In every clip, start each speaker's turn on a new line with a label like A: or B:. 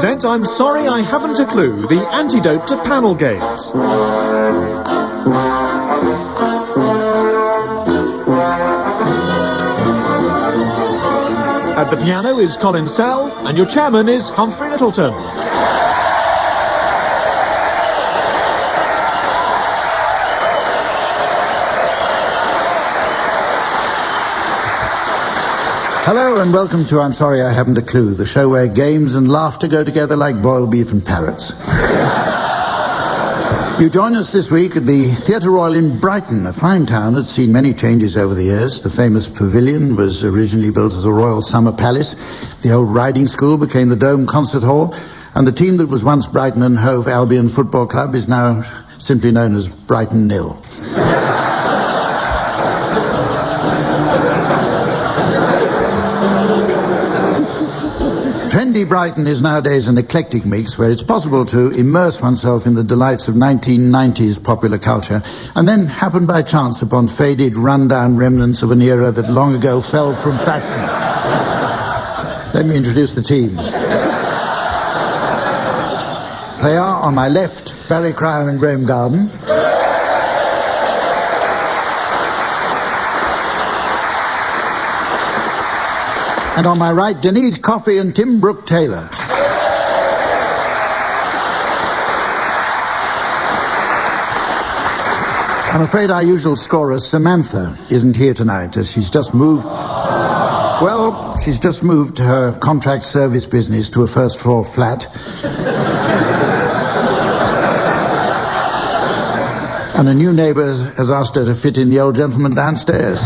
A: present I'm Sorry I Haven't a Clue, the antidote to panel games. At the piano is Colin Sell, and your chairman is Humphrey Lyttelton.
B: Hello and welcome to I'm Sorry I Haven't a Clue, the show where games and laughter go together like boiled beef and parrots. You join us this week at the Theatre Royal in Brighton, a fine town that's seen many changes over the years. The famous pavilion was originally built as a Royal Summer Palace. The old riding school became the Dome Concert Hall, and the team that was once Brighton and Hove Albion Football Club is now simply known as Brighton Nil. Trendy Brighton is nowadays an eclectic mix where it's possible to immerse oneself in the delights of 1990s popular culture and then happen by chance upon faded, run-down remnants of an era that long ago fell from fashion. Let me introduce the teams. They are, on my left, Barry Cryer and Graeme Garden. And on my right, Denise Coffey and Tim Brooke-Taylor. I'm afraid our usual scorer, Samantha, isn't here tonight as she's just moved... Well, she's just moved her contract service business to a first-floor flat. And a new neighbour has asked her to fit in the old gentleman downstairs.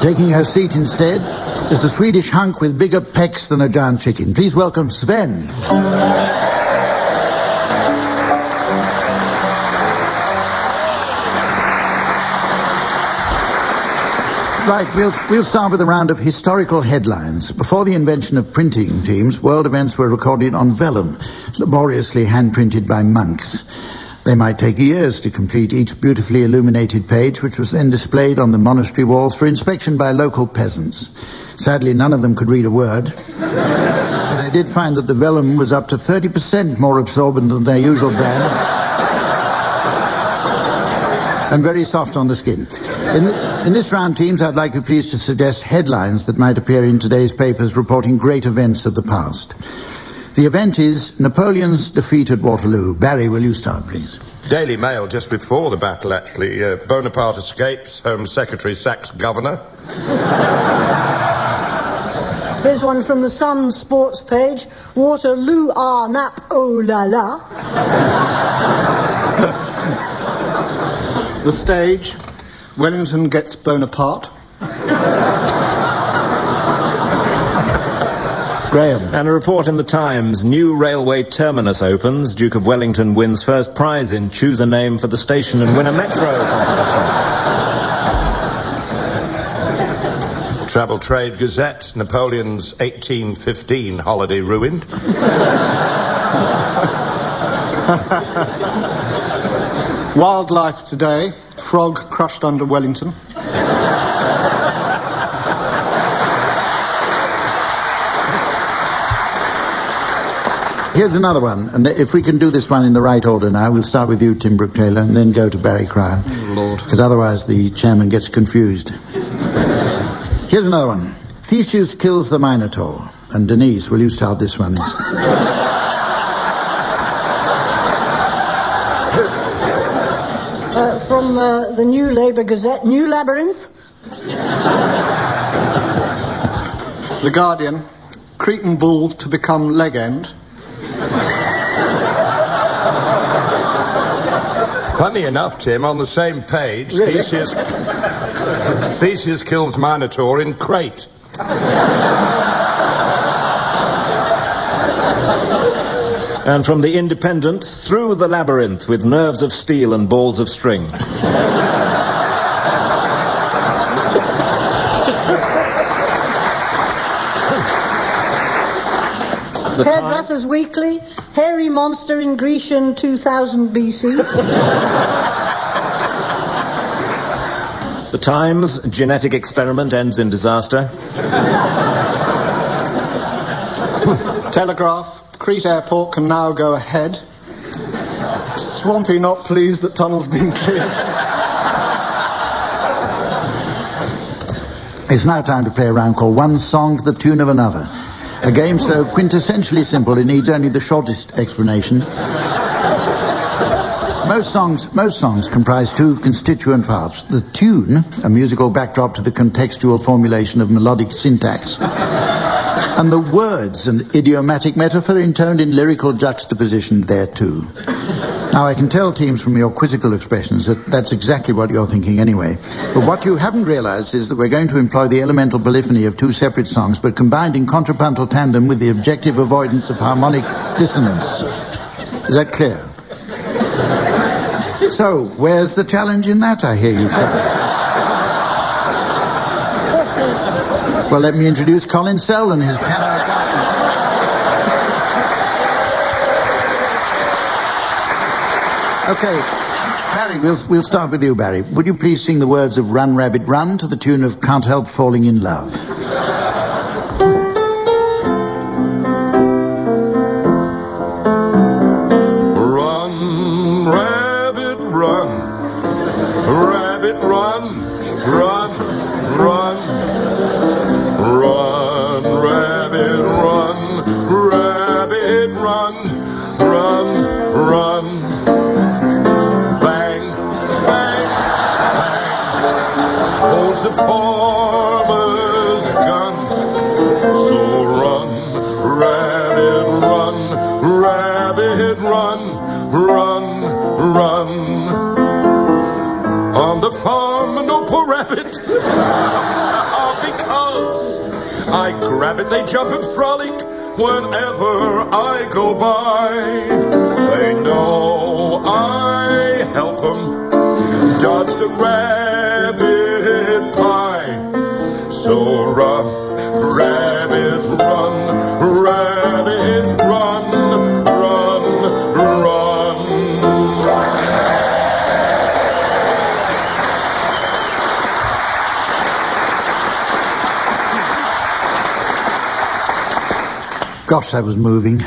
B: Taking her seat instead is the Swedish hunk with bigger pecs than a giant chicken. Please welcome Sven. Right, we'll start with a round of historical headlines. Before the invention of printing teams, world events were recorded on vellum, laboriously hand-printed by monks. They might take years to complete each beautifully illuminated page, which was then displayed on the monastery walls for inspection by local peasants. Sadly, none of them could read a word. But they did find that the vellum was up to 30% more absorbent than their usual brand, and very soft on the skin. In this round, teams, I'd like you please to suggest headlines that might appear in today's papers reporting great events of the past. The event is Napoleon's defeat at Waterloo. Barry, will you start, please?
C: Daily Mail, just before the battle, actually. Bonaparte escapes, Home Secretary sacks governor.
D: Here's one from the Sun sports page. Waterloo, ah, nap, oh la la.
E: The stage, Wellington gets Bonaparte.
B: Graham.
F: And a report in the Times. New railway terminus opens. Duke of Wellington wins first prize in Choose a Name for the Station and Win a Metro competition.
C: Travel Trade Gazette, Napoleon's 1815 holiday ruined.
E: Wildlife today, frog crushed under Wellington.
B: Here's another one, and if we can do this one in the right order now, we'll start with you, Tim Brooke-Taylor, and then go to Barry Cryer.
E: Oh, Lord.
B: Because otherwise the chairman gets confused. Here's another one. Theseus kills the Minotaur. And Denise, will you start this one?
D: From the New Labour Gazette, New Labyrinth.
E: The Guardian, Cretan bull to become leg end.
C: Funny enough, Tim, on the same page,
D: Really?
C: Theseus kills Minotaur in Crete.
F: And from the Independent, through the labyrinth with nerves of steel and balls of string.
D: Hairdressers Weekly, hairy monster in Grecian 2000 BC.
F: The Times, genetic experiment ends in disaster.
E: Telegraph. Crete Airport can now go ahead. Swampy not pleased that tunnel's been cleared.
B: It's now time to play a round called One Song to the Tune of Another. A game so quintessentially simple it needs only the shortest explanation. Most songs comprise two constituent parts. The tune, a musical backdrop to the contextual formulation of melodic syntax, and the words, an idiomatic metaphor intoned in lyrical juxtaposition thereto. Now, I can tell, teams, from your quizzical expressions that that's exactly what you're thinking anyway. But what you haven't realized is that we're going to employ the elemental polyphony of two separate songs, but combined in contrapuntal tandem with the objective avoidance of harmonic dissonance. Is that clear? So, where's the challenge in that, I hear you cry? Well, let me introduce Colin Selden, his piano accompaniment. Okay, Barry, we'll start with you, Barry. Would you please sing the words of Run, Rabbit, Run to the tune of Can't Help Falling in Love?
C: Run, rabbit, run. Rabbit, run. Run, run. Run, rabbit, run. Rabbit, run. Run, run. The farmer's gun. So run, rabbit, run, rabbit, run, run, run. On the farm, no poor rabbit. Because I grab it, they jump and frolic whenever I go by. They know I help them dodge the rabbit pie. So run, rabbit, run, rabbit, run, run, run.
B: Gosh, that was moving.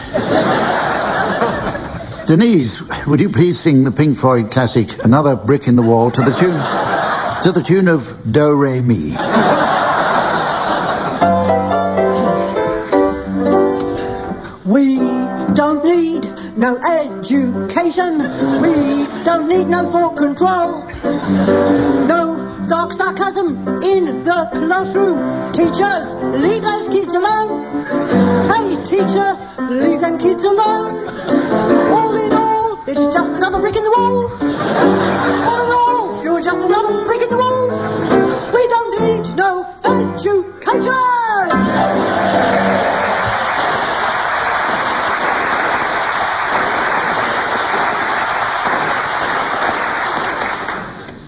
B: Denise, would you please sing the Pink Floyd classic Another Brick in the Wall to the tune of Do Re Mi?
D: We don't need no education. We don't need no thought control. No dark sarcasm in the classroom. Teachers, leave those kids alone. Hey, teacher, leave them kids alone. All in all, it's just another brick in the wall. All in all, you're just another brick in the wall. We don't need no education.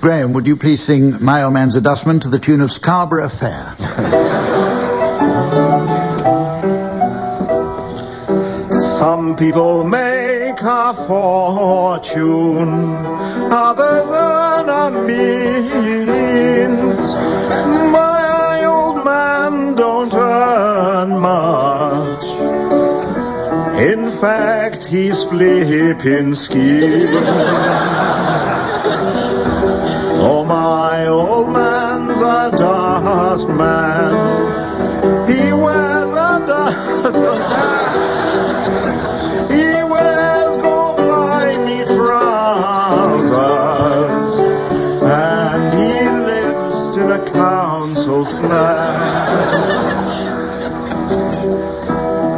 B: Graeme, would you please sing My Old Man's a Dustman to the tune of Scarborough Fair?
G: Some people make a fortune, others earn a mint. My old man don't earn much. In fact, he's flipping scheme. Oh, my old man's a dust man. He wears a dust man. He wears go-blimey trousers, and he lives in a council flat.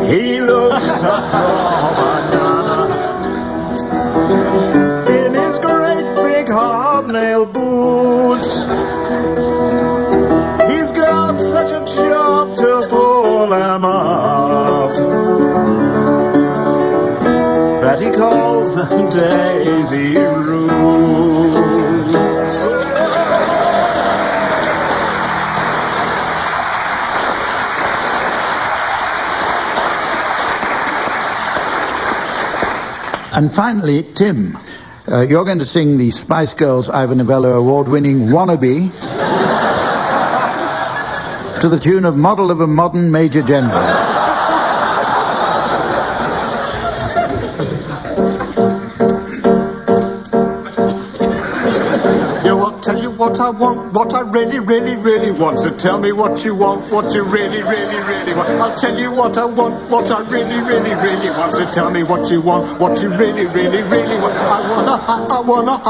G: He looks a banana in his great big hobnail boots. He's got such a job to pull him up that he calls them daisy roots.
B: And finally, Tim, you're going to sing the Spice Girls Ivor Novello award-winning Wannabe to the tune of Model of a Modern Major General.
E: what I want, what I really, really, really want. So tell me what you want, what you really, really, really want. I'll tell you what I want, what I really, really, really want. So tell me what you want, what you really, really, really want. I wanna,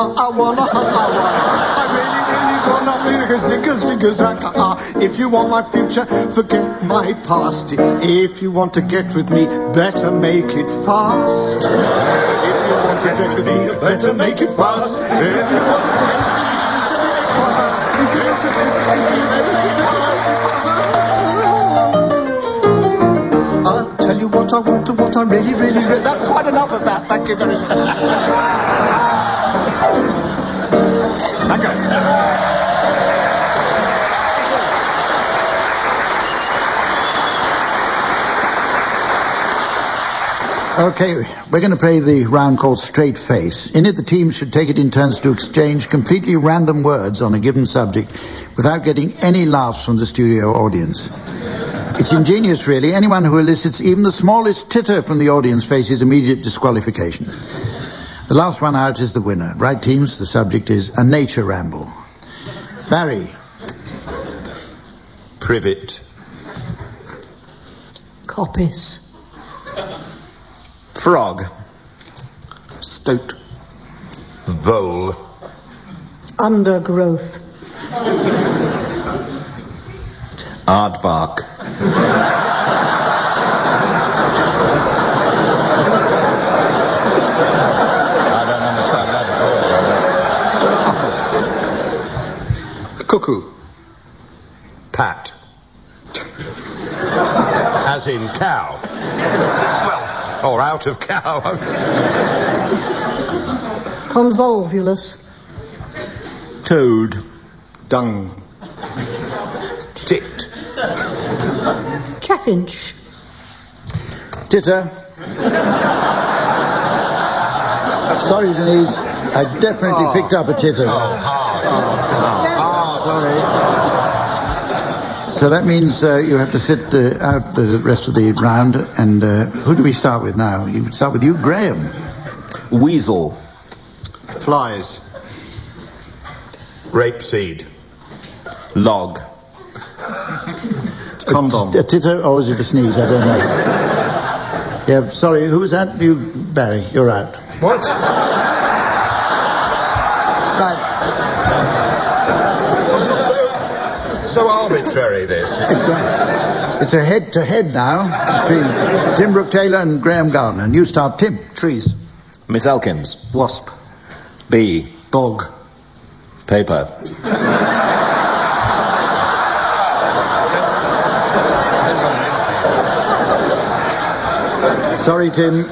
E: if you want my future, forget my past. If you want to get with me, better make it fast. If you want to get with me, better make it fast. If you want to get I'll tell you what I want and what I really, really, really... That's quite enough of that. Thank you very much. Thank you.
B: Okay, we're going to play the round called Straight Face. In it, the teams should take it in turns to exchange completely random words on a given subject without getting any laughs from the studio audience. It's ingenious, really. Anyone who elicits even the smallest titter from the audience faces immediate disqualification. The last one out is the winner. Right, teams? The subject is a nature ramble. Barry.
C: Privet.
D: Coppice.
F: Frog.
E: Stoat.
C: Vole.
D: Undergrowth.
F: Aardvark.
C: I don't understand that at all.
E: Cuckoo.
C: Pat. As in cow. Well, or out of cow.
D: Convolvulus.
F: Toad.
E: Dung.
C: Tit.
D: Chaffinch.
B: Titter. Sorry, Denise. I definitely picked up a titter. Sorry. So that means you have to sit out the rest of the round. And who do we start with now? You start with you, Graeme.
F: Weasel.
E: Flies.
C: Rapeseed.
F: Log.
E: Condom.
B: A titter, or is it a sneeze? I don't know. Yeah, sorry, who was that? You, Barry, you're out.
C: What?
B: Right.
C: So arbitrary, this.
B: It's a head-to-head now between Tim Brooke-Taylor and Graeme Garden. And you start, Tim.
E: Trees.
F: Miss Elkins.
E: Wasp.
F: Bee.
E: Bog.
F: Paper.
B: Sorry, Tim.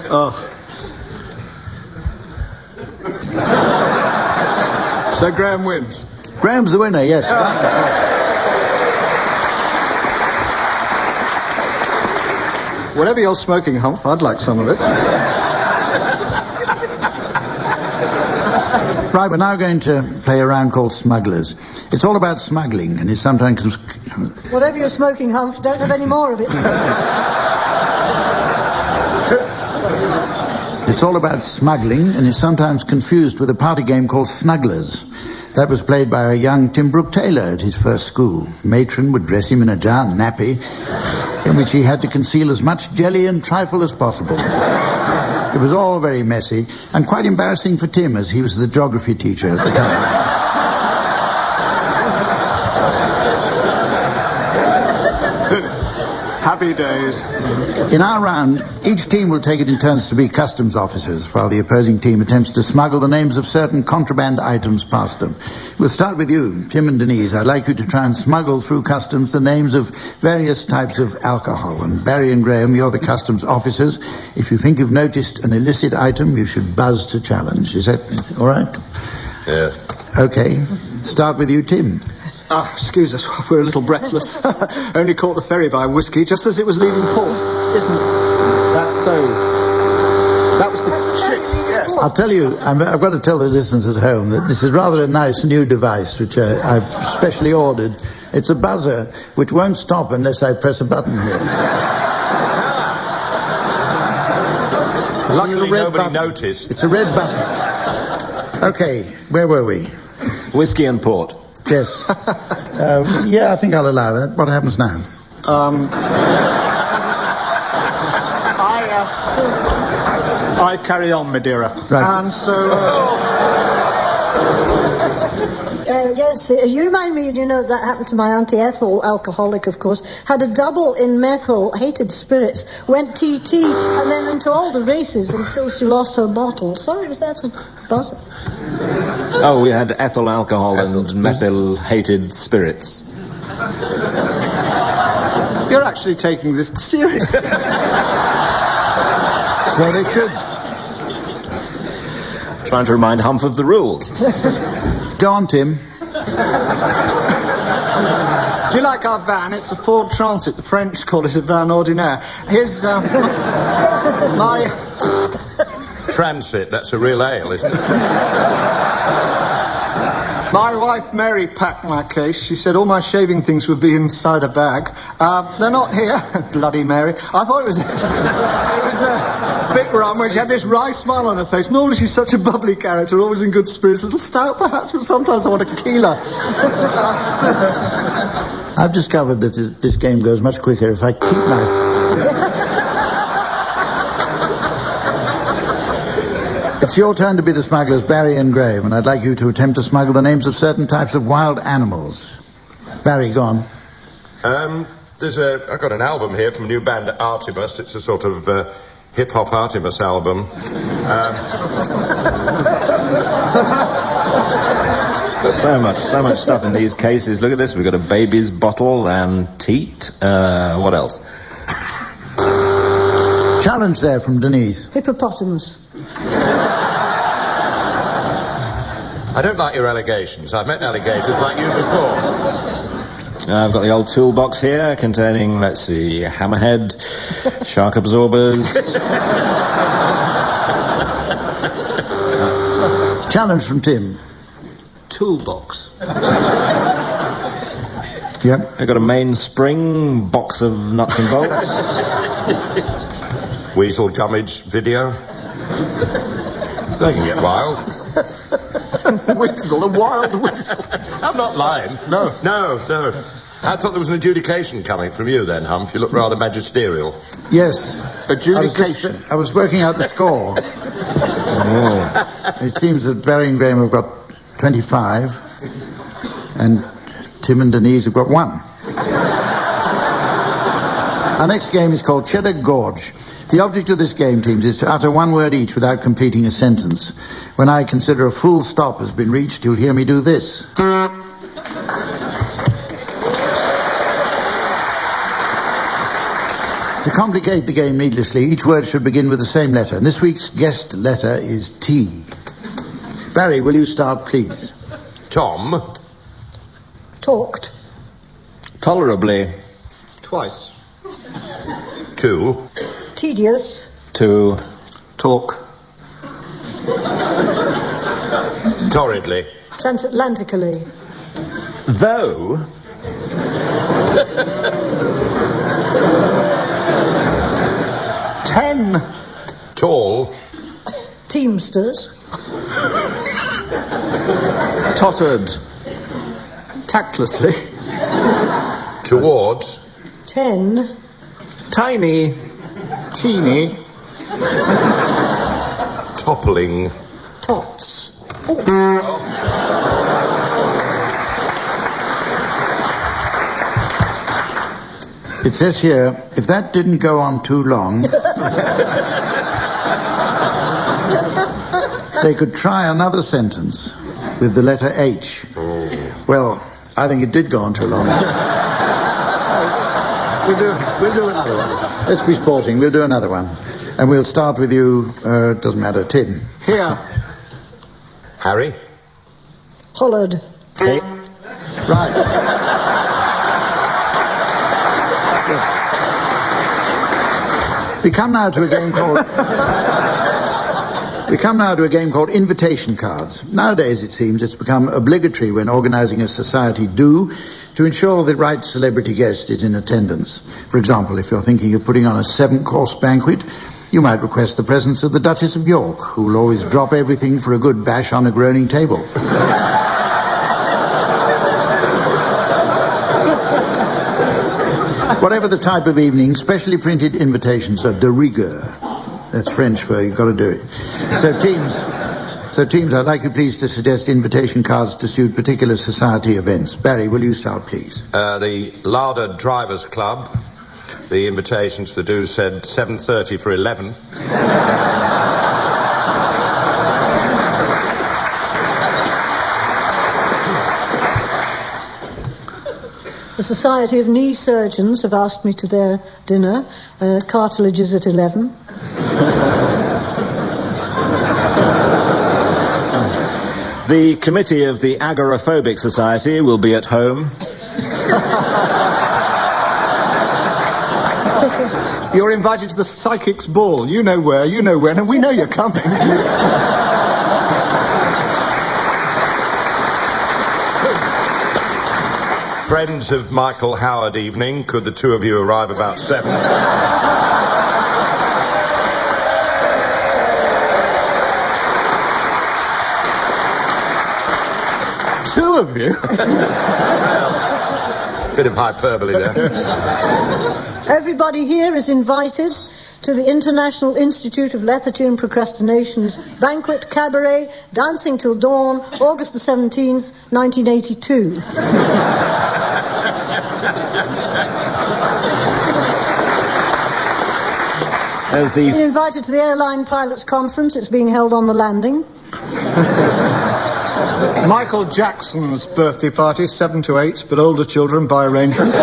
E: So Graeme wins.
B: Graham's the winner, yes.
E: Whatever you're smoking, Humph, I'd like some of it.
B: Right, we're now going to play a round called Smugglers. It's all about smuggling and is sometimes...
D: Whatever you're smoking, Humph, don't have any more of it.
B: It's all about smuggling and is sometimes confused with a party game called Snugglers. That was played by a young Tim Brooke-Taylor at his first school. Matron would dress him in a giant nappy in which he had to conceal as much jelly and trifle as possible. It was all very messy and quite embarrassing for Tim as he was the geography teacher at the time.
E: Happy days.
B: In our round, each team will take it in turns to be customs officers, while the opposing team attempts to smuggle the names of certain contraband items past them. We'll start with you, Tim and Denise. I'd like you to try and smuggle through customs the names of various types of alcohol. And Barry and Graeme, you're the customs officers. If you think you've noticed an illicit item, you should buzz to challenge. Is that all right?
C: Yeah.
B: Okay. Start with you, Tim.
E: Excuse us, we're a little breathless. Only caught the ferry by whiskey just as it was leaving port. Isn't that so? That was the chick, yes.
B: I'll tell you, I've got to tell the listeners at home that this is rather a nice new device which I've specially ordered. It's a buzzer which won't stop unless I press a button here.
C: Luckily nobody noticed.
B: It's a red button. Okay, where were we?
F: Whiskey and port.
B: Yes. Yeah, I think I'll allow that. What happens now?
E: I carry on, Madeira.
B: Right.
E: And so...
D: Yes, you remind me, you know, that happened to my Auntie Ethel, alcoholic, of course, had a double in methyl, hated spirits, went TT, and then into all the races until she lost her bottle. Sorry, was that a buzzer?
F: Oh, we had ethyl alcohol and methyl hated spirits.
E: You're actually taking this seriously.
B: So they should.
F: Trying to remind Humph of the rules.
B: Go on, Tim.
E: Do you like our van? It's a Ford Transit. The French call it a van ordinaire. Here's my...
C: Transit, that's a real ale, isn't it?
E: My wife Mary packed my case. She said all my shaving things would be inside a bag. They're not here. Bloody Mary. I thought it was a bit rum when she had this wry smile on her face. Normally she's such a bubbly character, always in good spirits. A little stout perhaps, but sometimes I want to kill her.
B: I've discovered that this game goes much quicker if I keep my... It's your turn to be the smugglers, Barry and Graeme, and I'd like you to attempt to smuggle the names of certain types of wild animals. Barry, go on.
C: I've got an album here from a new band Artemis. It's a sort of hip-hop Artemis album.
F: So much stuff in these cases. Look at this. We've got a baby's bottle and teat. What else?
B: Challenge there from Denise.
D: Hippopotamus.
C: I don't like your allegations. I've met alligators like you before.
F: I've got the old toolbox here containing, let's see, hammerhead, shark absorbers.
B: Challenge from Tim.
E: Toolbox.
B: Yep.
F: I've got a mainspring, box of nuts and bolts.
C: Weasel gummage video. They can get wild.
E: Weasel, a wild weasel.
C: I'm not lying. No. I thought there was an adjudication coming from you then, Humph. You look rather magisterial.
B: Yes.
E: Adjudication.
B: I was working out the score. It seems that Barry and Graeme have got 25, and Tim and Denise have got 1. Our next game is called Cheddar Gorge. The object of this game, teams, is to utter one word each without completing a sentence. When I consider a full stop has been reached, you'll hear me do this. To complicate the game needlessly, each word should begin with the same letter, and this week's guest letter is T. Barry, will you start, please?
C: Tom.
D: Talked.
F: Tolerably.
E: Twice.
C: 2.
D: Tedious.
F: To.
E: Talk.
C: Torridly.
D: Transatlantically.
F: Though.
E: 10.
C: Tall.
D: Teamsters.
E: Tottered. Tactlessly.
C: Towards.
D: 10.
E: Tiny. Teeny.
C: Toppling.
D: Tots.
B: It says here, if that didn't go on too long, they could try another sentence with the letter H. Well, I think it did go on too long. We'll do another one. Let's be sporting. We'll do another one. And we'll start with you, doesn't matter, Tim.
E: Here.
C: Harry.
D: Hollered.
F: Hey.
B: Right. We come now to a game called invitation cards. Nowadays, it seems, it's become obligatory when organising a society do to ensure the right celebrity guest is in attendance. For example, if you're thinking of putting on a 7-course banquet, you might request the presence of the Duchess of York, who will always drop everything for a good bash on a groaning table. for the type of evening, specially printed invitations are de rigueur. That's French for you've got to do it. So teams, I'd like you please to suggest invitation cards to suit particular society events. Barry, will you start, please?
C: The Larder Drivers Club. The invitations for the dues said 7:30 for 11.
D: The Society of Knee Surgeons have asked me to their dinner. Cartilage is at 11.
F: The committee of the Agoraphobic Society will be at home.
E: You're invited to the psychic's ball. You know where, and we know you're coming.
C: Friends of Michael Howard evening. Could the two of you arrive about 7?
E: Two of you?
C: Bit of hyperbole there.
D: Everybody here is invited to the International Institute of Lethargy and Procrastination's banquet cabaret, Dancing Till Dawn, August the 17th, 1982. You're invited to the Airline Pilots Conference. It's being held on the landing.
E: Michael Jackson's birthday party, 7 to 8, but older children by arrangement.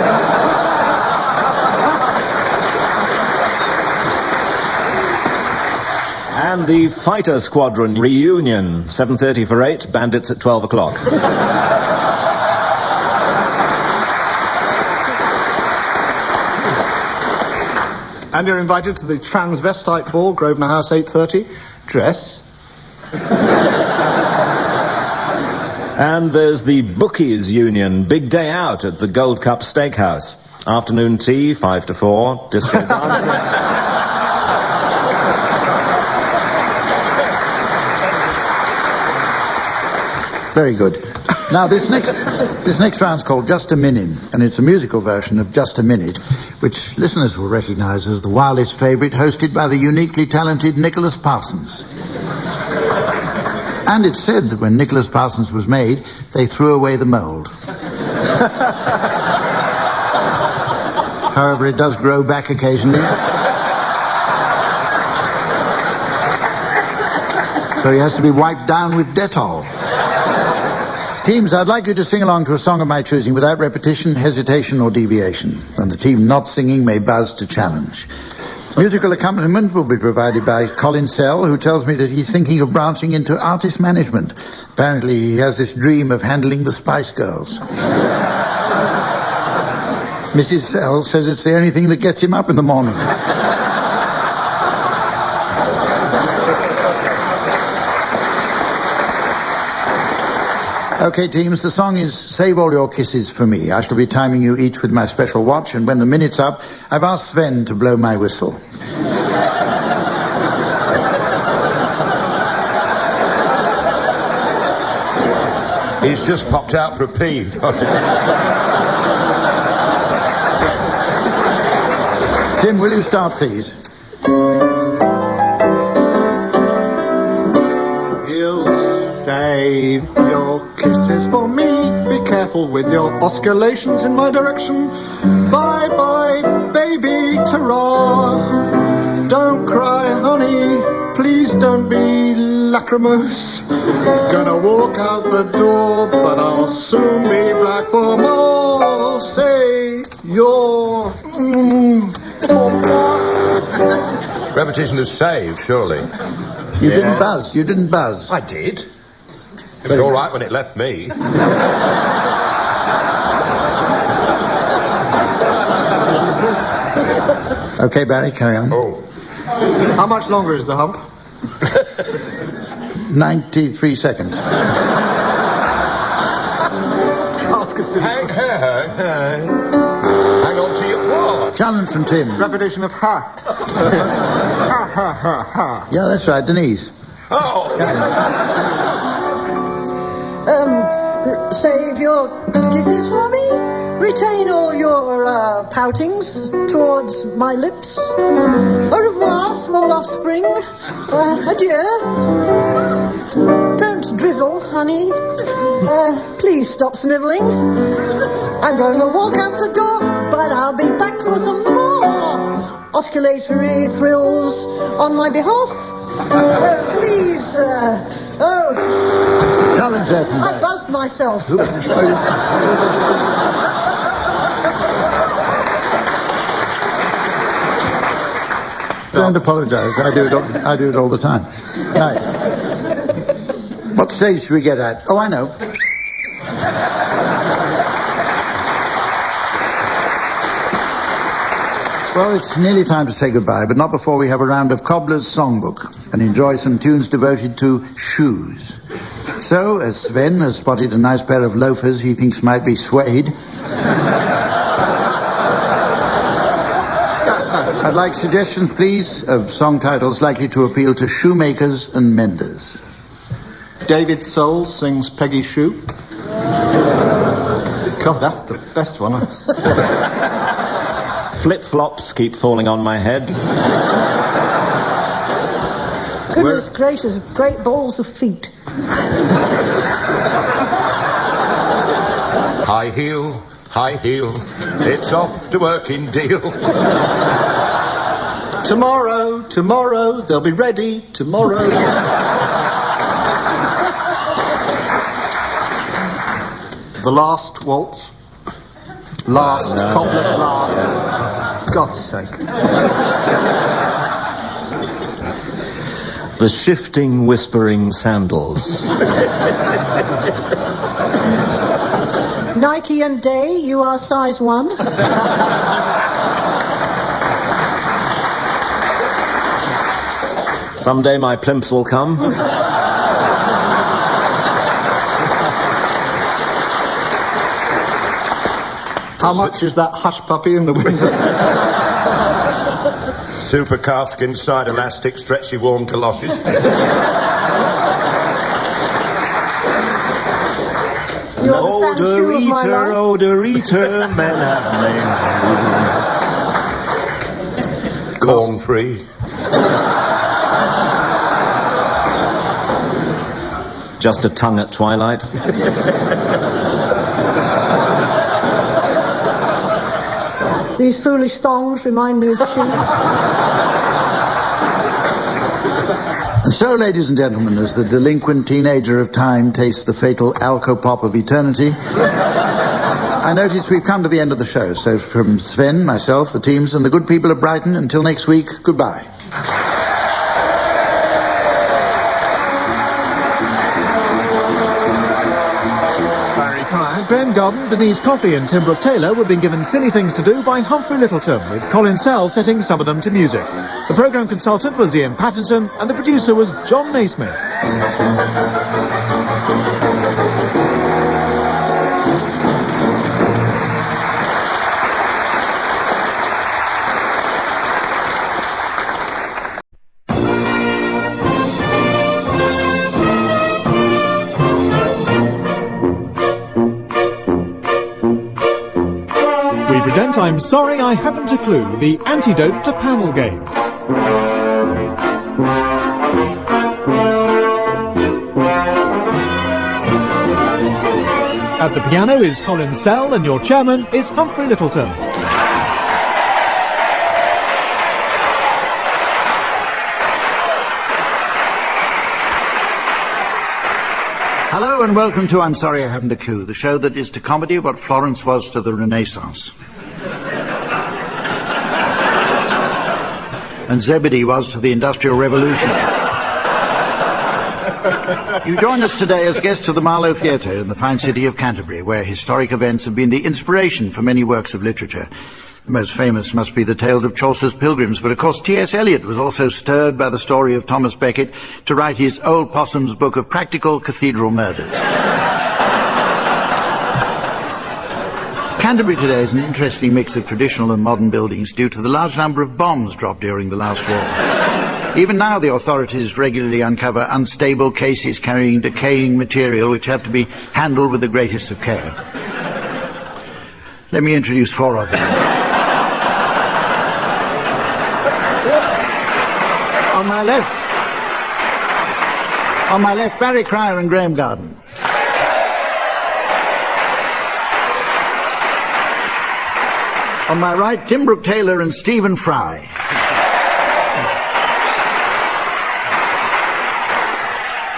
F: And the Fighter Squadron reunion, 7:30 for 8, bandits at 12 o'clock.
E: And you're invited to the transvestite ball, Grosvenor House, 8:30. Dress.
F: And there's the Bookies Union, big day out at the Gold Cup Steakhouse. Afternoon tea, 5 to 4, disco dancing.
B: Very good. Now, this next round's called Just a Minute, and it's a musical version of Just a Minute, which listeners will recognise as the wildest favourite, hosted by the uniquely talented Nicholas Parsons. And it's said that when Nicholas Parsons was made, they threw away the mould. However, it does grow back occasionally. So he has to be wiped down with Dettol. Teams, I'd like you to sing along to a song of my choosing without repetition, hesitation, or deviation. And the team not singing may buzz to challenge. Musical accompaniment will be provided by Colin Sell, who tells me that he's thinking of branching into artist management. Apparently, he has this dream of handling the Spice Girls. Mrs. Sell says it's the only thing that gets him up in the morning. Okay, teams, the song is Save All Your Kisses for Me. I shall be timing you each with my special watch, and when the minute's up, I've asked Sven to blow my whistle.
C: He's just popped out for a pee.
B: Tim, will you start, please?
E: Save your kisses for me. Be careful with your osculations in my direction. Bye-bye, baby, ta-ra. Don't cry, honey. Please don't be lachrymose. Gonna walk out the door, but I'll soon be back for more. Say your...
C: Repetition is saved, surely.
B: You didn't buzz.
C: I did. It was all right when it left me.
B: Okay, Barry, carry on.
C: Oh.
E: How much longer is the hump?
B: 93 seconds.
E: Ask a silly
C: Hang on to your what?
B: Challenge from Tim.
E: repetition of ha. Ha, ha, ha, ha.
B: Yeah, that's right, Denise.
C: Oh.
D: Save your kisses for me. Retain all your your poutings towards my lips. Au revoir, small offspring. Adieu. Don't drizzle, honey. Please stop snivelling. I'm going to walk out the door, but I'll be back for some more osculatory thrills on my behalf. Please,
B: Challenge that.
D: I buzzed myself.
B: Don't apologise. I do it all the time. Right. What stage should we get at? Oh, I know. Well, it's nearly time to say goodbye, but not before we have a round of Cobblers Song Book and enjoy some tunes devoted to shoes. So, as Sven has spotted a nice pair of loafers he thinks might be suede, I'd like suggestions, please, of song titles likely to appeal to shoemakers and menders.
E: David Soul sings Peggy Shoe. God, that's the best one.
F: Flip-flops keep falling on my head.
D: Goodness gracious, great balls of feet.
C: High heel, it's off to working deal.
E: Tomorrow, they'll be ready tomorrow. The Last Waltz. Cobblers Last. God's sake.
F: The shifting, whispering sandals.
D: Nike and Day, you are size 1.
F: Someday my plimps will come.
E: How much is that hush puppy in the window?
C: Super calfskin side elastic, stretchy warm galoshes.
F: Odor eater, men have named you.
C: Corn free.
F: Just a tongue at twilight.
D: These foolish thongs remind me of sheep.
B: And so, ladies and gentlemen, as the delinquent teenager of time tastes the fatal alcopop of eternity, I notice we've come to the end of the show. So from Sven, myself, the teams, and the good people of Brighton, until next week, goodbye.
A: Graeme Garden, Denise Coffey and Tim Brooke-Taylor were being given silly things to do by Humphrey Lyttelton, with Colin Sell setting some of them to music. The programme consultant was Ian Pattinson and the producer was John Naismith. Present I'm Sorry I Haven't a Clue, the antidote to panel games. At the piano is Colin Sell and your chairman is Humphrey Lyttelton.
B: Hello and welcome to I'm Sorry I Haven't a Clue, the show that is to comedy what Florence was to the Renaissance. And Zebedee was to the Industrial Revolution. You join us today as guests of the Marlow Theatre in the fine city of Canterbury, where historic events have been the inspiration for many works of literature. The most famous must be the tales of Chaucer's Pilgrims, but of course T.S. Eliot was also stirred by the story of Thomas Becket to write his Old Possum's book of practical cathedral murders. Canterbury today is an interesting mix of traditional and modern buildings due to the large number of bombs dropped during the last war. Even now the authorities regularly uncover unstable cases carrying decaying material which have to be handled with the greatest of care. Let me introduce 4 of them. On my left, Barry Cryer and Graeme Garden. On my right, Tim Brooke-Taylor and Stephen Fry.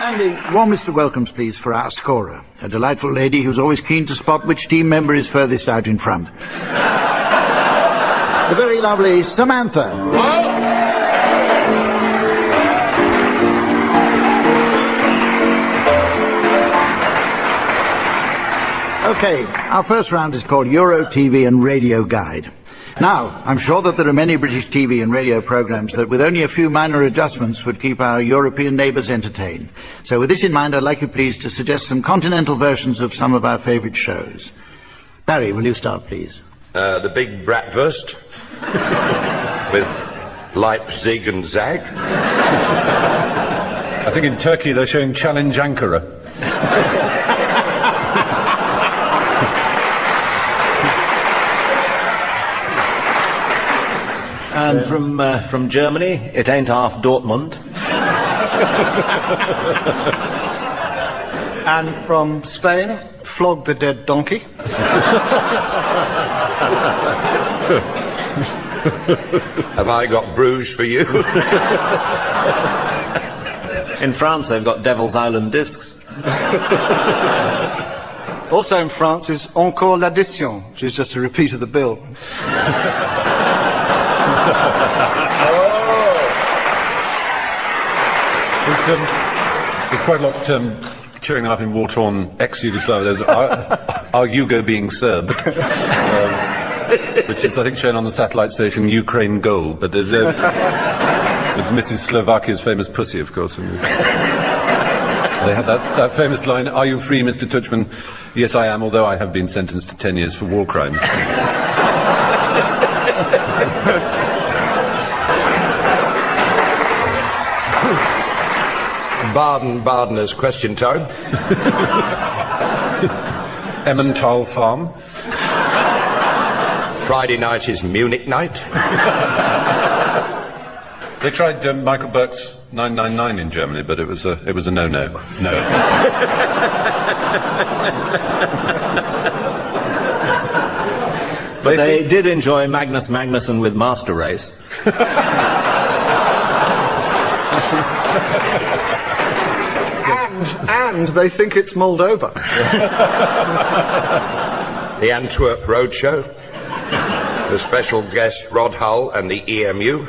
B: And the warmest of welcomes, please, for our scorer, a delightful lady who's always keen to spot which team member is furthest out in front. The very lovely Samantha. Okay, our first round is called Euro TV and Radio Guide. Now, I'm sure that there are many British TV and radio programs that with only a few minor adjustments would keep our European neighbours entertained. So with this in mind, I'd like you please to suggest some continental versions of some of our favourite shows. Barry, will you start, please?
C: The Big Bratwurst with Leipzig and Zag.
H: I think in Turkey they're showing Challenge Ankara.
F: And from Germany, It Ain't Half Dortmund.
I: And from Spain, Flog the Dead Donkey.
C: Have I got Bruges for you?
F: In France, they've got Devil's Island discs.
I: Also in France is Encore l'addition, which is just a repeat of the bill.
H: There's quite a lot cheering them up in war-torn ex-Yugoslavia. There's Are Yugo Being Serb, which is, I think, shown on the satellite station Ukraine Goal, but there's with Mrs. Slovakia's famous pussy, of course. And they have that famous line, "Are you free, Mr. Tuchman?" "Yes, I am, although I have been sentenced to 10 years for war crimes."
C: Baden-Badeners question time.
H: Emmental Farm.
C: Friday night is Munich night.
H: They tried Michael Burke's 999 in Germany, but it was a no-no. No.
F: But they did enjoy Magnus Magnuson with Master Race.
I: And they think it's Moldova.
C: The Antwerp Roadshow. The special guest Rod Hull and the EMU.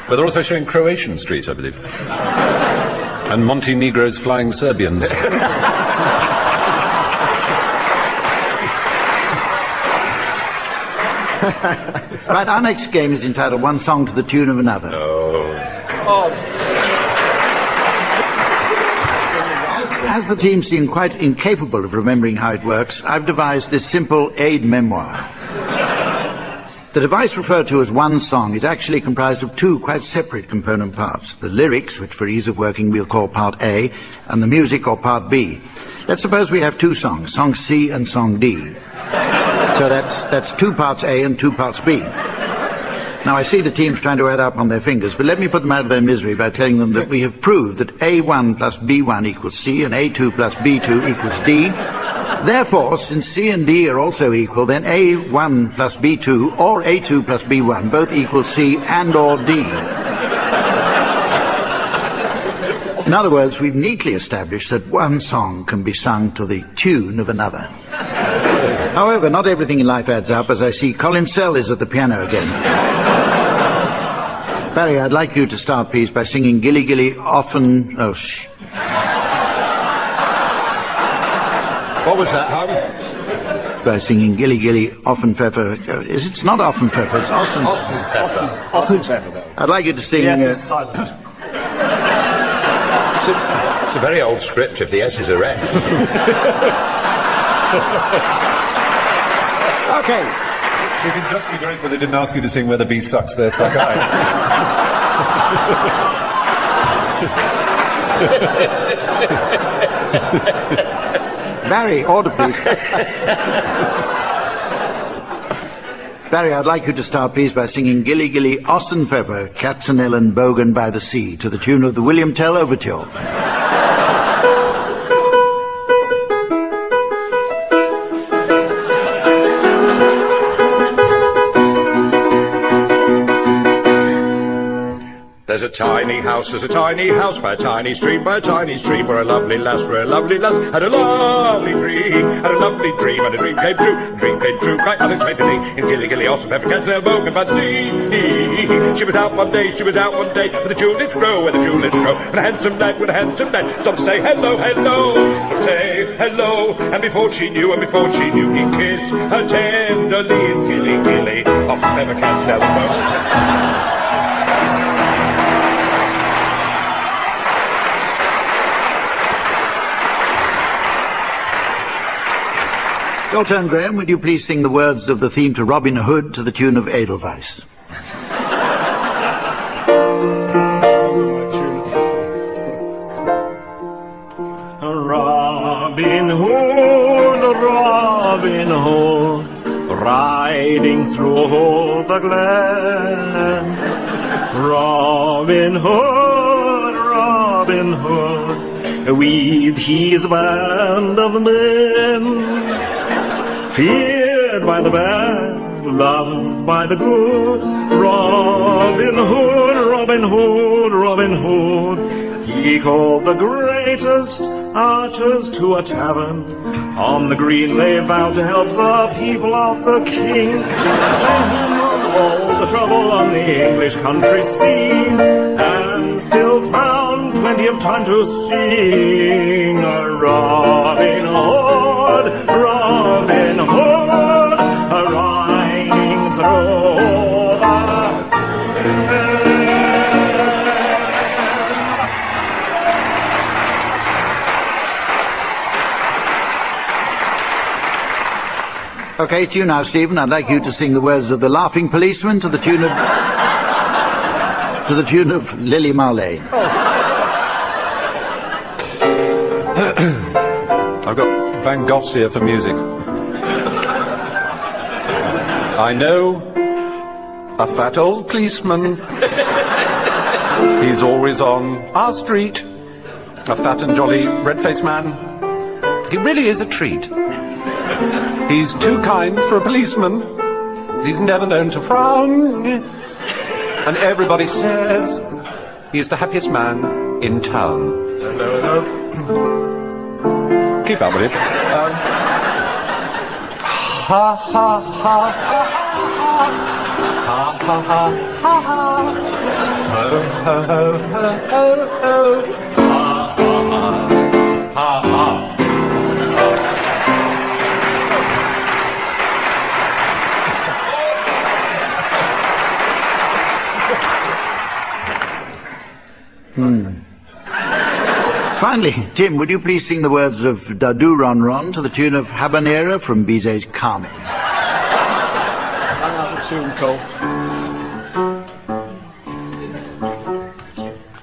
H: But they're also showing Croatian Street, I believe. And Montenegro's Flying Serbians.
B: Right, our next game is entitled One Song to the Tune of Another. As the team seem quite incapable of remembering how it works, I've devised this simple aid memoir. The device referred to as One Song is actually comprised of 2 quite separate component parts. The lyrics, which for ease of working we'll call Part A, and the music, or Part B. Let's suppose we have 2 songs, Song C and Song D. So that's 2 parts A and 2 parts B. Now, I see the teams trying to add up on their fingers, but let me put them out of their misery by telling them that we have proved that A1 plus B1 equals C and A2 plus B2 equals D. Therefore, since C and D are also equal, then A1 plus B2 or A2 plus B1 both equal C and or D. In other words, we've neatly established that one song can be sung to the tune of another. However, not everything in life adds up, as I see Colin Sell is at the piano again. Barry, I'd like you to start, please, by singing Gilly Gilly Often... Oh, shh.
C: What was that, Hum?
B: By singing Gilly Gilly Often Pfeffer... It's not Often Pfeffer, it's Ossen.
C: Ossen Pfeffer.
B: I'd like you to sing...
I: silent.
C: It's a very old script if the S's are F.
B: Okay.
H: You can just be grateful they didn't ask you to sing Where the Bee Sucks, There Suck I.
B: Barry, order, please. Barry, I'd like you to start, please, by singing Gilly Gilly, Oss and Feather, Katzenell and Bogan by the Sea, to the tune of the William Tell Overture.
C: There's a tiny house by a tiny stream, where a lovely lass had a lovely dream, and a dream came true, quite unexpectedly, in Gilly Gilly, Oss and Feather, Katzenell, Bogan by the sea. She was out one day, with the tulips grow, and a handsome lad, stopped to say hello, and before she knew, he kissed her tenderly in Gilly Gilly, Oss and Feather, Katzenell, Bogan.
B: Your turn, Graham. Would you please sing the words of the theme to Robin Hood to the tune of Edelweiss?
G: Robin Hood, Robin Hood, riding through the glen. Robin Hood, Robin Hood, with his band of men. Feared by the bad, loved by the good, Robin Hood, Robin Hood, Robin Hood. He called the greatest archers to a tavern. On the green they vowed to help the people of the king. They handled all the trouble on the English country scene, and still found plenty of time to sing. Robin Hood, Robin Hood, riding through the
B: Okay, it's you now, Stephen. I'd like you to sing the words of The Laughing Policeman to the tune of Lily Marley.
H: I've got Van Gogh's here for music. I know a fat old policeman. He's always on our street. A fat and jolly red-faced man. He really is a treat. He's too kind for a policeman. He's never known to frown. And everybody says he's the happiest man in town. Hello. Keep up with it. Ha ha ha ha ha ha ha ha ha. Ho ho ho ho ho ho. Ha ha ha ha ha.
B: Finally, Tim, would you please sing the words of Dadu Ron Ron to the tune of Habanera from Bizet's Carmen?
I: Another tune, Cole.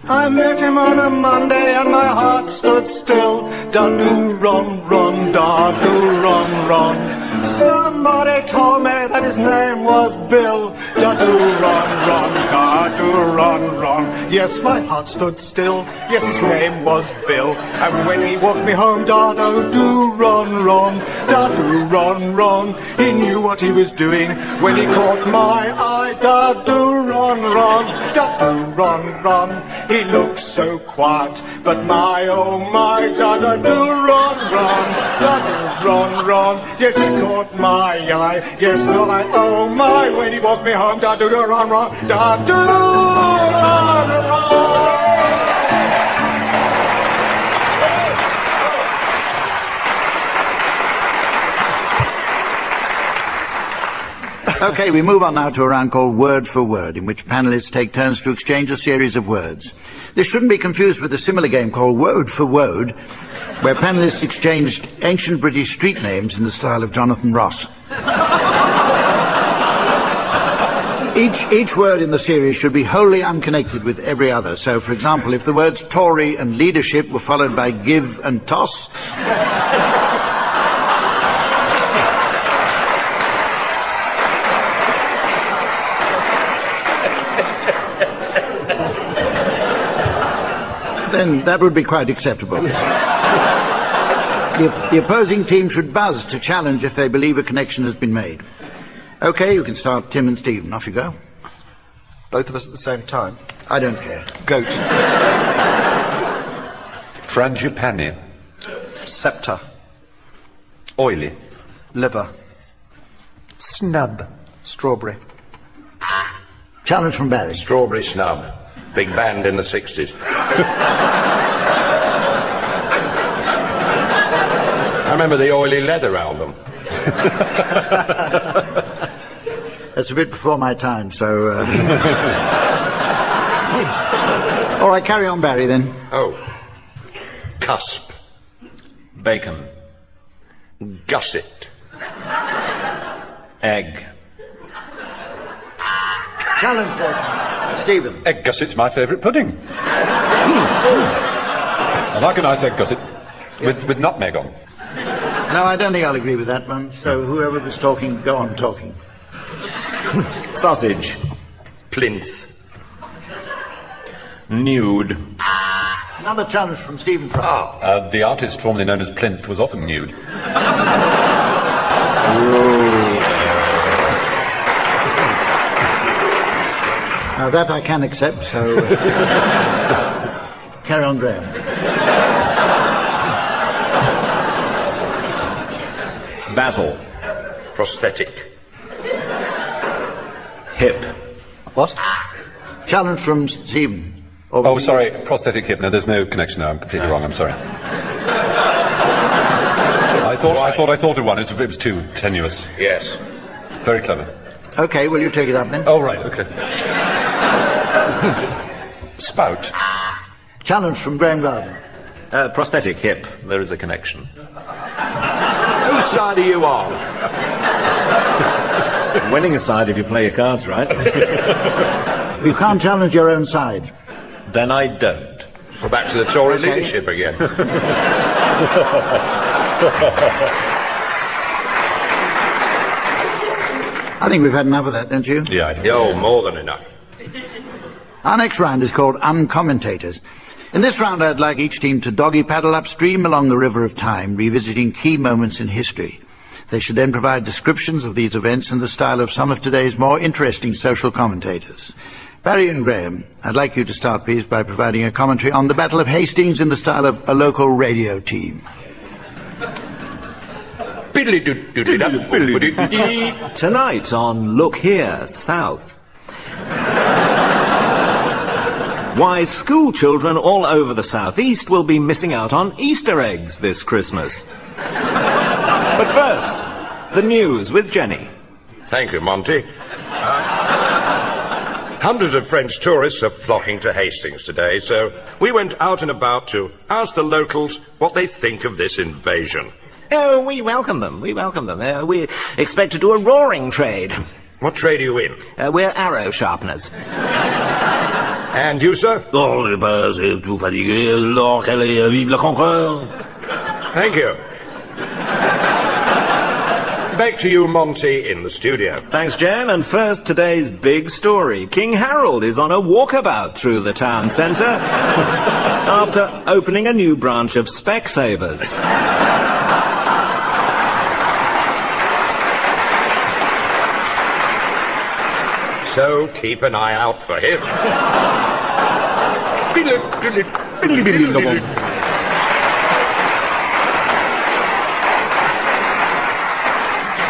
I: I met him on a Monday and my heart stood still. Dadu Ron Ron, Dadu Ron Ron. Somebody told me that his name was Bill. Dadu Ron Ron, Dadu Ron Ron. Yes, my heart stood still. Yes, his name was Bill. And when he walked me home, Dadu Ron Ron, Dadu Ron Ron. He knew what he was doing when he caught my eye. Dadu Ron Ron, Dadu Ron Ron. He looked so quiet, but my oh my, Dadu Ron Ron, Dadu Ron Ron. Yes, he caught my eye. Yes, my oh my, when he walked me home, Dadu Ron Ron, Dadu Ron Ron.
B: Okay, we move on now to a round called Word for Word, in which panelists take turns to exchange a series of words. This shouldn't be confused with a similar game called Word for Word, where panelists exchanged ancient British street names in the style of Jonathan Ross. Each word in the series should be wholly unconnected with every other. So, for example, if the words Tory and leadership were followed by give and toss... then that would be quite acceptable. The opposing team should buzz to challenge if they believe a connection has been made. OK, you can start, Tim and Stephen. Off you go.
J: Both of us at the same time?
B: I don't care.
J: Goat.
H: Frangipani.
J: Sceptre.
H: Oily.
J: Liver.
I: Snub.
J: Strawberry.
B: Challenge from Barry.
C: Strawberry Snub. Big band in the 60s. I remember the Oily Leather album.
B: That's a bit before my time, so... All right, carry on, Barry, then.
C: Oh. Cusp.
F: Bacon.
C: Gusset.
F: Egg.
B: Challenge, then. Stephen.
H: Egg gusset's my favourite pudding. I like a nice egg gusset with nutmeg on.
B: No, I don't think I'll agree with that one. So whoever was talking, go on talking.
F: Sausage.
C: Plinth.
F: Nude.
B: Another challenge from Stephen Fry.
H: The artist formerly known as Plinth was often nude.
B: Now that I can accept, so... carry on, Graham.
F: Basil.
C: Prosthetic.
F: Hip.
B: What? Challenge from Stephen.
H: Oh, sorry, prosthetic hip. No, there's no connection there. I'm completely wrong. I'm sorry. I thought of one. It was too tenuous.
C: Yes.
H: Very clever.
B: OK, will you take it up, then?
H: Oh, right, OK. Spout.
B: Challenge from Graeme Garden.
F: Prosthetic hip. There is a connection.
C: Whose side are you on?
F: Winning side if you play your cards right.
B: You can't challenge your own side.
F: Then I don't.
C: We're back to the Tory leadership again.
B: I think we've had enough of that, don't you?
H: Yeah, I think.
C: Oh, more than enough.
B: Our next round is called Uncommentators. In this round, I'd like each team to doggy paddle upstream along the river of time, revisiting key moments in history. They should then provide descriptions of these events in the style of some of today's more interesting social commentators. Barry and Graham, I'd like you to start, please, by providing a commentary on the Battle of Hastings in the style of a local radio team.
K: Tonight on Look Here, South. Why school children all over the southeast will be missing out on Easter eggs this Christmas. But first, the news with Jenny.
C: Thank you, Monty. Hundreds of French tourists are flocking to Hastings today, so we went out and about to ask the locals what they think of this invasion.
K: Oh, we welcome them. We expect to do a roaring trade.
C: What trade are you in?
K: We're arrow sharpeners.
C: And you, sir? Thank you. Back to you, Monty, in the studio.
K: Thanks, Jen. And first, today's big story. King Harold is on a walkabout through the town centre after opening a new branch of Specsavers.
C: So keep an eye out for him.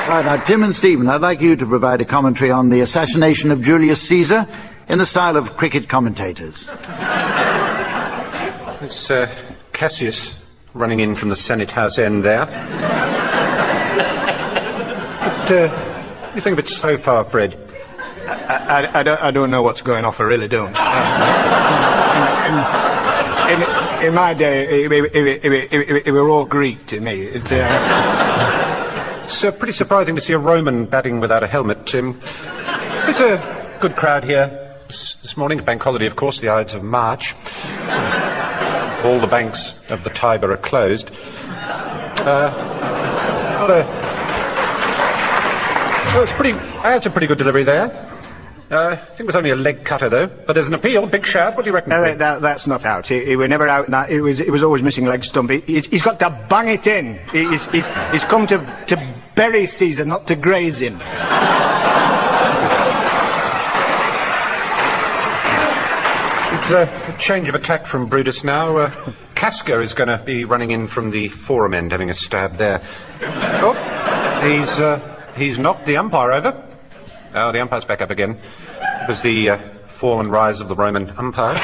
B: Right, now, Tim and Stephen, I'd like you to provide a commentary on the assassination of Julius Caesar in the style of cricket commentators.
L: It's Cassius running in from the Senate House end there. But, what do you think of it so far, Fred?
I: I don't know what's going off. I really don't. In my day, it were all Greek to me.
L: It's pretty surprising to see a Roman batting without a helmet. There's good crowd here this morning. Bank holiday, of course, the Ides of March. All the banks of the Tiber are closed. That's a pretty good delivery there. I think it was only a leg cutter, though. But there's an appeal, big shout. What do you reckon?
I: That's not out. He was never out. It was always missing leg stump. He's got to bang it in. He's come to bury Caesar, not to graze him.
L: It's a change of attack from Brutus now. Casca is going to be running in from the forum end, having a stab there. Oh, he's knocked the umpire over. Oh, the umpire's back up again. It was the fall and rise of the Roman umpire.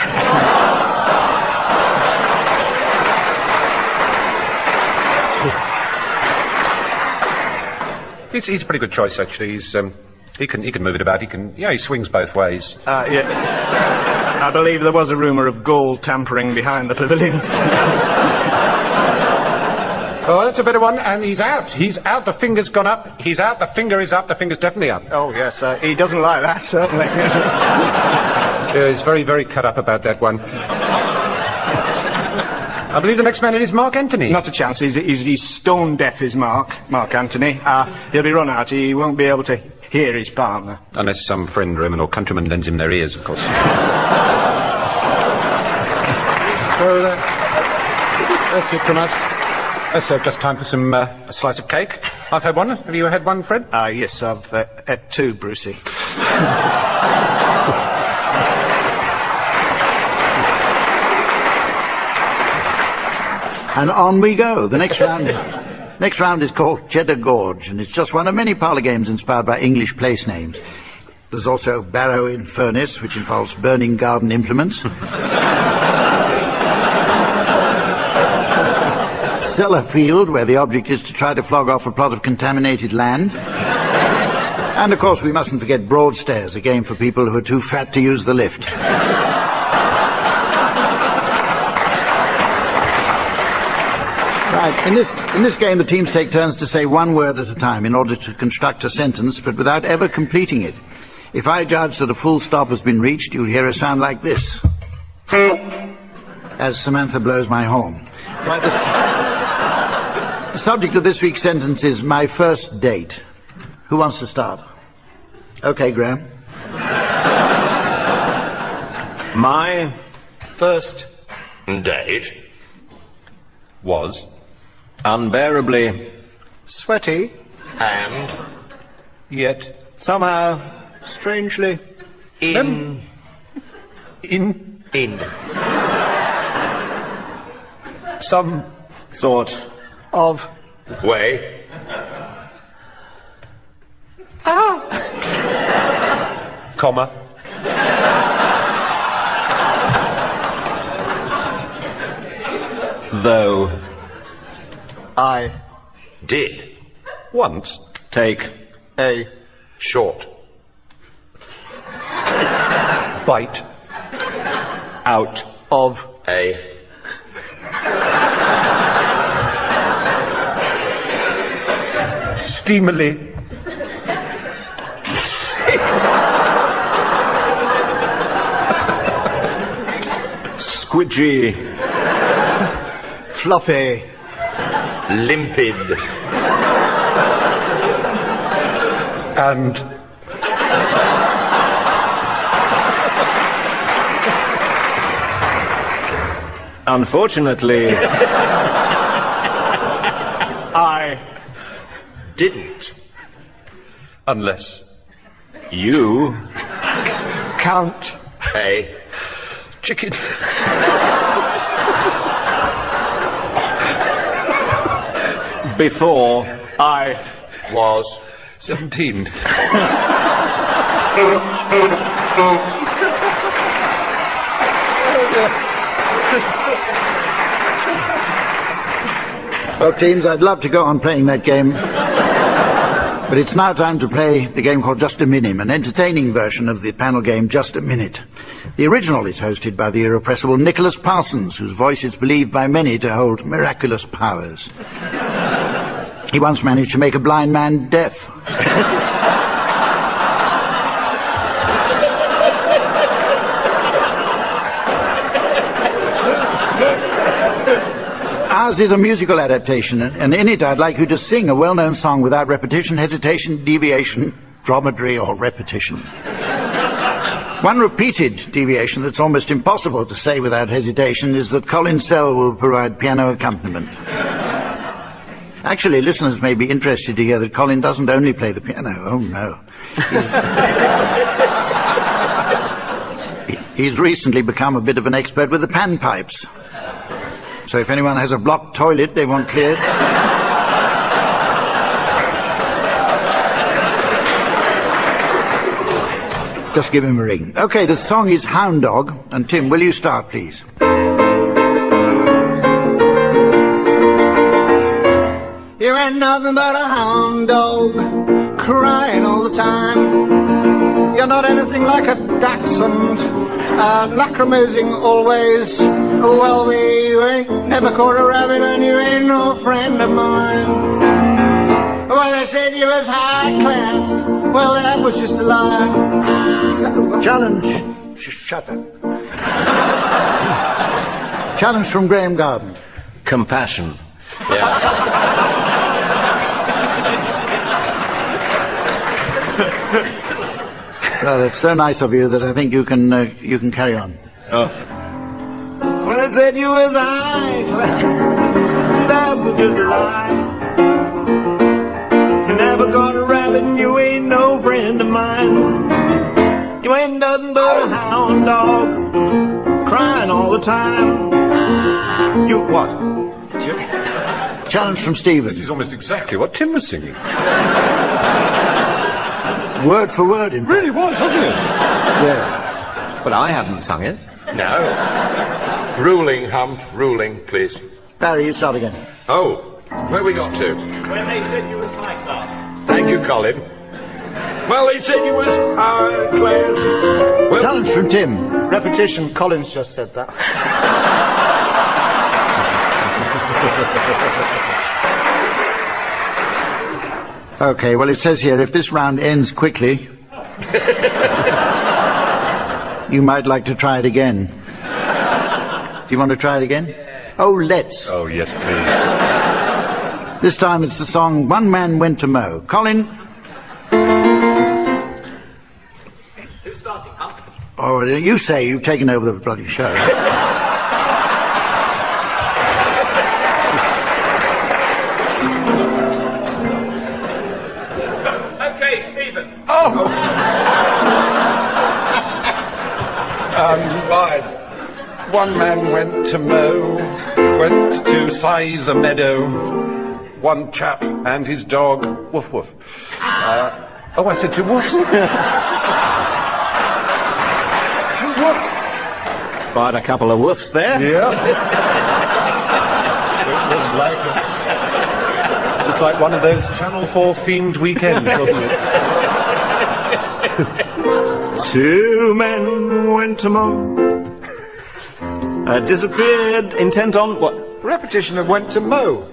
L: He's a pretty good choice, actually. He can move it about. He swings both ways.
I: Yeah. I believe there was a rumour of gold tampering behind the pavilions.
L: Oh, that's a better one, and he's out. He's out, the finger's gone up. He's out, the finger is up, the finger's definitely up.
I: Oh, yes, he doesn't like that, certainly.
L: He's very, very cut up about that one. I believe the next man in is Mark Antony.
I: Not a chance. He's stone deaf, is Mark Antony. He'll be run out. He won't be able to hear his partner.
L: Unless some friend, Roman or countryman lends him their ears, of course. So, that's it from us. So just time for some a slice of cake. I've had one. Have you had one, Fred?
I: Yes, I've had two, Brucey.
B: And on we go. The next round is called Cheddar Gorge, and it's just one of many parlour games inspired by English place names. There's also Barrow in Furnace, which involves burning garden implements. Cellarfield, where the object is to try to flog off a plot of contaminated land. And, of course, we mustn't forget Broadstairs, a game for people who are too fat to use the lift. Right, in this game, the teams take turns to say one word at a time in order to construct a sentence, but without ever completing it. If I judge that a full stop has been reached, you'll hear a sound like this. As Samantha blows my horn. Right, the subject of this week's sentence is my first date. Who wants to start? Okay, Graeme.
K: My first date
L: was
K: unbearably
I: Sweaty.
K: and
L: yet
K: somehow
I: Strangely.
K: in
L: some
K: sort
I: Of.
K: way
L: comma
K: though
I: I.
K: did
L: once
K: take
I: A.
L: short bite
K: out
I: Of.
K: a
L: steamily
K: squidgy
I: Fluffy.
K: limpid
L: and
K: unfortunately
I: I.
K: didn't
L: unless
K: you
I: Count.
K: a
L: chicken
K: before
I: I.
K: was
L: 17
B: Well, teams, I'd love to go on playing that game. But it's now time to play the game called Just a Minim, an entertaining version of the panel game Just a Minute. The original is hosted by the irrepressible Nicholas Parsons, whose voice is believed by many to hold miraculous powers. He once managed to make a blind man deaf. Ours is a musical adaptation, and in it I'd like you to sing a well-known song without repetition, hesitation, deviation, dromedary, or repetition. One repeated deviation that's almost impossible to say without hesitation is that Colin Sell will provide piano accompaniment. Actually, listeners may be interested to hear that Colin doesn't only play the piano. Oh, no. He's recently become a bit of an expert with the panpipes. So if anyone has a blocked toilet they want cleared... just give him a ring. OK, the song is Hound Dog. And Tim, will you start, please?
I: You ain't nothing but a hound dog, crying all the time. You're not anything like a dachshund, lacrimosing always. Well, you ain't never caught a rabbit and you ain't no friend of mine. Well, they said you was high class. Well, that was just a lie.
B: Challenge. Shut up. Challenge from Graeme Garden.
K: Compassion.
B: Well, it's so nice of you that I think you can carry on.
K: Oh.
I: Well, they said you was high class. That was just a lie. You never caught a rabbit and you ain't no friend of mine. You ain't nothing but a hound dog, crying all the time.
K: You what?
B: Challenge from Stephen.
H: This is almost exactly what Tim was singing.
B: Word for word, in fact.
H: Really was, wasn't it?
B: Yeah.
K: But I hadn't sung it.
C: No. Ruling, Humph, ruling, please.
B: Barry, you start again.
C: Oh, where we got to?
G: When they said you was high class.
C: Thank you, Colin. Well, they said you was high class. Well,
B: Challenge from Tim.
J: Repetition, Colin's just said that.
B: OK, well, it says here, if this round ends quickly, you might like to try it again. Do you want to try it again? Oh, let's.
H: Oh, yes, please.
B: This time it's the song One Man Went to Mow. Colin?
G: Who's starting, Humph?
B: Oh, you say you've taken over the bloody show.
G: Okay, Stephen.
H: Oh! Right. One man went to mow, went to scythe a meadow. One chap and his dog, woof woof. Oh, I said two woofs. Two woofs.
K: Spied a couple of woofs there.
H: Yeah. It's like one of those Channel 4 themed weekends, wasn't it?
I: Two men went to mow. Disappeared, intent on what?
J: Repetition of went to mow.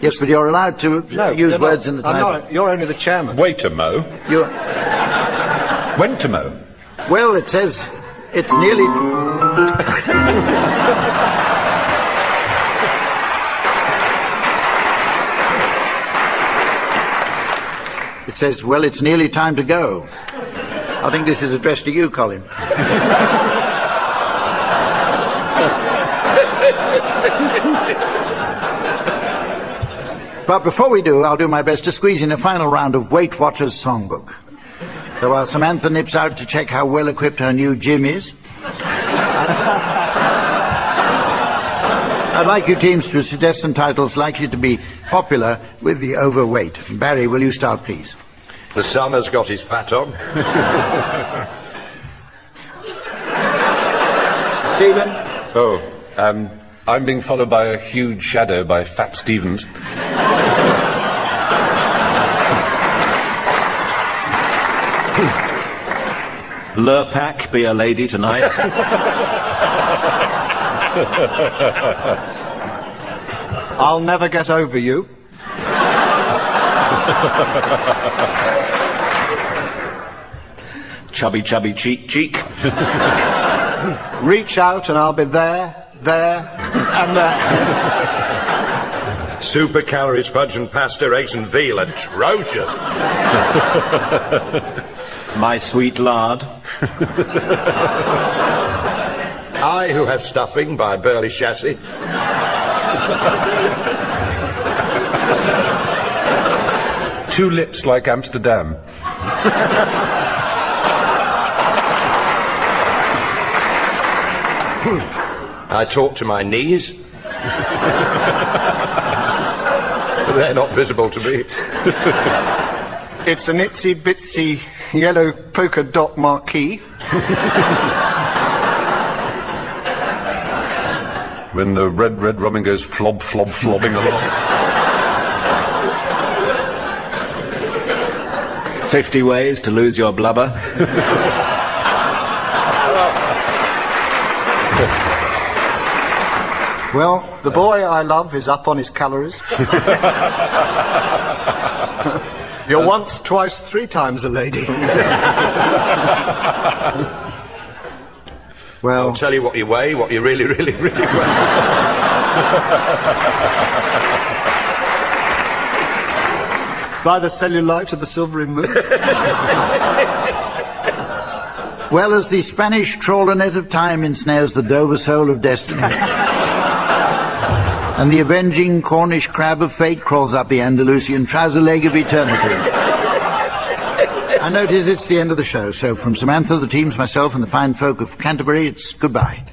B: Yes, but you're allowed to use words in the title.
J: You're only the chairman.
H: Wait to mow. Went to mow.
B: Well, it says it's nearly... It says, well, it's nearly time to go. I think this is addressed to you, Colin. But before we do, I'll do my best to squeeze in a final round of Weightwatchers Song Book. So while Samantha nips out to check how well equipped her new gym is, I'd like you teams to suggest some titles likely to be popular with the overweight. Barry, will you start, please?
C: the son has got his fat on.
B: Stephen?
H: Oh, I'm being followed by a huge shadow by Fat Stevens.
K: Lurpak, be a lady tonight.
J: I'll never get over you.
K: Chubby, chubby, cheek, cheek.
J: Reach out and I'll be there. there, and there.
C: Super calories, fudge and pasta, eggs and veal. Atrocious.
K: My sweet lard.
C: I, who have stuffing by a burly chassis.
H: Two lips like Amsterdam.
C: I talk to my knees. They're not visible to me.
J: It's an itsy bitsy yellow polka dot marquee.
H: When the red robin goes flob, flob, flobbing along.
K: 50 ways to lose your blubber.
J: Well, the boy I love is up on his calories. You're once, twice, 3 times a lady.
C: Well, I'll tell you what you weigh, what you really, really, really weigh.
J: By the cellulite of the silvery moon.
B: Well, as the Spanish trawler net of time ensnares the Dover soul of destiny, and the avenging Cornish crab of fate crawls up the Andalusian trouser leg of eternity. I notice it's the end of the show, so from Samantha, the teams, myself, and the fine folk of Canterbury, it's goodbye.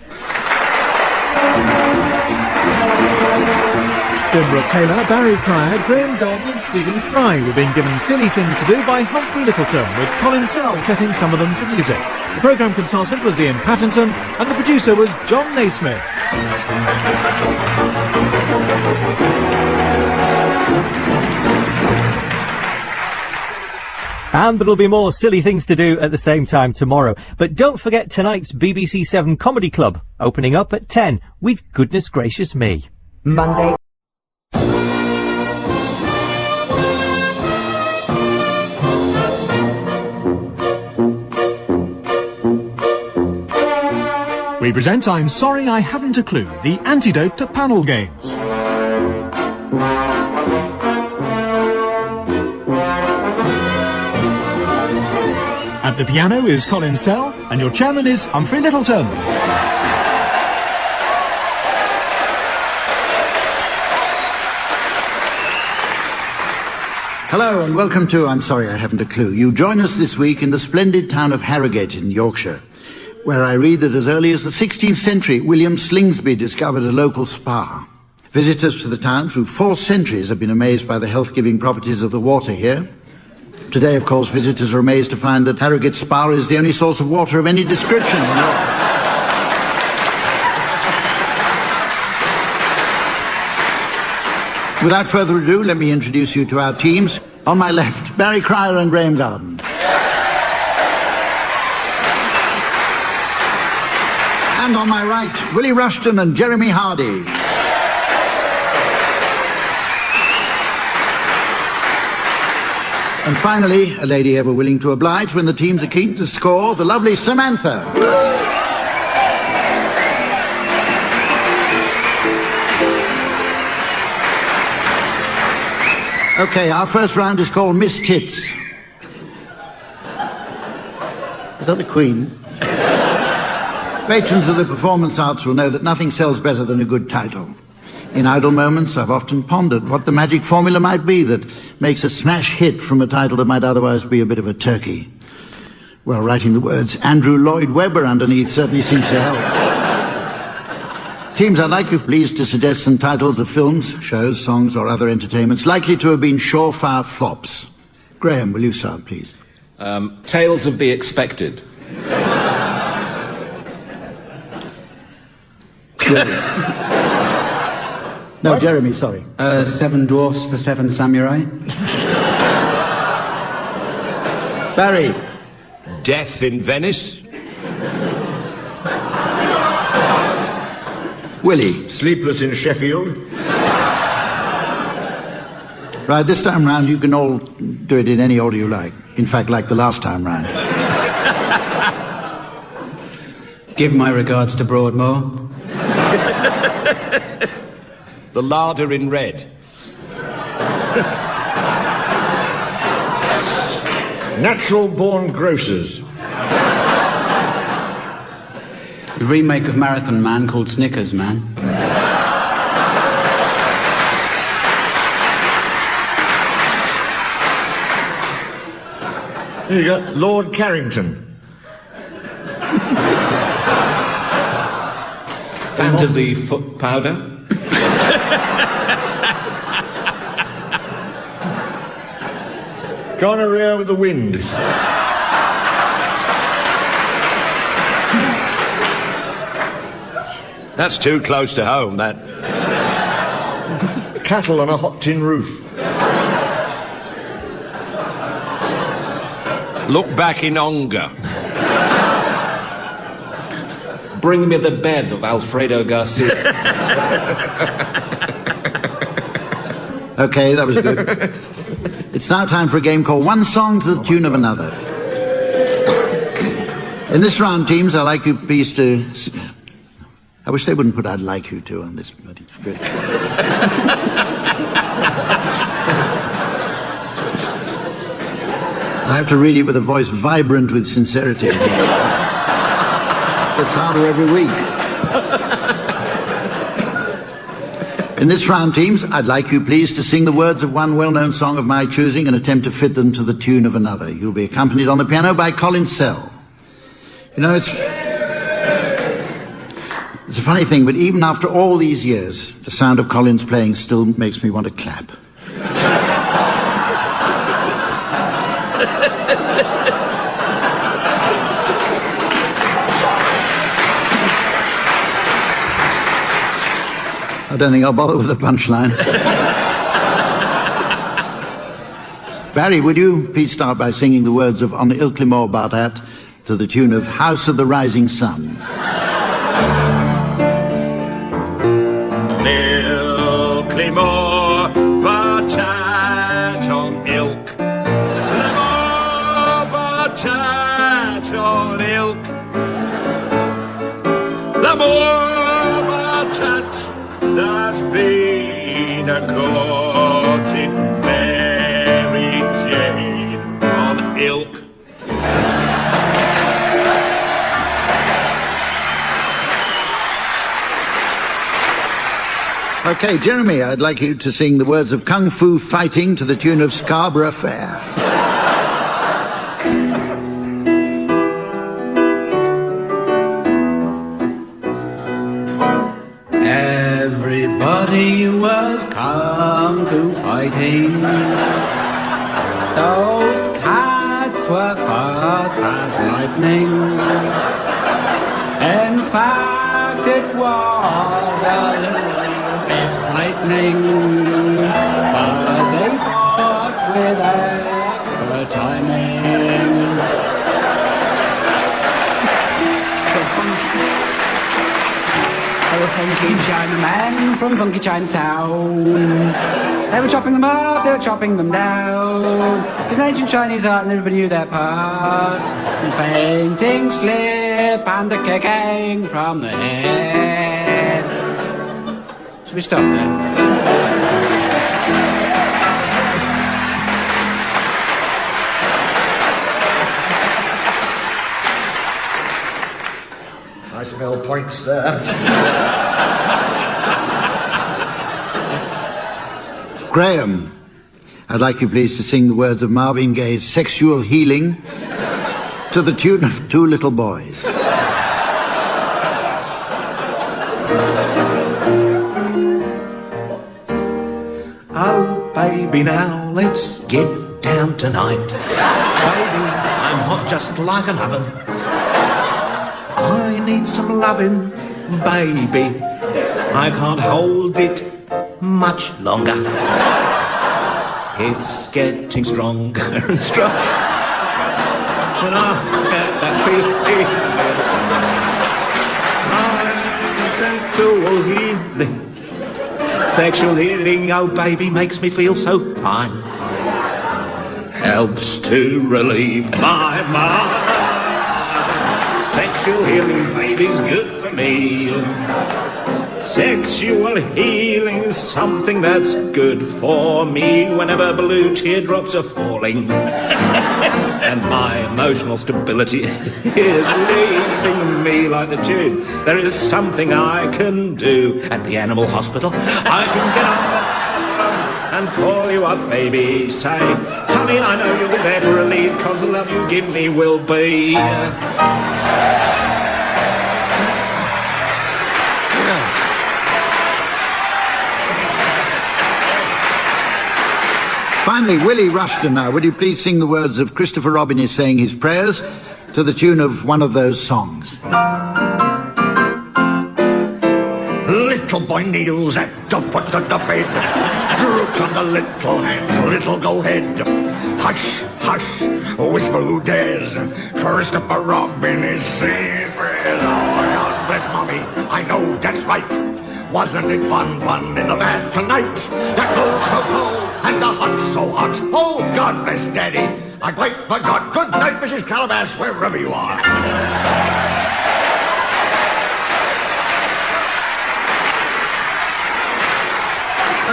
A: Brooke-Taylor, Barry Cryer, Graeme Garden and Stephen Fry were being given silly things to do by Humphrey Lyttelton, with Colin Sell setting some of them to music. The programme consultant was Ian Pattinson, and the producer was John Naismith.
M: And there'll be more silly things to do at the same time tomorrow. But don't forget tonight's BBC 7 Comedy Club, opening up at 10 with Goodness Gracious Me.
N: Monday.
A: We present I'm Sorry I Haven't a Clue, the antidote to panel games. At the piano is Colin Sell, and your chairman is Humphrey Lyttelton.
B: Hello and welcome to I'm Sorry I Haven't a Clue. You join us this week in the splendid town of Harrogate in Yorkshire, where I read that as early as the 16th century, William Slingsby discovered a local spa. Visitors to the town through 4 centuries have been amazed by the health-giving properties of the water here. Today, of course, visitors are amazed to find that Harrogate Spa is the only source of water of any description in York. Without further ado, let me introduce you to our teams. On my left, Barry Cryer and Graeme Garden. And on my right, Willie Rushton and Jeremy Hardy. And finally, a lady ever willing to oblige when the teams are keen to score, the lovely Samantha. Okay, our first round is called Miss Tits. Is that the Queen? Patrons of the performance arts will know that nothing sells better than a good title. In idle moments, I've often pondered what the magic formula might be that makes a smash hit from a title that might otherwise be a bit of a turkey. Well, writing the words Andrew Lloyd Webber underneath certainly seems to help. Teams, I'd like you please to suggest some titles of films, shows, songs or other entertainments likely to have been surefire flops. Graeme, will you start, please?
O: Tales of the Expected.
B: No, what? Jeremy, sorry.
P: 7 Dwarfs for 7 Samurai.
B: Barry.
C: Death in Venice.
B: Willie.
C: Sleepless in Sheffield.
B: Right, this time round you can all do it in any order you like. In fact, like the last time round.
P: Give my regards to Broadmoor.
O: The larder in red.
N: Natural-born grocers.
P: The remake of Marathon Man called Snickers Man.
N: Here you go, Lord Carrington.
O: Fantasy foot powder.
N: Gonorrhea with the wind.
O: That's too close to home, that.
N: Cattle on a hot tin roof.
O: Look back in Onga. Bring me the bed of Alfredo Garcia.
B: OK, that was good. It's now time for a game called One Song to the Tune of Another. In this round, teams, I'd like you please to... I wish they wouldn't put "I'd like you to" on this bloody script. I have to read it with a voice vibrant with sincerity. It's harder every week. In this round, teams, I'd like you please to sing the words of one well-known song of my choosing and attempt to fit them to the tune of another. You'll be accompanied on the piano by Colin Sell. You know, it's a funny thing, but even after all these years, the sound of Colin's playing still makes me want to clap. I don't think I'll bother with the punchline. Barry, would you please start by singing the words of On Ilklimoor Bartat to the tune of House of the Rising Sun.
C: Ilklimoor Bartat on ilk. Ilklimoor Bartat on ilk. Ilklimoor Bartat. There's been a court in Mary Jane on ilk.
B: Okay, Jeremy, I'd like you to sing the words of Kung Fu Fighting to the tune of Scarborough Fair.
P: Everybody was kung fu fighting. Those cats were fast as lightning. In fact, it was a little bit frightening, but they fought with expert timing. Funky Chinaman from funky Chinatown. They were chopping them up, they were chopping them down. Because ancient Chinese art and everybody knew their part. And fainting, slip, and a kicking from the head. Should we stop there?
N: I smell points there.
B: Graeme, I'd like you please to sing the words of Marvin Gaye's Sexual Healing to the tune of Two Little Boys.
Q: Oh, baby, now let's get down tonight. Baby, I'm hot just like an oven. I need some loving, baby. I can't hold it much longer. It's getting stronger and stronger. And I get that feeling. Sexual healing, oh baby, makes me feel so fine. Helps to relieve my mind. Sexual healing, baby's good for me. Sexual healing is something that's good for me whenever blue teardrops are falling. And my emotional stability is leaving me like the tune. There is something I can do at the animal hospital. I can get up and call you up, baby. Say, honey, I know you'll be there to relieve, 'cause the love you give me will be...
B: Finally, Willie Rushton now, would you please sing the words of Christopher Robin is saying his prayers to the tune of one of those songs?
N: Little boy kneels at the foot of the bed, droops on the little hand, little go head. Hush, hush, whisper who dares, Christopher Robin is saying his prayers. Oh, God bless Mommy, I know that's right. Wasn't it fun, fun in the bath tonight? That cold so cold and the hot so hot. Oh, God bless Daddy. I quite forgot. Good night, Mrs. Calabash, wherever you are.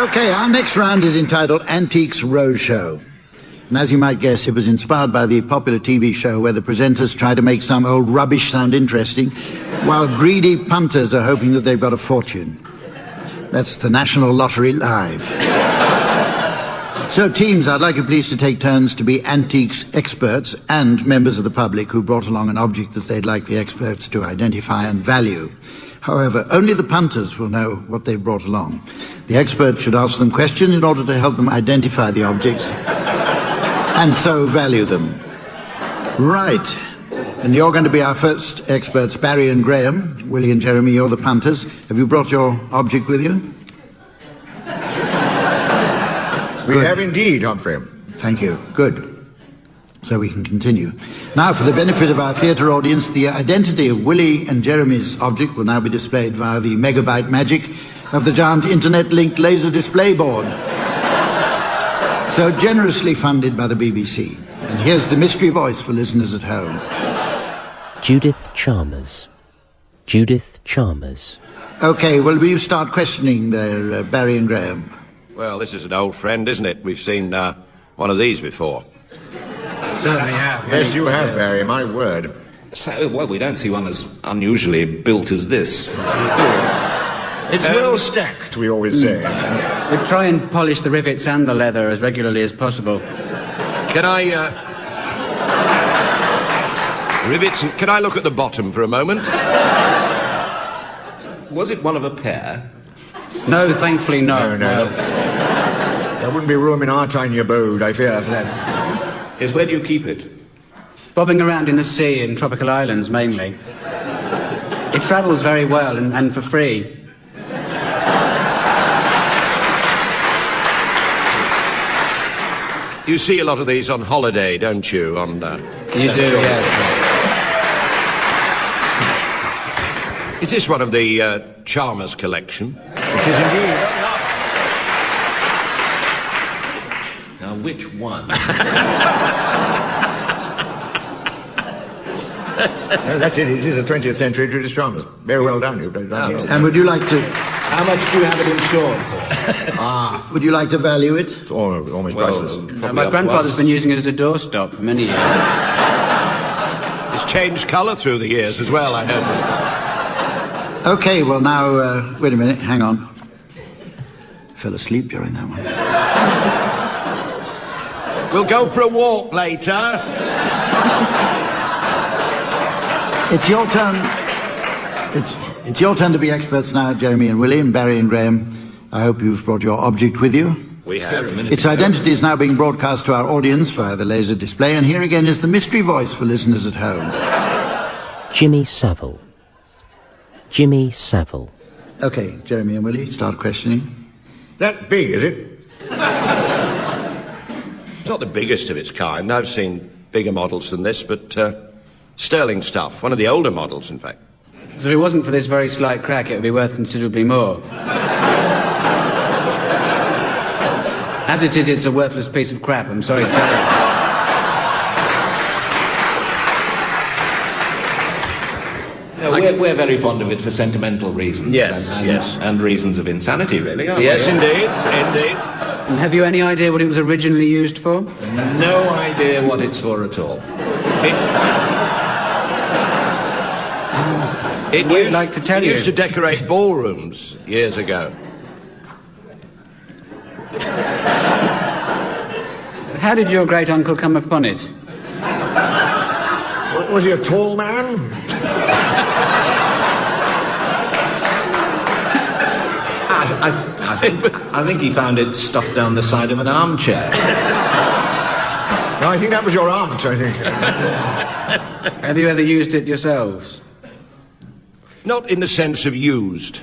B: Okay, our next round is entitled Antiques Roadshow. And as you might guess, it was inspired by the popular TV show where the presenters try to make some old rubbish sound interesting, while greedy punters are hoping that they've got a fortune. That's the National Lottery Live. So, teams, I'd like you please to take turns to be antiques experts and members of the public who brought along an object that they'd like the experts to identify and value. However, only the punters will know what they've brought along. The experts should ask them questions in order to help them identify the objects and so value them. Right. And you're going to be our first experts, Barry and Graeme. Willie and Jeremy, you're the punters. Have you brought your object with you?
N: We have indeed, Humphrey.
B: Thank you. Good. So we can continue. Now, for the benefit of our theatre audience, the identity of Willie and Jeremy's object will now be displayed via the megabyte magic of the giant internet-linked laser display board, so generously funded by the BBC. And here's the mystery voice for listeners at home.
R: Judith Chalmers. Judith Chalmers.
B: OK, well, will you start questioning there, Barry and Graeme?
C: Well, this is an old friend, isn't it? We've seen one of these before.
P: Certainly have.
N: Yes, you have, Barry, my word.
O: So, well, we don't see one as unusually built as this.
N: It's well stacked, we always say.
P: We try and polish the rivets and the leather as regularly as possible.
C: Can I, rivets, can I look at the bottom for a moment?
O: Was it one of a pair?
P: No, thankfully not.
N: No. There wouldn't be room in our tiny abode, I fear, for that.
O: Yes, where do you keep it?
P: Bobbing around in the sea in tropical islands, mainly. It travels very well and for free.
C: You see a lot of these on holiday, don't you?
P: You do, yes.
C: Is this one of the Chalmers collection?
N: It is indeed.
O: Now, which one?
N: That's it. It is a 20th century British Chalmers. Very well done. You've done well.
B: And would you like to...
O: How much do you have it insured for?
B: Would you like to value it?
N: It's almost priceless.
P: My grandfather's been using it as a doorstop for many years.
C: It's changed colour through the years as well, I noticed.
B: OK, well now, wait a minute, hang on. Fell asleep during that one.
C: We'll go for a walk later.
B: It's your turn. It's your turn to be experts now, Jeremy and Willie, and Barry and Graeme. I hope you've brought your object with you.
C: We have.
B: Its identity is now being broadcast to our audience via the laser display, and here again is the mystery voice for listeners at home.
R: Jimmy Savile. Jimmy Savile.
B: OK, Jeremy and Willie, start questioning.
N: That big, is it?
C: It's not the biggest of its kind. I've seen bigger models than this, but sterling stuff. One of the older models, in fact.
P: So if it wasn't for this very slight crack, it would be worth considerably more. As it is, it's a worthless piece of crap, I'm sorry to tell you.
O: Now, where we're very fond of it for sentimental reasons.
K: Yes,
O: and,
K: yes.
O: And reasons of insanity, really, aren't
K: Yes,
O: we?
K: indeed, indeed.
P: And have you any idea what it was originally used for?
O: No idea what it's for at all.
K: It
P: We'd
K: used,
P: like to tell
K: it
P: you.
K: used to decorate ballrooms years ago.
P: How did your great uncle come upon it?
E: Was he a tall man?
O: I think he found it stuffed down the side of an armchair.
E: No, I think that was your aunt, I think.
P: Have you ever used it yourselves?
K: Not in the sense of used.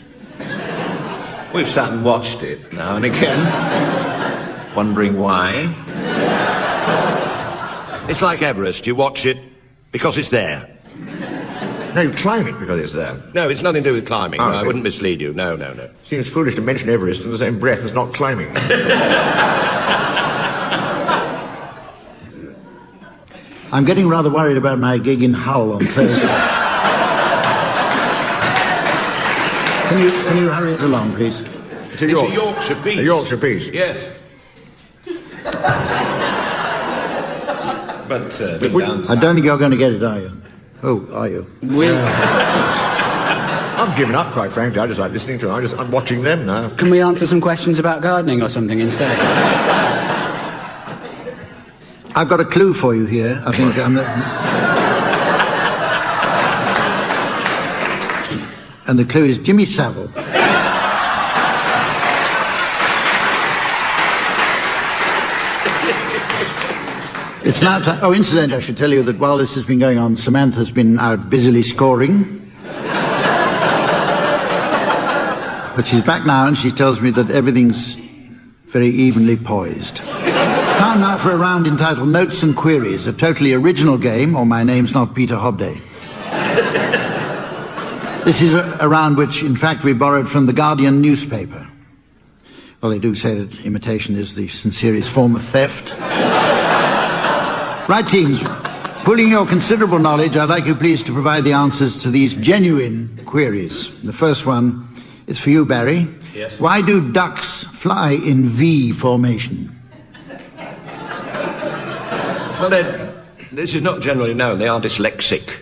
O: We've sat and watched it now and again, wondering why.
K: It's like Everest. You watch it because it's there.
E: No, you climb it because it's there.
K: No, it's nothing to do with climbing.
E: Oh,
K: No, I
E: okay.
K: wouldn't mislead you. No, no, no.
E: Seems foolish to mention Everest in the same breath as not climbing.
B: I'm getting rather worried about my gig in Hull on Thursday. Can you hurry it along, please?
K: It's a Yorkshire piece.
E: A Yorkshire piece.
K: Yes.
O: But deep down
B: I don't think you're going to get it, are you? Oh, are you?
E: I've given up, quite frankly. I just like listening to them. I'm watching them now.
P: Can we answer some questions about gardening or something instead?
B: I've got a clue for you here. I think and the clue is Jimmy Savile. It's now time. Oh, incidentally, I should tell you that while this has been going on, Samantha's been out busily scoring. But she's back now and she tells me that everything's very evenly poised. It's time now for a round entitled Notes and Queries, a totally original game, or My Name's Not Peter Hobday. This is a round which, in fact, we borrowed from the Guardian newspaper. Well, they do say that imitation is the sincerest form of theft. Right, teams, pooling your considerable knowledge, I'd like you please to provide the answers to these genuine queries. The first one is for you, Barry.
K: Yes.
B: Why do ducks fly in V formation?
K: Well, this is not generally known. They are dyslexic.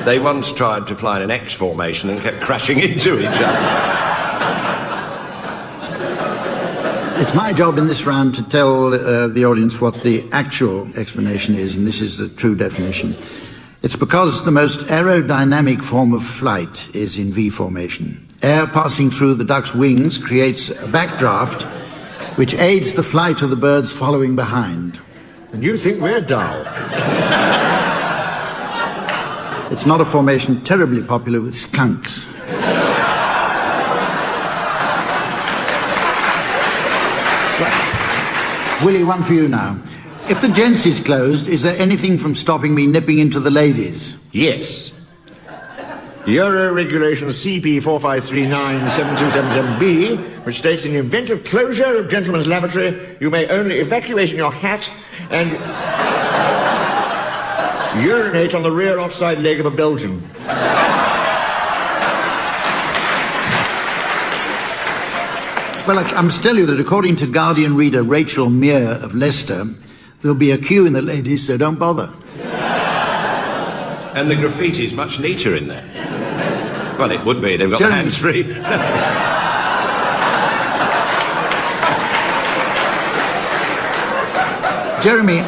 K: They once tried to fly in an X formation and kept crashing into each other.
B: It's my job in this round to tell the audience what the actual explanation is, and this is the true definition. It's because the most aerodynamic form of flight is in V formation. Air passing through the duck's wings creates a backdraft which aids the flight of the birds following behind.
E: And you think we're dull?
B: It's not a formation terribly popular with skunks. Willie, one for you now. If the gents is closed, is there anything from stopping me nipping into the ladies?
E: Yes. Euro Regulation CP 45397277B, which states in the event of closure of gentleman's lavatory, you may only evacuate in your hat and urinate on the rear offside leg of a Belgian.
B: Well, I must tell you that according to Guardian reader Rachel Mear of Leicester, there'll be a queue in the ladies, so don't bother.
K: And the graffiti's much neater in there. Well, it would be. They've got the hands-free.
B: Jeremy.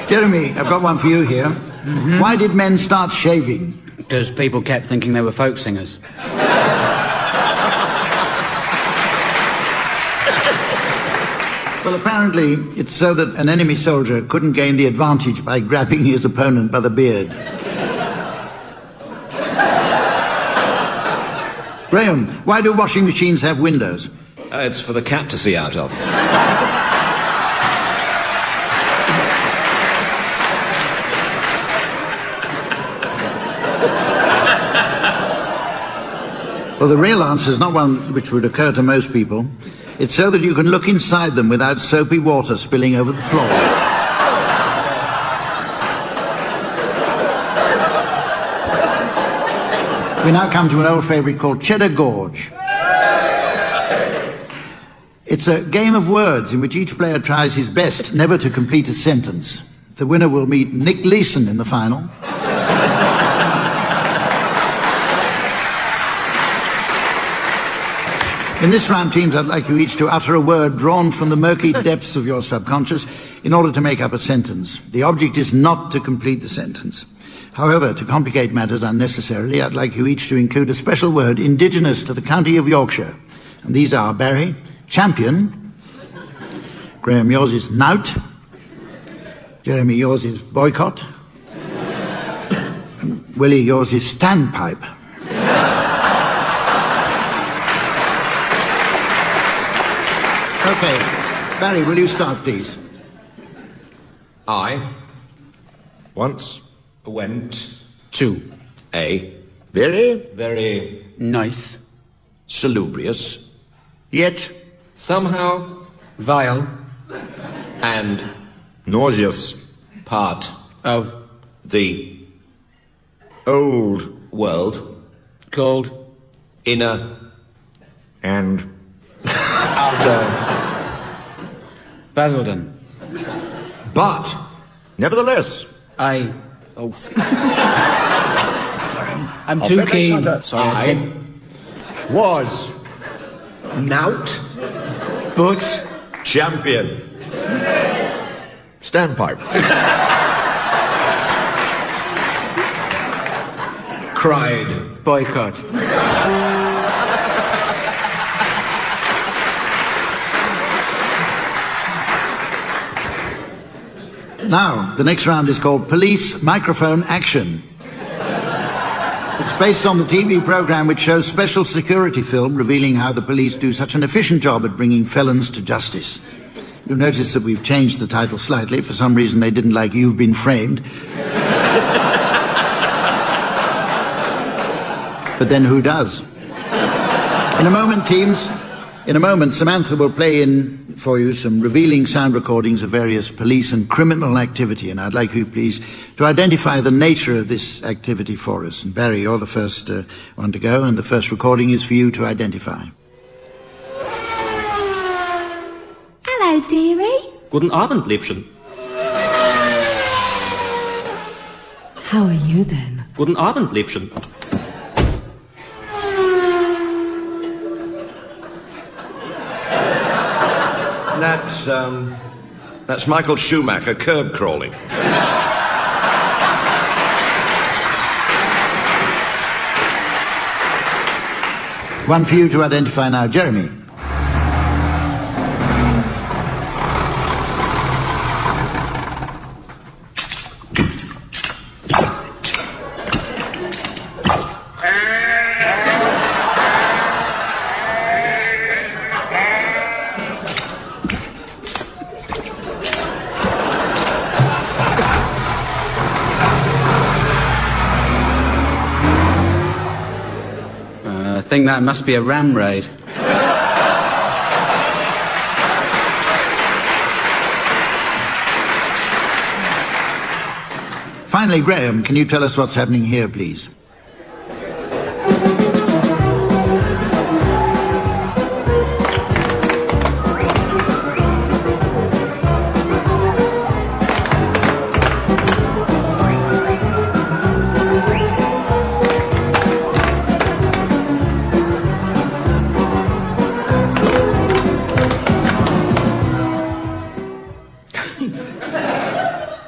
B: Jeremy, I've got one for you here. Mm-hmm. Why did men start shaving?
P: Because people kept thinking they were folk singers.
B: Well, apparently it's so that an enemy soldier couldn't gain the advantage by grabbing his opponent by the beard. Graham, why do washing machines have windows?
O: It's for the cat to see out of.
B: Well, the real answer is not one which would occur to most people. It's so that you can look inside them without soapy water spilling over the floor. We now come to an old favourite called Cheddar Gorge. It's a game of words in which each player tries his best never to complete a sentence. The winner will meet Nick Leeson in the final. In this round, teams, I'd like you each to utter a word drawn from the murky depths of your subconscious in order to make up a sentence. The object is not to complete the sentence. However, to complicate matters unnecessarily, I'd like you each to include a special word indigenous to the county of Yorkshire. And these are, Barry, champion. Graeme, yours is knout. Jeremy, yours is boycott. And Willie, yours is standpipe. Okay, Barry, will you start, please?
O: I once went to a very
P: Nice.
O: salubrious, yet somehow
P: Vile.
O: and nauseous part
P: Of.
O: the old world
P: Called.
O: inner
E: And
O: outer,
P: Basildon.
O: but
E: nevertheless,
P: I. Oh. I'm too keen. Sorry, I said.
O: was knout
P: But.
O: champion standpipe. Cried
P: Boycott.
B: Now, the next round is called Police Microphone Action. It's based on the TV programme which shows special security film revealing how the police do such an efficient job at bringing felons to justice. You'll notice that we've changed the title slightly. For some reason they didn't like You've Been Framed. But then who does? In a moment, teams, Samantha will play in for you some revealing sound recordings of various police and criminal activity, and I'd like you, please, to identify the nature of this activity for us. And Barry, you're the first one to go, and the first recording is for you to identify.
S: Hello, dearie.
T: Guten Abend, Liebchen.
S: How are you then?
T: Guten Abend, Liebchen.
O: That's Michael Schumacher curb crawling.
B: One for you to identify now, Jeremy.
P: I think that must be a ram raid.
B: Finally, Graeme, can you tell us what's happening here, please?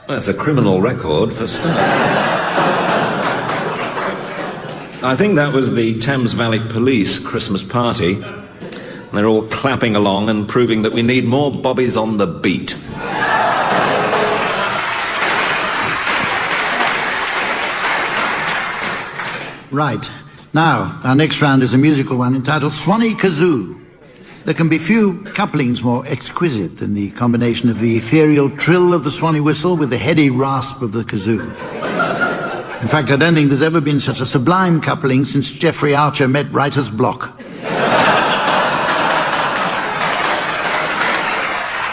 K: That's a criminal record for start. I think that was the Thames Valley Police Christmas party. They're all clapping along and proving that we need more bobbies on the beat.
B: Right. Now, our next round is a musical one entitled Swanee Kazoo. There can be few couplings more exquisite than the combination of the ethereal trill of the Swanee whistle with the heady rasp of the kazoo. In fact, I don't think there's ever been such a sublime coupling since Geoffrey Archer met writer's block.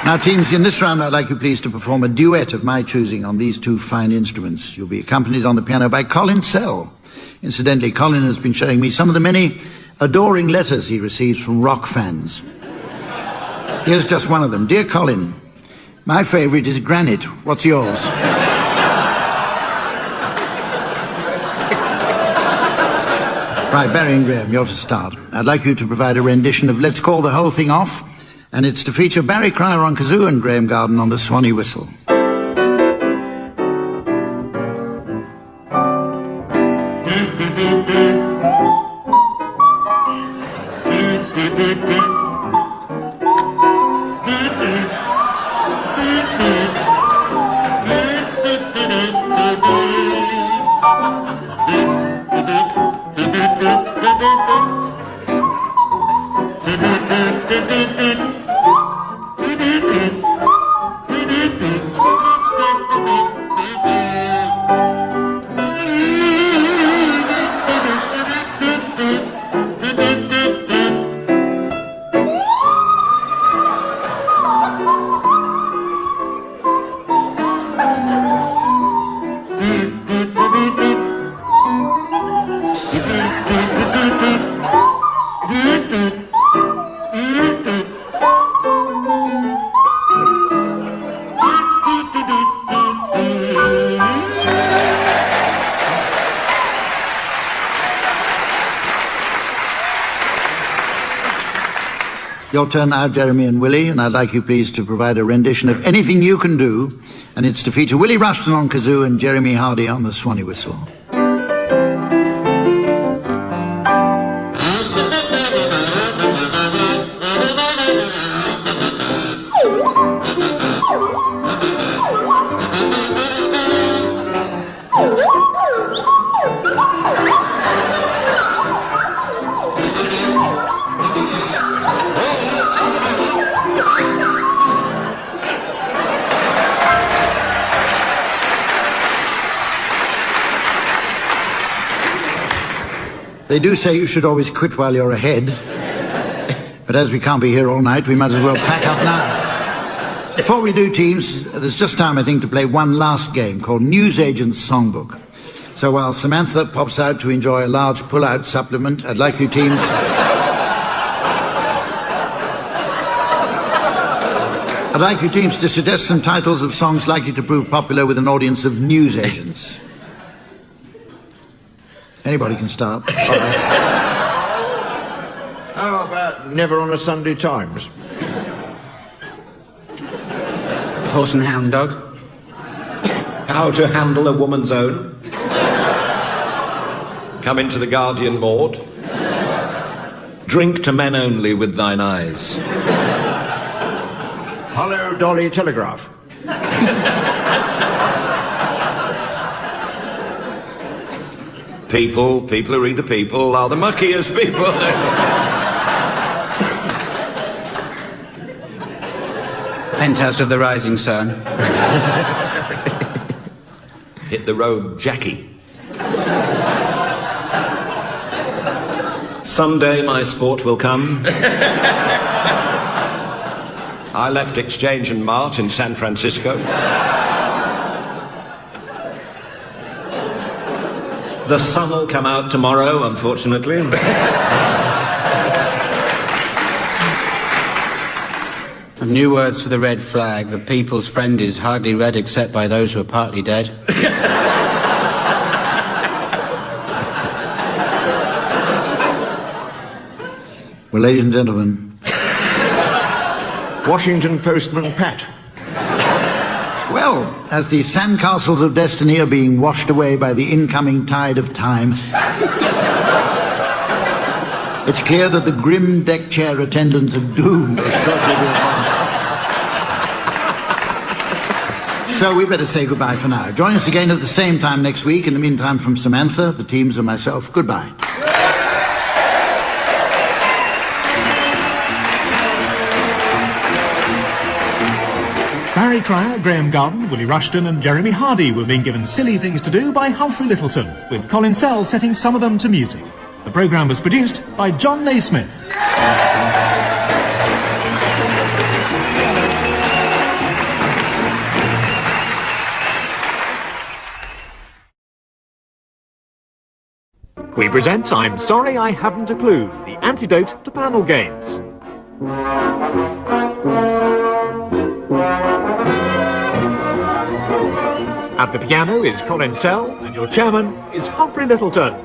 B: Now, teams, in this round, I'd like you please to perform a duet of my choosing on these two fine instruments. You'll be accompanied on the piano by Colin Sell. Incidentally, Colin has been showing me some of the many adoring letters he receives from rock fans. Here's just one of them. Dear Colin, my favourite is granite. What's yours? Right, Barry and Graeme, you're to start. I'd like you to provide a rendition of Let's Call the Whole Thing Off, and it's to feature Barry Cryer on kazoo and Graeme Garden on the Swanee whistle. Your turn now, Jeremy and Willie, and I'd like you please to provide a rendition of Anything You Can Do, and it's to feature Willie Rushton on kazoo and Jeremy Hardy on the Swanee whistle. They do say you should always quit while you're ahead. But as we can't be here all night, we might as well pack up now. Before we do, teams, there's just time, I think, to play one last game called Newsagents Song Book. So while Samantha pops out to enjoy a large pull-out supplement, I'd like you teams... I'd like you teams to suggest some titles of songs likely to prove popular with an audience of newsagents. Anybody can start. All right.
N: How about Never on a Sunday Times?
P: Horse and Hound Dog.
K: How to Handle a Woman's Own. Come into the Guardian Maud. Drink to Men Only with Thine Eyes.
N: Hello, Dolly Telegraph.
K: People who read the People are the muckiest people.
P: Penthouse of the Rising Sun.
K: Hit the road, Jackie. Someday my sport will come. I left Exchange and Mart in San Francisco. The sun will come out tomorrow, unfortunately.
P: New words for the red flag. The people's friend is hardly read except by those who are partly dead.
B: Well, ladies and gentlemen...
N: Washington Postman Pat.
B: Well, as the sandcastles of destiny are being washed away by the incoming tide of time, it's clear that the grim deck chair attendant of doom is shortly be upon. So we better say goodbye for now. Join us again at the same time next week. In the meantime, from Samantha, the teams and myself, goodbye.
A: Barry Cryer, Graeme Garden, Willie Rushton and Jeremy Hardy were being given silly things to do by Humphrey Lyttelton, with Colin Sell setting some of them to music. The programme was produced by John Naismith.
K: we present I'm Sorry I Haven't a Clue, the antidote to panel games. At the piano is Colin Sell, and your chairman is Humphrey Lyttelton.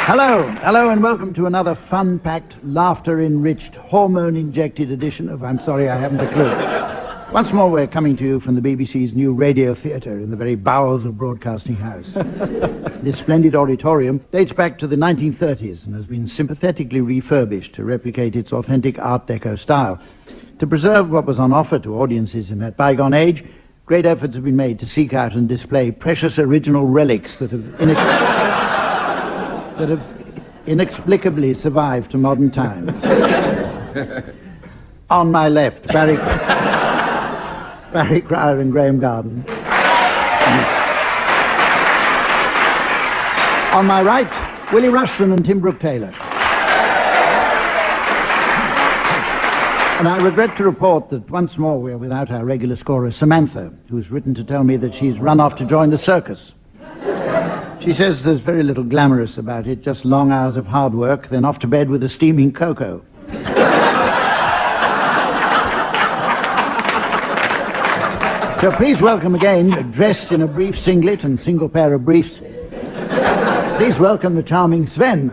B: Hello and welcome to another fun-packed, laughter-enriched, hormone-injected edition of I'm Sorry I Haven't a Clue. Once more we're coming to you from the BBC's new radio theatre in the very bowels of Broadcasting House. This splendid auditorium dates back to the 1930s and has been sympathetically refurbished to replicate its authentic Art Deco style. To preserve what was on offer to audiences in that bygone age, great efforts have been made to seek out and display precious original relics that have inexplicably survived to modern times. On my left, Barry Cryer and Graeme Garden. On my right, Willie Rushton and Tim Brooke-Taylor. And I regret to report that once more we're without our regular scorer, Samantha, who's written to tell me that she's run off to join the circus. She says there's very little glamorous about it, just long hours of hard work, then off to bed with a steaming cocoa. So please welcome again, dressed in a brief singlet and single pair of briefs, please welcome the charming Sven.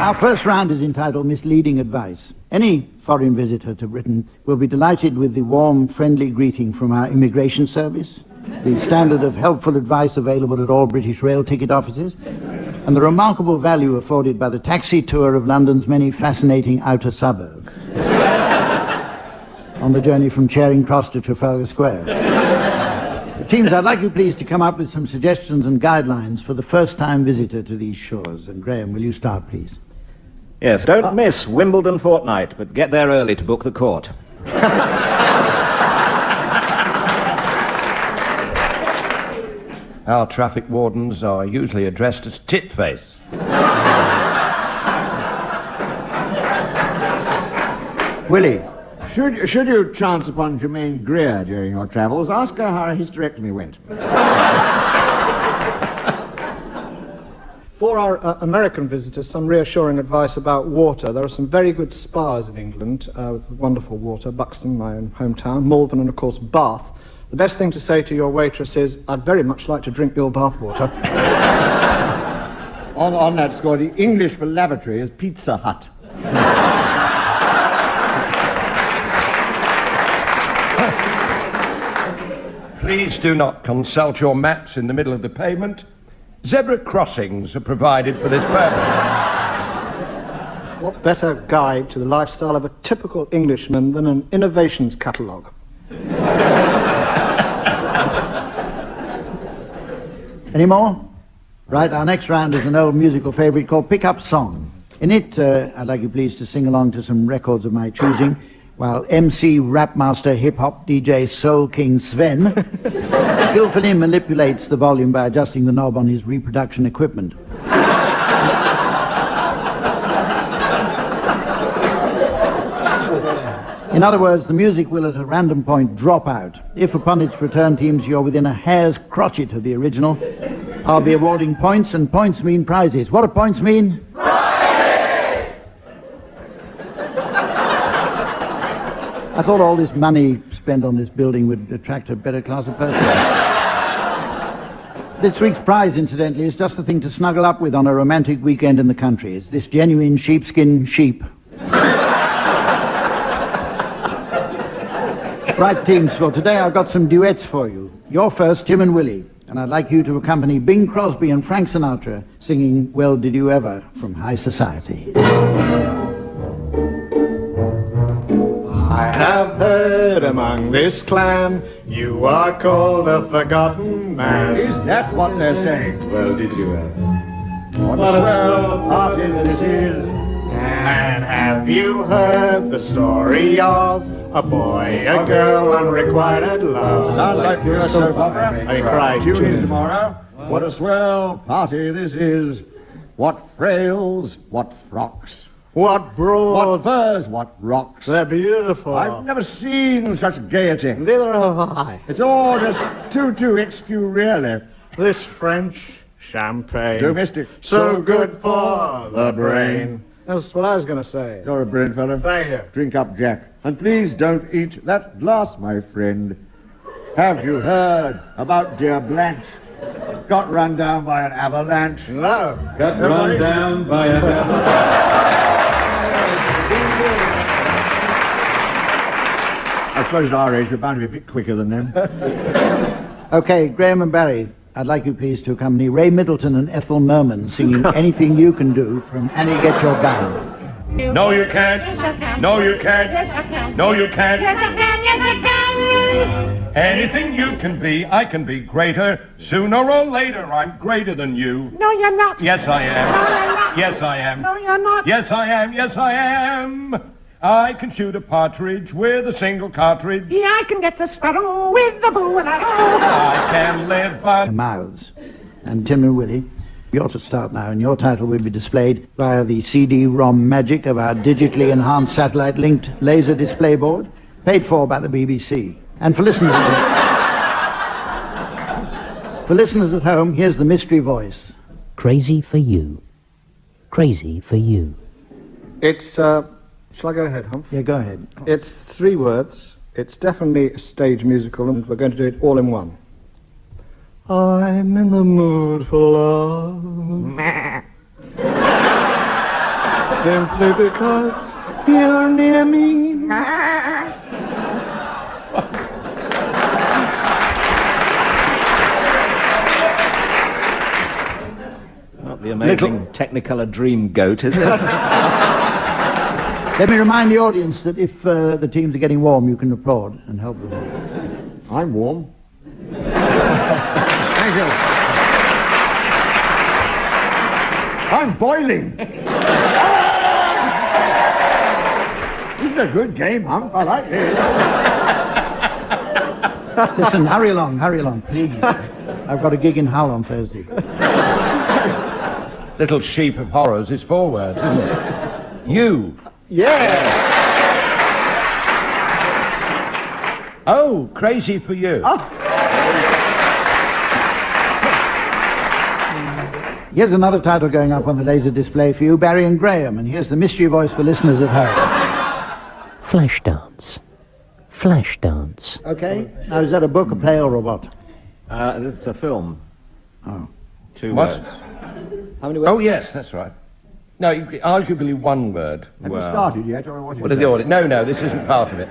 B: Our first round is entitled Misleading Advice. Any foreign visitor to Britain will be delighted with the warm, friendly greeting from our immigration service, the standard of helpful advice available at all British rail ticket offices, and the remarkable value afforded by the taxi tour of London's many fascinating outer suburbs on the journey from Charing Cross to Trafalgar Square. Teams, I'd like you please to come up with some suggestions and guidelines for the first-time visitor to these shores. And Graeme, will you start, please?
K: Yes, don't miss Wimbledon fortnight, but get there early to book the court.
U: Our traffic wardens are usually addressed as Titface.
B: Willie.
V: Should you chance upon Germaine Greer during your travels, ask her how her hysterectomy went.
J: For our American visitors, some reassuring advice about water. There are some very good spas in England with wonderful water. Buxton, my own hometown, Malvern, and of course Bath. The best thing to say to your waitress is, I'd very much like to drink your bath water.
V: On that score, the English for lavatory is Pizza Hut. Please do not consult your maps in the middle of the pavement. Zebra crossings are provided for this purpose.
J: What better guide to the lifestyle of a typical Englishman than an innovations catalogue?
B: Any more? Right, our next round is an old musical favourite called Pick Up Song. In it, I'd like you please to sing along to some records of my choosing, while MC, rap master, hip-hop DJ, Soul King Sven skillfully manipulates the volume by adjusting the knob on his reproduction equipment. In other words, the music will at a random point drop out. If upon its return, teams, you're within a hair's crotchet of the original, I'll be awarding points, and points mean prizes. What do points mean? I thought all this money spent on this building would attract a better class of person. This week's prize, incidentally, is just the thing to snuggle up with on a romantic weekend in the country. It's this genuine sheepskin sheep. Right, teams, for today I've got some duets for you. You're first, Tim and Willie, and I'd like you to accompany Bing Crosby and Frank Sinatra singing Well Did You Ever from High Society.
I: I have heard among this clan you are called a forgotten man.
V: Is that what they're saying?
I: Well, did you ever?
V: What a swell party this is.
I: And have you heard the story of a boy, a girl, unrequited love?
V: Sounds like pure soap opera.
I: I cried
V: Tune in tomorrow. What a swell party this is.
E: What frails, what frocks.
J: What broads.
E: What furs, what rocks.
J: They're beautiful.
E: I've never seen such gaiety.
J: Neither have I.
E: It's all just too XQ, really.
J: This French champagne.
E: Domestic.
J: So good for the brain. That's what I was going to say.
E: You're a brain fellow.
J: Thank you.
E: Drink up, Jack. And please don't eat that glass, my friend. Have you heard about dear Blanche? Got run down by an avalanche.
J: No.
E: Got run down by an avalanche. I suppose at our age we're bound to be a bit quicker than them.
B: Okay, Graham and Barry, I'd like you please to accompany Ray Middleton and Ethel Merman singing Anything You Can Do from Annie Get Your Gun.
Q: No, you can't.
D: Yes, I can.
Q: No, you can't.
D: Yes, I can.
Q: No, you can't.
D: Yes, I can. Yes, I can.
Q: Anything you can be, I can be greater. Sooner or later, I'm greater than you.
D: No, you're not.
Q: Yes, I am.
D: No, you're not.
Q: Yes, I am.
D: No, you're not.
Q: Yes, I am. Yes, I am. I can shoot a partridge with a single cartridge.
D: Yeah, I can get the sparrow with the bow and arrow.
Q: I can live on...
B: Mouths. And Tim and Willie, you're to start now, and your title will be displayed via the CD-ROM magic of our digitally enhanced satellite-linked laser display board, paid for by the BBC. And for listeners at home, here's the mystery voice.
R: Crazy for you. Crazy for you.
J: It's, shall I go ahead, Hump?
B: Yeah, go ahead.
J: It's 3 words. It's definitely a stage musical, and we're going to do it all in one. I'm in the mood for love. Simply because you're near me.
O: Not the amazing Technicolor Dream Goat, is it?
B: Let me remind the audience that if the teams are getting warm, you can applaud and help them.
E: I'm warm. Thank you. I'm boiling. This is a good game, Hump. I like this.
B: Listen, hurry along, please. I've got a gig in Hull on Thursday.
U: Little Sheep of Horrors is 4 words, isn't it? You.
J: Yeah!
U: Oh, Crazy for You.
B: Here's another title going up on the laser display for you, Barry and Graham, and here's the mystery voice for listeners at home.
R: Flashdance. Flashdance.
B: Okay, now is that a book, a play, or a what?
O: It's a film.
B: Oh.
O: 2
U: What?
O: words.
J: How many words?
U: Oh, yes, that's right. No, arguably 1 word.
E: Have you started yet, or what?
U: What did the audience... No, this isn't part of it.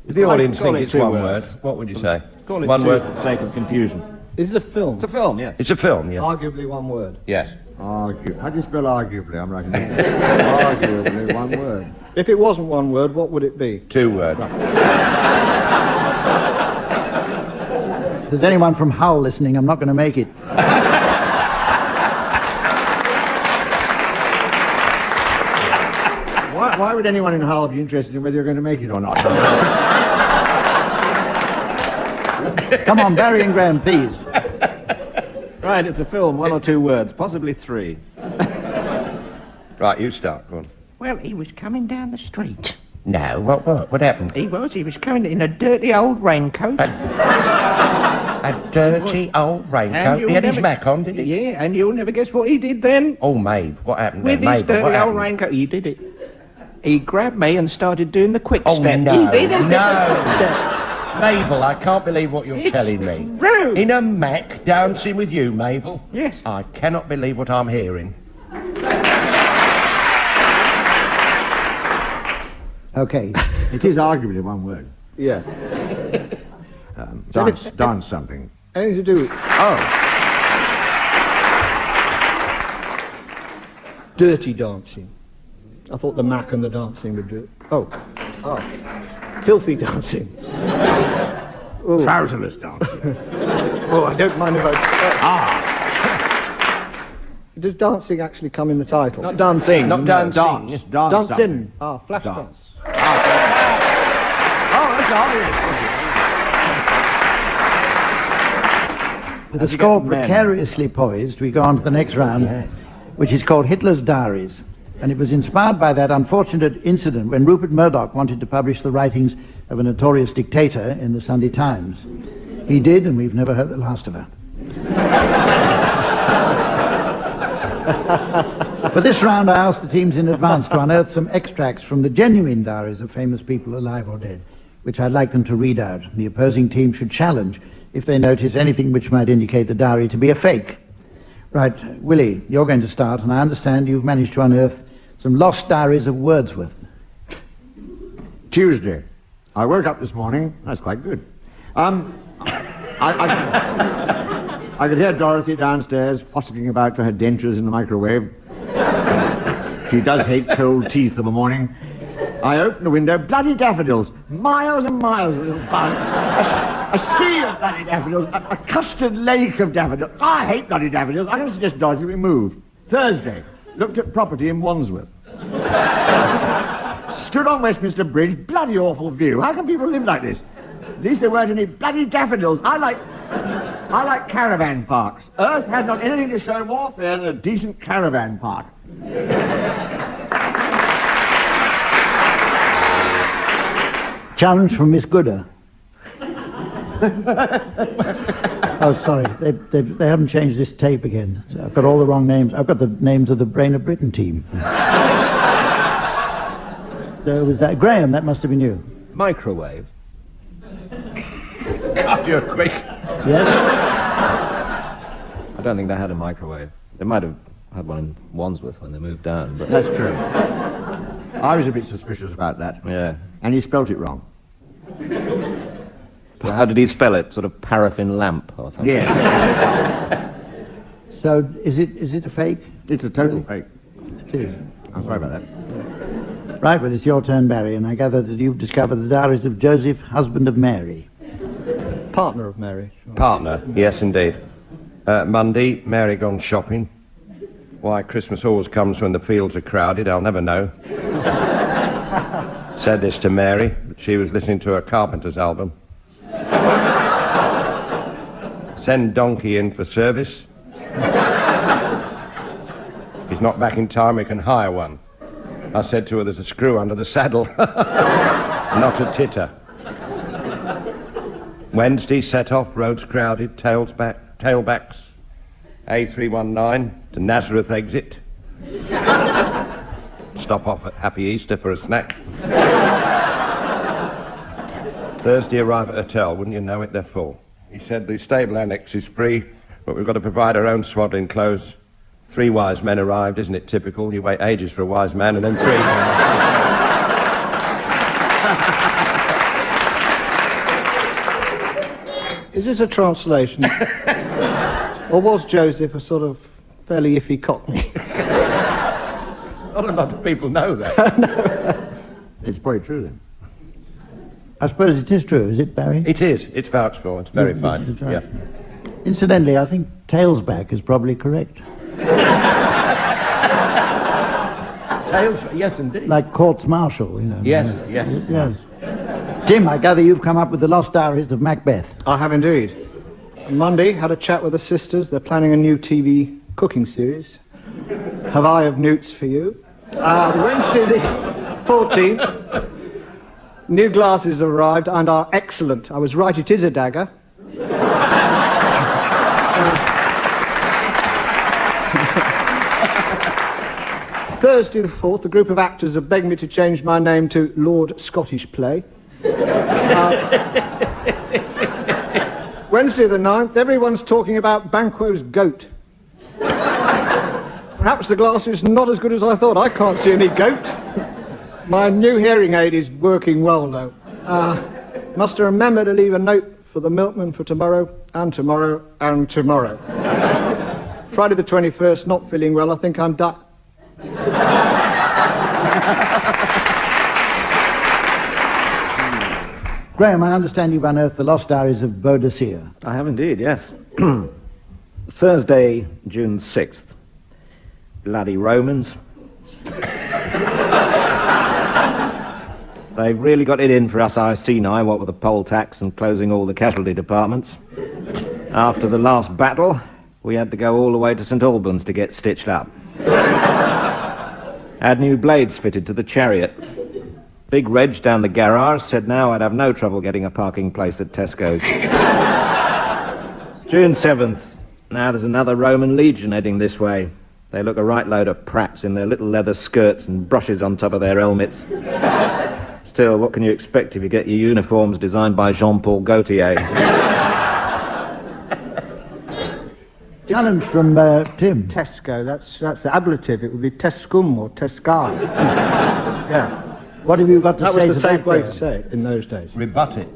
U: If the audience
O: call
U: think
O: it
U: it's
O: 2
U: 1
O: words.
U: word, what would you say?
O: Call it
U: 1
O: 2
U: word?
O: for the sake of confusion.
J: Is it a film?
O: It's a film, yes.
U: It's a film, yes.
J: Arguably 1 word.
U: Yes.
E: How do you spell arguably? I'm writing it. Arguably 1 word.
J: If it wasn't 1 word, what would it be?
U: 2 words.
B: If there's anyone from Hull listening, I'm not going to make it.
E: Why would anyone in Hull be interested in whether you're going to make it or not?
B: Come on, Barry and Graham, please.
O: Right, it's a film, 1 or 2 words, possibly 3.
U: Right, you start, go on.
D: Well, he was coming down the street.
U: No, what happened?
D: He was coming in a dirty old raincoat.
U: A dirty old raincoat. He had his Mac on, did he?
D: Yeah, and you'll never guess what he did then.
U: Oh, Mabe, what happened
D: With
U: then?
D: his
U: Mabel, what
D: dirty old
U: happened?
D: raincoat, he did it. He grabbed me and started doing the quick
U: Oh,
D: step.
U: no,
D: He did it.
U: no. Mabel, I can't believe what you're
D: It's
U: telling me.
D: true.
U: In a Mac, dancing with you, Mabel?
D: Yes.
U: I cannot believe what I'm hearing.
B: Okay.
E: It is arguably 1 word.
J: Yeah.
E: Dance something.
J: Anything to do with... Dirty dancing. I thought the Mac and the dancing would do it. Oh. Filthy dancing.
E: Trouserless dancing.
J: Oh, I don't mind if I... Does dancing actually come in the title?
O: Not dancing.
U: Not dancing.
E: Dance.
J: Dancing. Flash dance.
B: With the score precariously poised, we go on to the next round. which is called Hitler's Diaries, and it was inspired by that unfortunate incident when Rupert Murdoch wanted to publish the writings of a notorious dictator in the Sunday Times. He did, and we've never heard the last of her. For this round, I asked the teams in advance to unearth some extracts from the genuine diaries of famous people alive or dead, which I'd like them to read out. The opposing team should challenge if they notice anything which might indicate the diary to be a fake. Right, Willie, you're going to start, and I understand you've managed to unearth some lost diaries of Wordsworth.
F: Tuesday. I woke up this morning. That's quite good. I could hear Dorothy downstairs fossicking about for her dentures in the microwave. She does hate cold teeth of a morning. I opened the window, bloody daffodils, miles and miles of little buds. A sea of bloody daffodils, a custard lake of daffodils. I hate bloody daffodils. I'm going to suggest Dorothy we move. Thursday, looked at property in Wandsworth. Stood on Westminster Bridge, bloody awful view. How can people live like this? At least there weren't any bloody daffodils. I like caravan parks. Earth has not anything to show more fair than a decent caravan park.
B: Challenge from Miss Gooder. Oh, sorry, they haven't changed this tape again. So I've got all the wrong names. I've got the names of the Brain of Britain team. So was that Graham? That must have been you.
V: Microwave. God, you're quick.
B: Yes?
O: I don't think they had a microwave. They might have had one in Wandsworth when they moved down, but...
F: That's true. I was a bit suspicious about that.
O: Yeah.
F: And he spelt it wrong.
O: Well, how did he spell it? Sort of paraffin lamp or something?
F: Yeah.
B: So is it a fake?
F: It's a total fake.
B: It is.
F: I'm sorry about that.
B: Right, well, it's your turn, Barry, and I gather that you've discovered the diaries of Joseph, husband of Mary.
J: Partner of Mary. Sure.
V: Partner, yes, indeed. Monday, Mary gone shopping. Why Christmas always comes when the fields are crowded, I'll never know. Said this to Mary, but she was listening to a Carpenter's album. Send donkey in for service. He's not back in time, we can hire one. I said to her, there's a screw under the saddle. Not a titter. Wednesday, set off, roads crowded, tailbacks. A319 to Nazareth exit. Stop off at Happy Easter for a snack. Thursday, arrive at hotel. Wouldn't you know it, they're full. He said the stable annex is free, but we've got to provide our own swaddling clothes. 3 wise men arrived, isn't it typical? You wait ages for a wise man, and then 3.
J: Is this a translation? Or was Joseph a sort of fairly iffy cockney?
V: Not a lot of people know that.
J: No.
F: It's probably true, then.
B: I suppose it is true, is it, Barry?
V: It is. It's vouched for. It's verified.
B: That's right.
V: Yeah.
B: Incidentally, I think tailsback is probably correct.
V: Tails? Yes, indeed.
B: Like courts-martial, you know.
V: Yes, yes.
B: Yes. Jim, I gather you've come up with the lost diaries of Macbeth.
J: I have indeed. On Monday, had a chat with the sisters. They're planning a new TV cooking series. Have I of newts for you? Wednesday the 14th, new glasses arrived and are excellent. I was right, it is a dagger. Thursday the 4th, a group of actors have begged me to change my name to Lord Scottish Play. Wednesday the 9th, everyone's talking about Banquo's goat. Perhaps the glass is not as good as I thought. I can't see any goat. My new hearing aid is working well, though. Must remember to leave a note for the milkman for tomorrow, and tomorrow, and tomorrow. Friday the 21st, not feeling well. I think I'm done.
B: Graham, I understand you've unearthed the lost diaries of Boadicea.
O: I have indeed, yes. Thursday, June 6th. Bloody Romans. They've really got it in for us Iceni, what with the poll tax and closing all the casualty departments. After the last battle, we had to go all the way to St Albans to get stitched up.
D: Had new blades fitted to the chariot. Big Reg down the garage said now I'd have no trouble getting a parking place at Tesco's. June 7th. Now there's another Roman legion heading this way. They look a right load of prats in their little leather skirts and brushes on top of their helmets. Still, what can you expect if you get your uniforms designed by Jean-Paul Gaultier?
B: Challenge from Tim.
J: Tesco, that's the ablative. It would be Tescum or Tescar. Yeah.
B: What have you got to say to that?
J: That was the safe way to say it in those days.
V: Rebut it.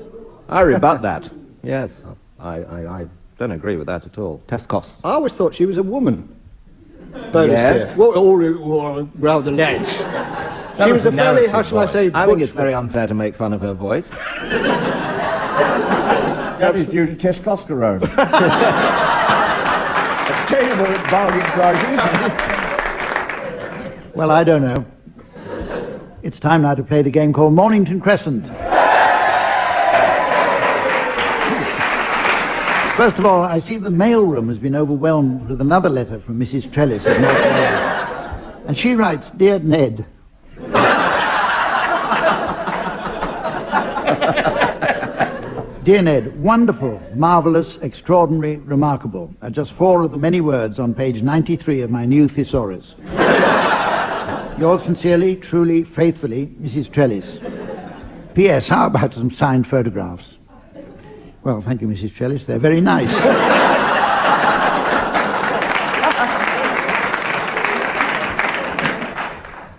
D: I rebut that. Yes, I don't agree with that at all. Tescos.
J: I always thought she was a woman.
D: Yes.
J: Well, rather less. She was a fairly, how shall I say,
D: I think it's very unfair to make fun of her voice.
F: That is due to testosterone. Attainable at bargain prices.
B: Well, I don't know. It's time now to play the game called Mornington Crescent. First of all, I see the mailroom has been overwhelmed with another letter from Mrs. Trellis of North Wales. And she writes, Dear Ned. Dear Ned, wonderful, marvellous, extraordinary, remarkable are just 4 of the many words on page 93 of my new thesaurus. Yours sincerely, truly, faithfully, Mrs. Trellis. P.S. How about some signed photographs? Well, thank you, Mrs. Trellis. They're very nice.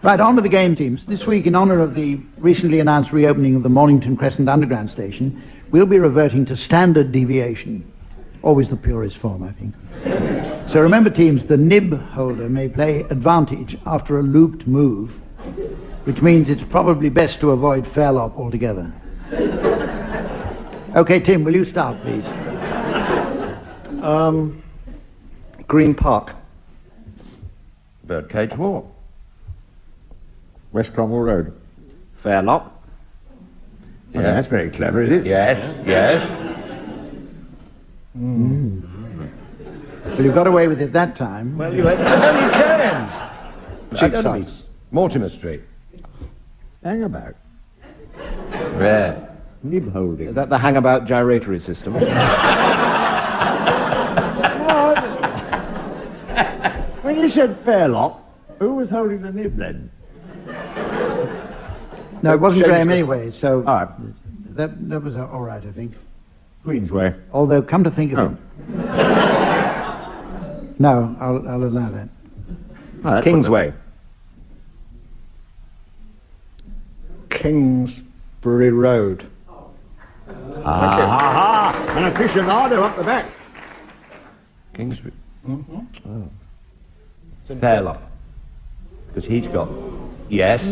B: Right, on to the game teams. This week, in honour of the recently announced reopening of the Mornington Crescent Underground Station, we'll be reverting to standard deviation. Always the purest form, I think. So remember, teams, the nib holder may play advantage after a looped move, which means it's probably best to avoid fairlop altogether. Okay, Tim, will you start, please?
J: Green Park.
V: Birdcage Walk.
F: West Cromwell Road.
D: Fairlop.
F: Yeah, that's very clever, is it?
V: Yes, yes.
B: Well, you got away with it that time.
V: Well, you had... No, you can.
J: Cheapsides.
V: Mortimer Street.
F: Hang about.
V: Where?
F: Nib holding.
D: Is that the hangabout gyratory system?
F: When you said fairlop, who was holding the nib then?
B: No, it wasn't Graham anyway, so that was all right, I think.
F: Queensway.
B: Although, come to think of it... No, I'll allow that.
D: Kingsway.
J: Kingsbury Road.
F: An aficionado up the back.
V: Kingsbury. Fairlop. Because he's got... Yes.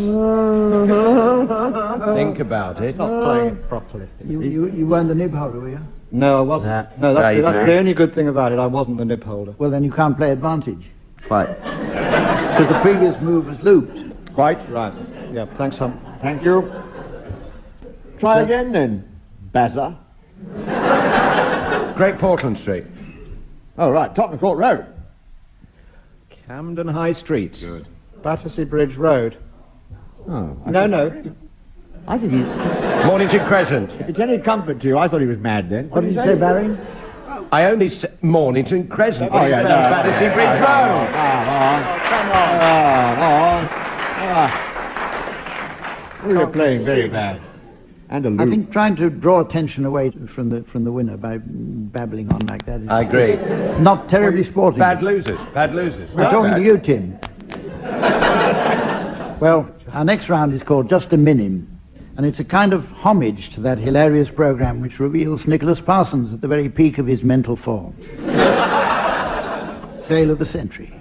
V: Think about it.
J: Not playing it properly.
B: You weren't the nib holder, were you?
J: No, I wasn't. No, that's the only good thing about it. I wasn't the nib holder.
B: Well, then you can't play advantage.
V: Quite.
B: Because the previous move was looped.
J: Quite right. Yeah, thanks, Hump.
F: Thank you. Try again then, Bazza.
V: Great Portland Street.
F: Oh, right, Tottenham Court Road.
D: Camden High Street.
V: Good.
J: Battersea Bridge Road.
F: Oh,
J: No.
F: I think he...
V: Mornington Crescent.
F: If it's any comfort to you, I thought he was mad then.
B: What did you say, Barry?
V: I only said Mornington Crescent.
F: Oh, yeah, no.
V: Battersea Bridge Road.
F: We were playing very bad. And a loop.
B: I think trying to draw attention away from the winner by babbling on like that is...
V: I agree.
B: Not terribly sporting.
V: Bad losers. Bad losers.
B: I'm talking to you, Tim. Well, our next round is called Just a Minim, and it's a kind of homage to that hilarious program which reveals Nicholas Parsons at the very peak of his mental form. Sale of the Century.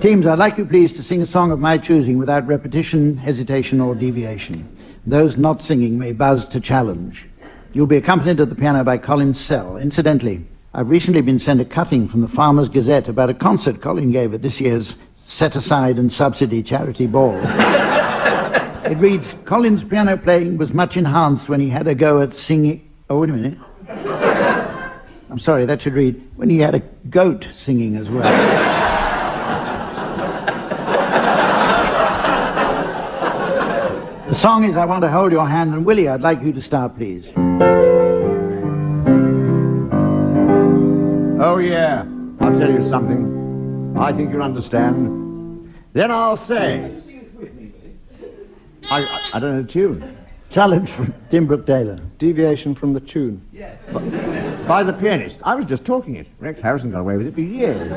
B: Teams, I'd like you please to sing a song of my choosing without repetition, hesitation, or deviation. Those not singing may buzz to challenge. You'll be accompanied at the piano by Colin Sell. Incidentally, I've recently been sent a cutting from the Farmers' Gazette about a concert Colin gave at this year's Set Aside and Subsidy charity ball. It reads, Colin's piano playing was much enhanced when he had a go at singing... Oh, wait a minute. I'm sorry, that should read, when he had a goat singing as well. song is I Want to Hold Your Hand, and Willie, I'd like you to start, please.
F: Oh, yeah. I'll tell you something. I think you'll understand. Then I'll say... I don't know the tune.
B: Challenge from Tim Brooke-Taylor.
J: Deviation from the tune.
F: Yes. By the pianist. I was just talking it. Rex Harrison got away with it for years.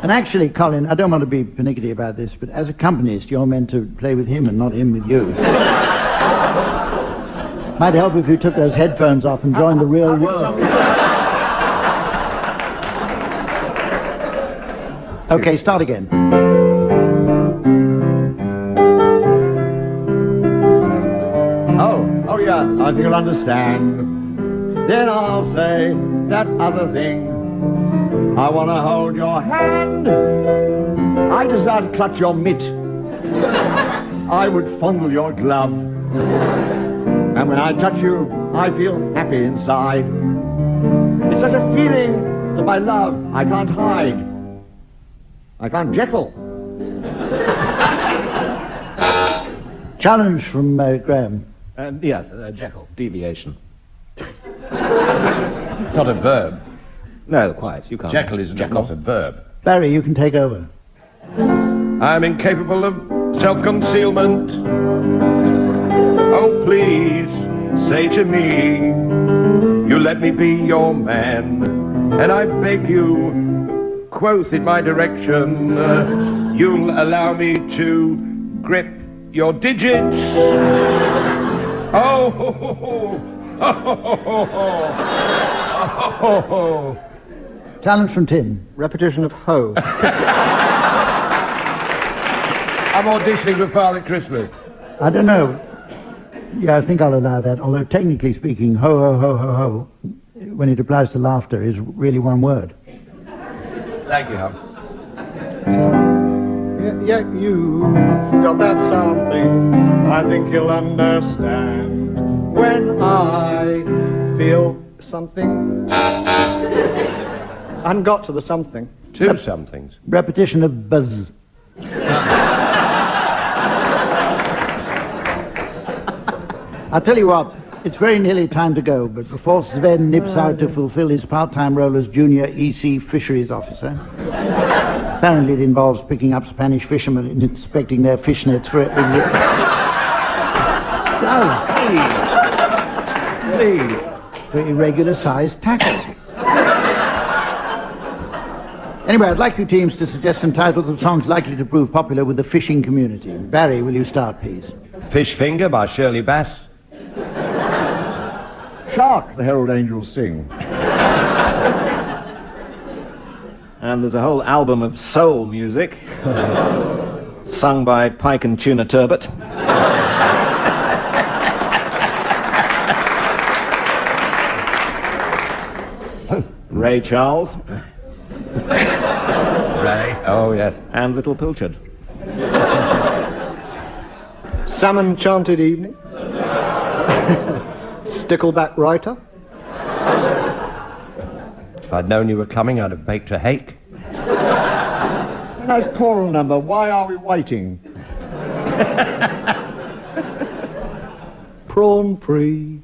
B: And actually, Colin, I don't want to be pernickety about this, but as accompanist, you're meant to play with him and not him with you. Might help if you took those headphones off and joined the real world. Okay, start again.
F: Oh yeah, I think you'll understand. Then I'll say that other thing. I want to hold your hand. I desire to clutch your mitt. I would fondle your glove. And when I touch you, I feel happy inside. It's such a feeling that my love I can't hide. I can't Jekyll.
B: Challenge from Graeme.
D: Yes, Jekyll, deviation.
V: It's not a verb.
D: No, quite, you can't.
V: Jekyll is not a verb.
B: Barry, you can take over.
V: I'm incapable of self-concealment. Oh, please, say to me, you let me be your man, and I beg you, quoth in my direction, you'll allow me to grip your digits. Oh, ho, ho, ho. Oh, ho, ho, ho, ho. Oh, ho, ho.
B: Challenge from Tim.
J: Repetition of ho.
V: I'm auditioning for Father Christmas.
B: I don't know. Yeah, I think I'll allow that, although technically speaking, ho, ho, ho, ho, ho, when it applies to laughter, is really one word.
V: Thank you, Hum.
J: Yeah, you got that something I think you'll understand when I feel something and got to the something.
V: Two somethings.
B: Repetition of buzz. I'll tell you what, it's very nearly time to go, but before Sven nips out to fulfill his part-time role as junior EC fisheries officer, apparently it involves picking up Spanish fishermen and inspecting their fish nets for... Please. For irregular-sized tackle. Anyway, I'd like you teams to suggest some titles of songs likely to prove popular with the fishing community. Barry, will you start, please?
V: Fish Finger by Shirley Bass.
F: Shark, the Herald Angels Sing.
D: And there's a whole album of soul music, sung by Pike and Tuna Turbot. Ray Charles.
V: Ray, oh yes.
D: And Little Pilchard.
J: Salmon Chanted Evening. Stickleback Writer.
V: If I'd known you were coming, I'd have baked a hake.
F: A nice choral number, Why Are We Waiting?
J: Prawn Free.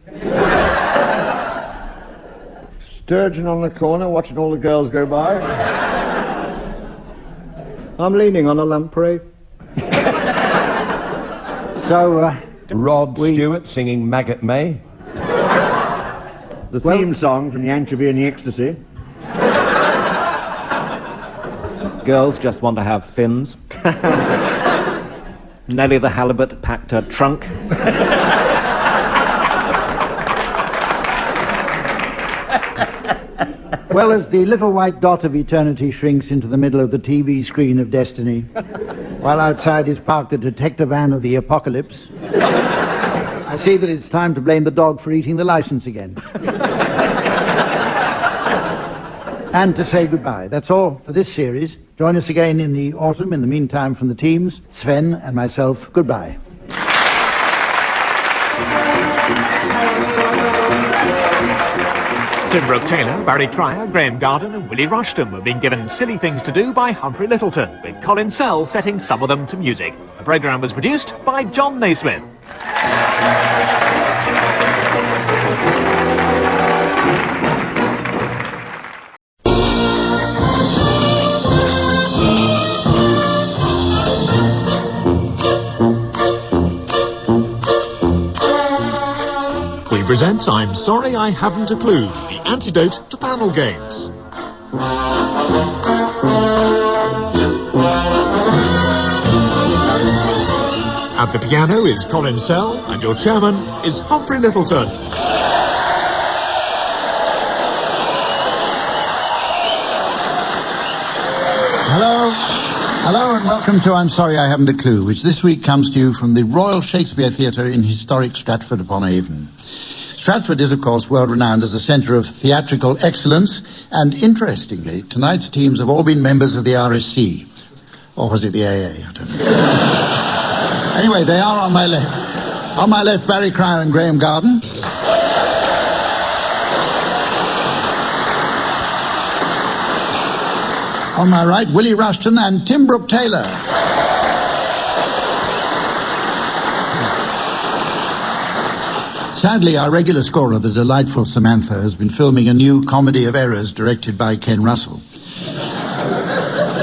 F: Sturgeon on the corner, watching all the girls go by.
J: I'm leaning on a lamprey.
B: So,
V: Rod Stewart singing Maggot May.
F: The theme song from The Anchovy and the Ecstasy.
D: Girls just want to have fins. Nellie the Halibut packed her trunk.
B: Well, as the little white dot of eternity shrinks into the middle of the TV screen of destiny, while outside is parked the detective van of the apocalypse, I see that it's time to blame the dog for eating the license again. And to say goodbye. That's all for this series. Join us again in the autumn. In the meantime, from the teams, Sven and myself, goodbye.
A: Tim Brooke-Taylor, Barry Cryer, Graeme Garden and Willie Rushton were being given Silly Things to Do by Humphrey Lyttelton, with Colin Sell setting some of them to music. The programme was produced by John Naismith.
G: Presents I'm Sorry I Haven't a Clue, the antidote to panel games. At the piano is Colin Sell, and your chairman is Humphrey Lyttelton.
B: Hello and welcome to I'm Sorry I Haven't a Clue, which this week comes to you from the Royal Shakespeare Theatre in historic Stratford-upon-Avon. Stratford is, of course, world-renowned as a centre of theatrical excellence, and interestingly, tonight's teams have all been members of the RSC. Or was it the AA? I don't know. Anyway, they are on my left. On my left, Barry Cryer and Graeme Garden. On my right, Willie Rushton and Tim Brooke-Taylor. Sadly, our regular scorer, the delightful Samantha, has been filming a new comedy of errors directed by Ken Russell.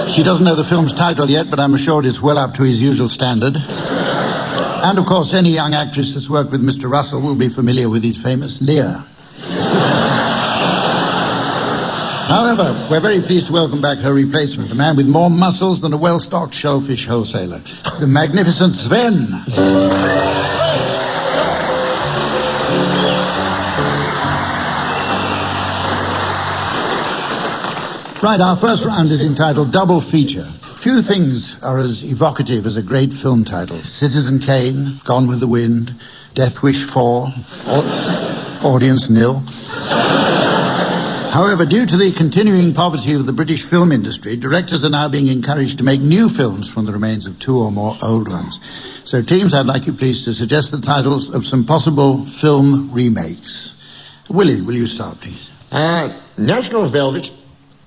B: She doesn't know the film's title yet, but I'm assured it's well up to his usual standard. And, of course, any young actress that's worked with Mr. Russell will be familiar with his famous Lear. However, we're very pleased to welcome back her replacement, a man with more muscles than a well-stocked shellfish wholesaler, the magnificent Sven. Right, our first round is entitled Double Feature. Few things are as evocative as a great film title. Citizen Kane, Gone with the Wind, Death Wish 4, Audience Nil. However, due to the continuing poverty of the British film industry, directors are now being encouraged to make new films from the remains of two or more old ones. So, teams, I'd like you please to suggest the titles of some possible film remakes. Willie, will you start, please?
G: National Velvet,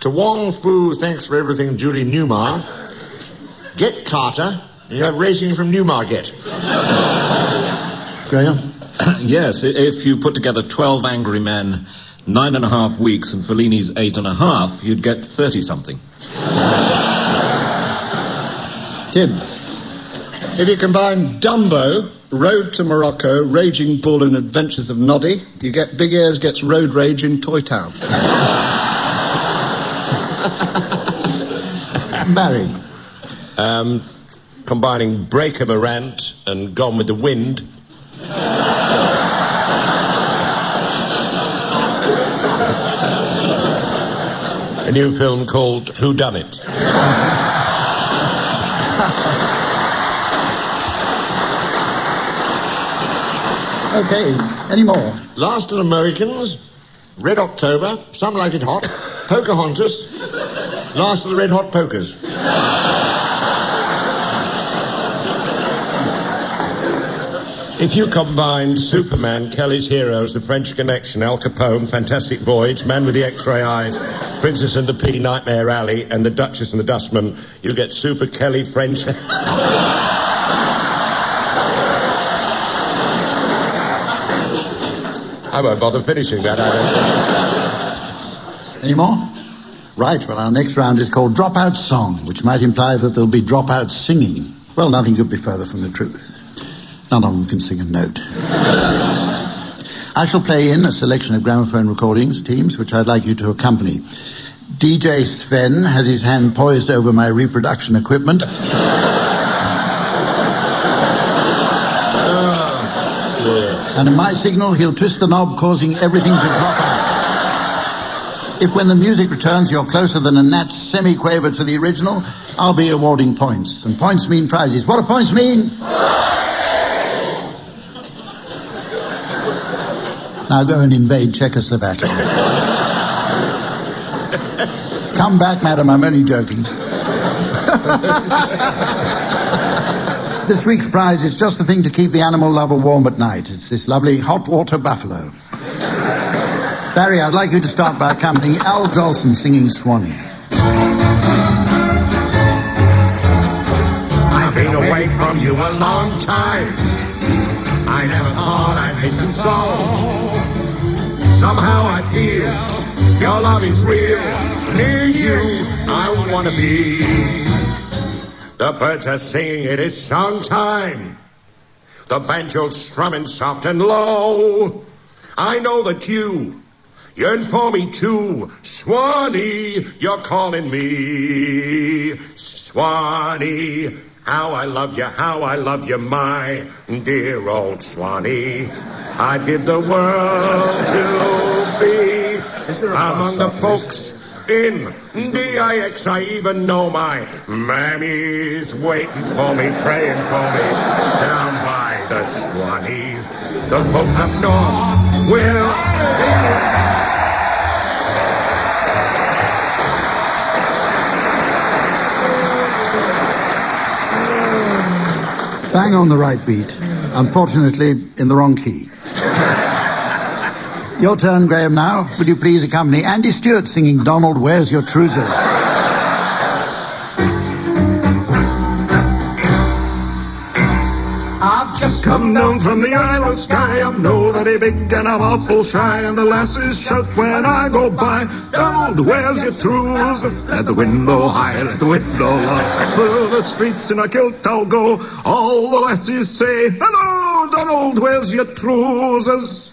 G: To Wong Fu, Thanks for Everything, Julie Newmar. Get Carter, you have Racing from Newmarket.
B: Graham?
L: Yes, if you put together 12 Angry Men, 9.5 weeks, and Fellini's 8.5, you'd get 30-something.
J: Tim? If you combine Dumbo, Road to Morocco, Raging Bull and Adventures of Noddy, you get Big Ears Gets Road Rage in Toy Town.
B: Barry?
G: Combining Break of a Rant and Gone with the Wind. A new film called Who Done It?
B: Okay, any more?
G: Last of the Americans, Red October, Some Like It Hot, Pocahontas, Last of the Red Hot Pokers. If you combined Superman, Kelly's Heroes, The French Connection, Al Capone, Fantastic Voyage, Man with the X-Ray Eyes, Princess and the Pea, Nightmare Alley, and The Duchess and the Dustman, you get Super Kelly French. I won't bother finishing that, I don't.
B: Any more? Right, well, our next round is called Dropout Song, which might imply that there'll be dropout singing. Well, nothing could be further from the truth. None of them can sing a note. I shall play in a selection of gramophone recordings, teams, which I'd like you to accompany. DJ Sven has his hand poised over my reproduction equipment. And at my signal, he'll twist the knob, causing everything to drop out. If when the music returns, you're closer than a gnat's semi-quaver to the original, I'll be awarding points. And points mean prizes. What do points mean? Now go and invade Czechoslovakia. Come back, madam, I'm only joking. This week's prize is just the thing to keep the animal lover warm at night. It's this lovely hot water buffalo. Barry, I'd like you to start by accompanying Al Jolson singing Swanee.
G: I've been away from you a long time. I never thought I'd miss a song. Somehow I feel your love is real. Near you, I want to be. The birds are singing, it is song time. The banjo's strumming soft and low. I know that you yearn for me too. Swanee, you're calling me. Swanee, how I love you, my dear old Swanee. I'd give the world to be among the folks in DIX. I even know my mammy's waiting for me, praying for me down by the Swanee. The folks up north will
B: Bang on the right beat. Unfortunately, in the wrong key. Your turn, Graham, now. Would you please accompany Andy Stewart singing Donald, Where's Your Trousers?
N: I've just come down from the Isle of Skye. I'm no very big and I'm awful shy, and the lasses shout when I go by, Donald, where's your trousers? Let the window high, let the window low. Through the streets in a kilt I'll go. All the lasses say, hello, Donald, where's your trousers?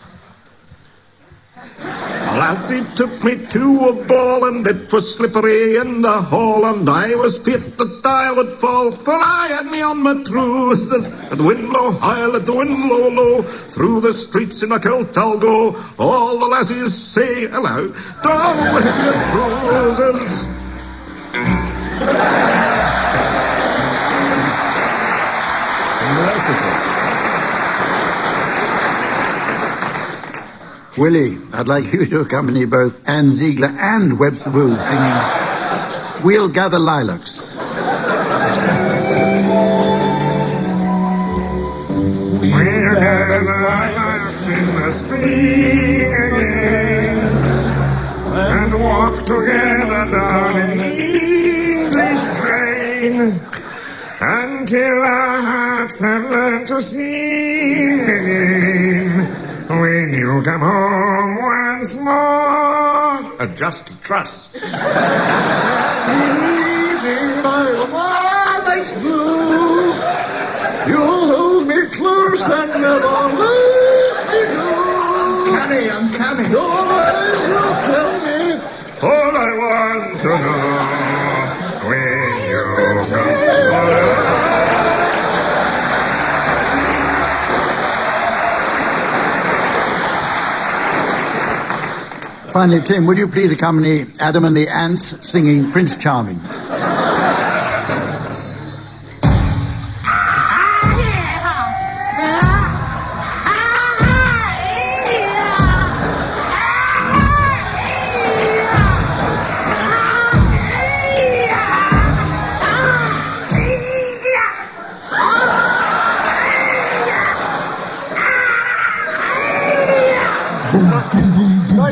N: A lassie took me to a ball, and it was slippery in the hall, and I was feared that I would fall, for I had me on my trousers. Let the wind blow high, let the wind blow low. Through the streets in a kilt I'll go. All the lassies say hello, Donald, where's your trousers?
B: Willie, I'd like you to accompany both Anne Ziegler and Webster Booth singing We'll Gather Lilacs.
N: We'll gather lilacs in the spring again, and walk together down in the English train, until our hearts have learned to sing again. When you come home once more, just trust. Leaving by the lilacs blue, you'll hold me close and never let me go. I'm coming. Your eyes will tell me all I want to know. When you come home.
B: Finally, Tim, would you please accompany Adam and the Ants singing Prince Charming?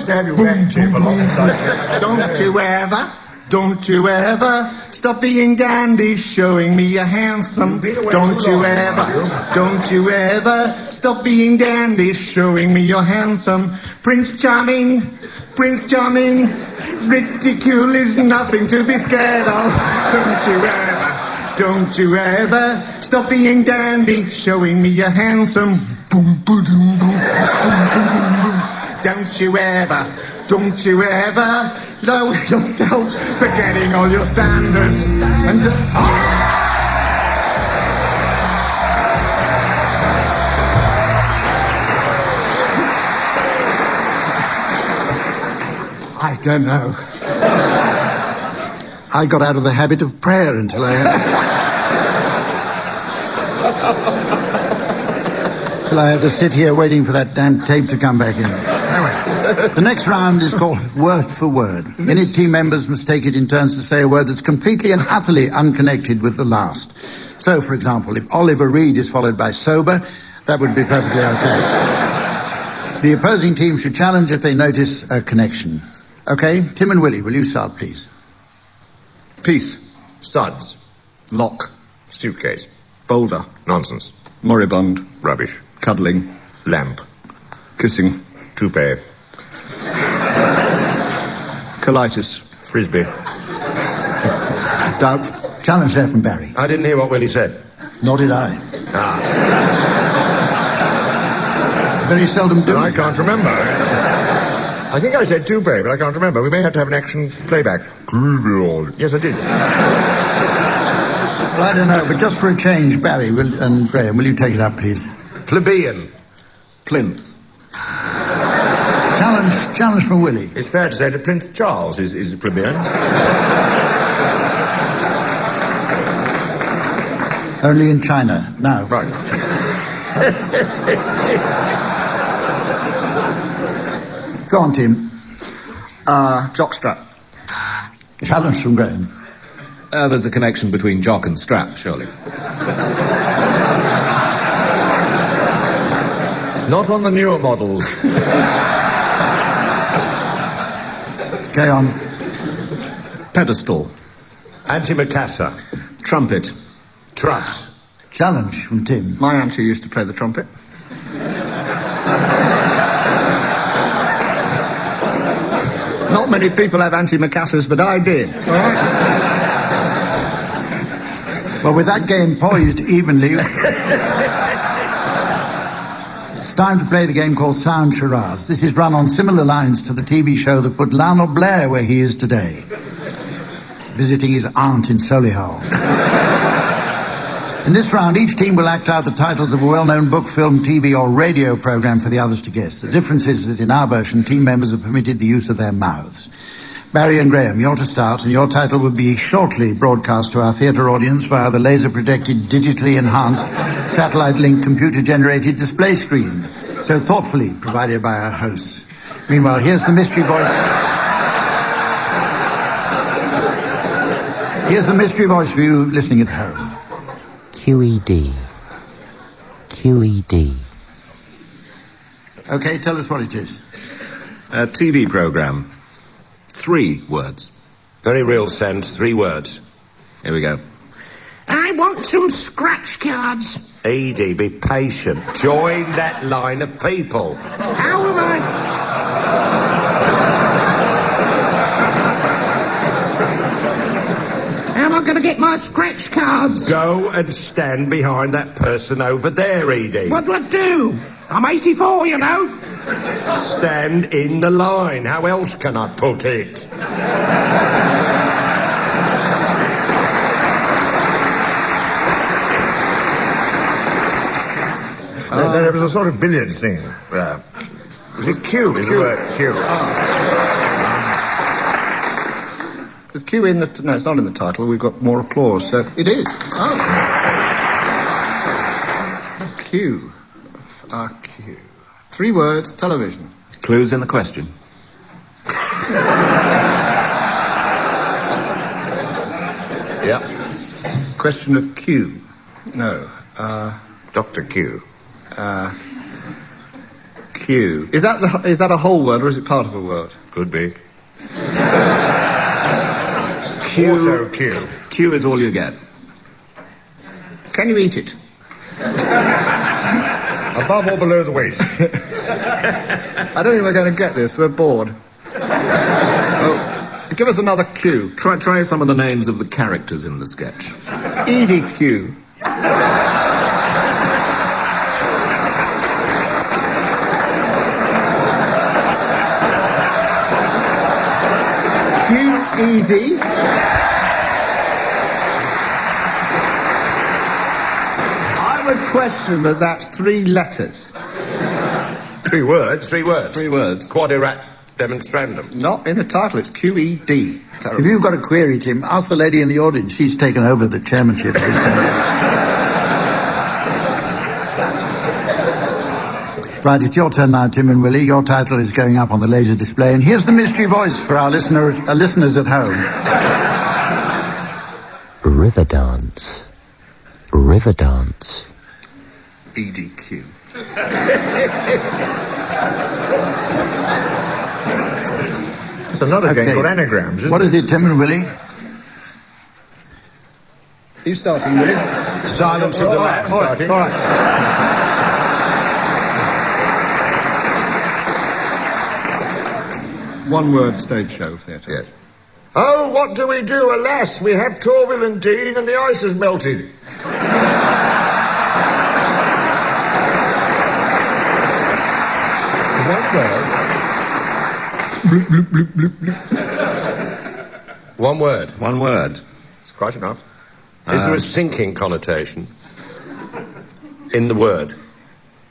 N: Have you back, Chip, alongside you.
E: Don't you ever stop being dandy, showing me you're handsome. Don't you ever stop being dandy, showing me you're handsome. Prince Charming, ridicule is nothing to be scared of. Don't you ever stop being dandy, showing me you're handsome. Boom, boom, boom, boom, boom, boom, boom. Don't you ever lower yourself, forgetting all your standards, and just... I don't know.
B: I got out of the habit of prayer until I had to sit here waiting for that damn tape to come back in. Anyway, the next round is called Word for Word. In it, team members must take it in turns to say a word that's completely and utterly unconnected with the last. So, for example, if Oliver Reed is followed by sober, that would be perfectly okay. The opposing team should challenge if they notice a connection. Okay, Tim and Willie, will you start, please?
E: Peace. Suds. Lock. Suitcase. Boulder. Nonsense. Moribund. Rubbish. Cuddling. Lamp. Kissing. Toupee. Colitis. Frisbee.
B: Doubt. Challenge there from Barry.
G: I didn't hear what Willie said.
B: Nor did I. Very seldom do.
E: I can't remember. I think I said toupee, but I can't remember. We may have to have an action playback. Yes, I did.
B: Well, I don't know, but just for a change, Barry and Graeme, will you take it up, please?
G: Plebeian.
C: Plinth.
B: Challenge from Willie.
E: It's fair to say that Prince Charles is a plebeian.
B: Only in China. Now.
E: Right.
B: Go on, Tim.
E: Jockstrap.
B: Challenge from Graeme.
C: There's a connection between jock and strap, surely.
E: Not on the newer models.
B: Go on.
C: Pedestal.
G: Antimacassar.
C: Trumpet.
G: Truss.
B: Challenge from Tim.
E: My auntie used to play the trumpet. Not many people have antimacassars, but I did. All right?
B: Well, with that game poised evenly, it's time to play the game called Sound Charades. This is run on similar lines to the TV show that put Lionel Blair where he is today, visiting his aunt in Solihull. In this round, each team will act out the titles of a well-known book, film, TV or radio program for the others to guess. The difference is that in our version, team members are permitted the use of their mouths. Barry and Graeme, you're to start, and your title will be shortly broadcast to our theatre audience via the laser-projected, digitally enhanced, satellite-linked, computer-generated display screen, so thoughtfully provided by our hosts. Meanwhile, here's the mystery voice. Here's the mystery voice for you listening at home.
R: QED. QED.
B: Okay, tell us what it is.
C: A TV program. 3 words.
G: Very real sense. 3 words.
C: Here we go.
N: I want some scratch cards.
G: Edie, be patient. Join that line of people.
N: How am I? How am I going to get my scratch cards?
G: Go and stand behind that person over there, Edie.
N: What do I do? I'm 84, you know.
G: Stand in the line. How else can I put it?
E: There was a sort of billiards thing. Was it Q? Is the word Q? There's Q in the... No, it's not in the title. We've got more applause. So it is. Oh. Q. Q. 3 words, television.
C: Clues in the question.
E: Yep. Question of Q. No. Dr. Q. Q. Is that a whole word or is it part of a word? Could be.
C: Q.
E: Auto Q.
C: Q is all you get.
E: Can you eat it? Above or below the waist? I don't think we're going to get this. We're bored. Oh, give us another Q.
C: Try some of the names of the characters in the sketch.
E: Edie Q. Q-E-D. I would question that that's 3 letters.
G: 3 words?
C: 3 words. 3 words.
G: Quadirat demonstrandum.
E: Not in the title, it's Q-E-D.
B: If you've got a query, Tim, ask the lady in the audience. She's taken over the chairmanship. Right, it's your turn now, Tim and Willie. Your title is going up on the laser display. And here's the mystery voice for our listeners at home.
R: River dance. River dance.
H: EDQ.
E: It's another game called Anagrams, isn't
B: What is it, Tim and Willie?
J: You starting, Willie?
G: Silence of the Lambs.
J: All right. One word stage show theatre.
E: Yes. Oh, what do we do? Alas, we have Torville and Dean and the ice has melted.
G: One word.
H: One word.
E: It's quite enough.
G: Is there a sinking connotation in the word?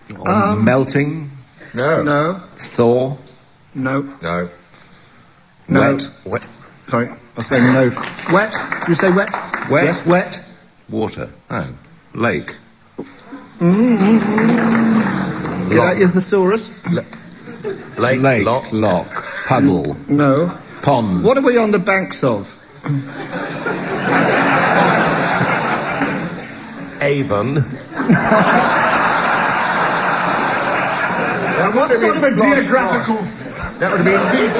H: Melting?
E: No.
J: No.
H: Thaw?
J: No.
E: No.
J: No.
G: Wet.
J: Sorry, I say no. Wet? You say wet?
H: Wet?
J: Yes, wet.
H: Water? Oh. Lake?
J: Is that your thesaurus?
G: Lake.
H: Lock. Puddle?
J: No.
H: Pond?
J: What are we on the banks of?
G: Avon.
E: What
J: sort of a geographical...
E: That would have been beach.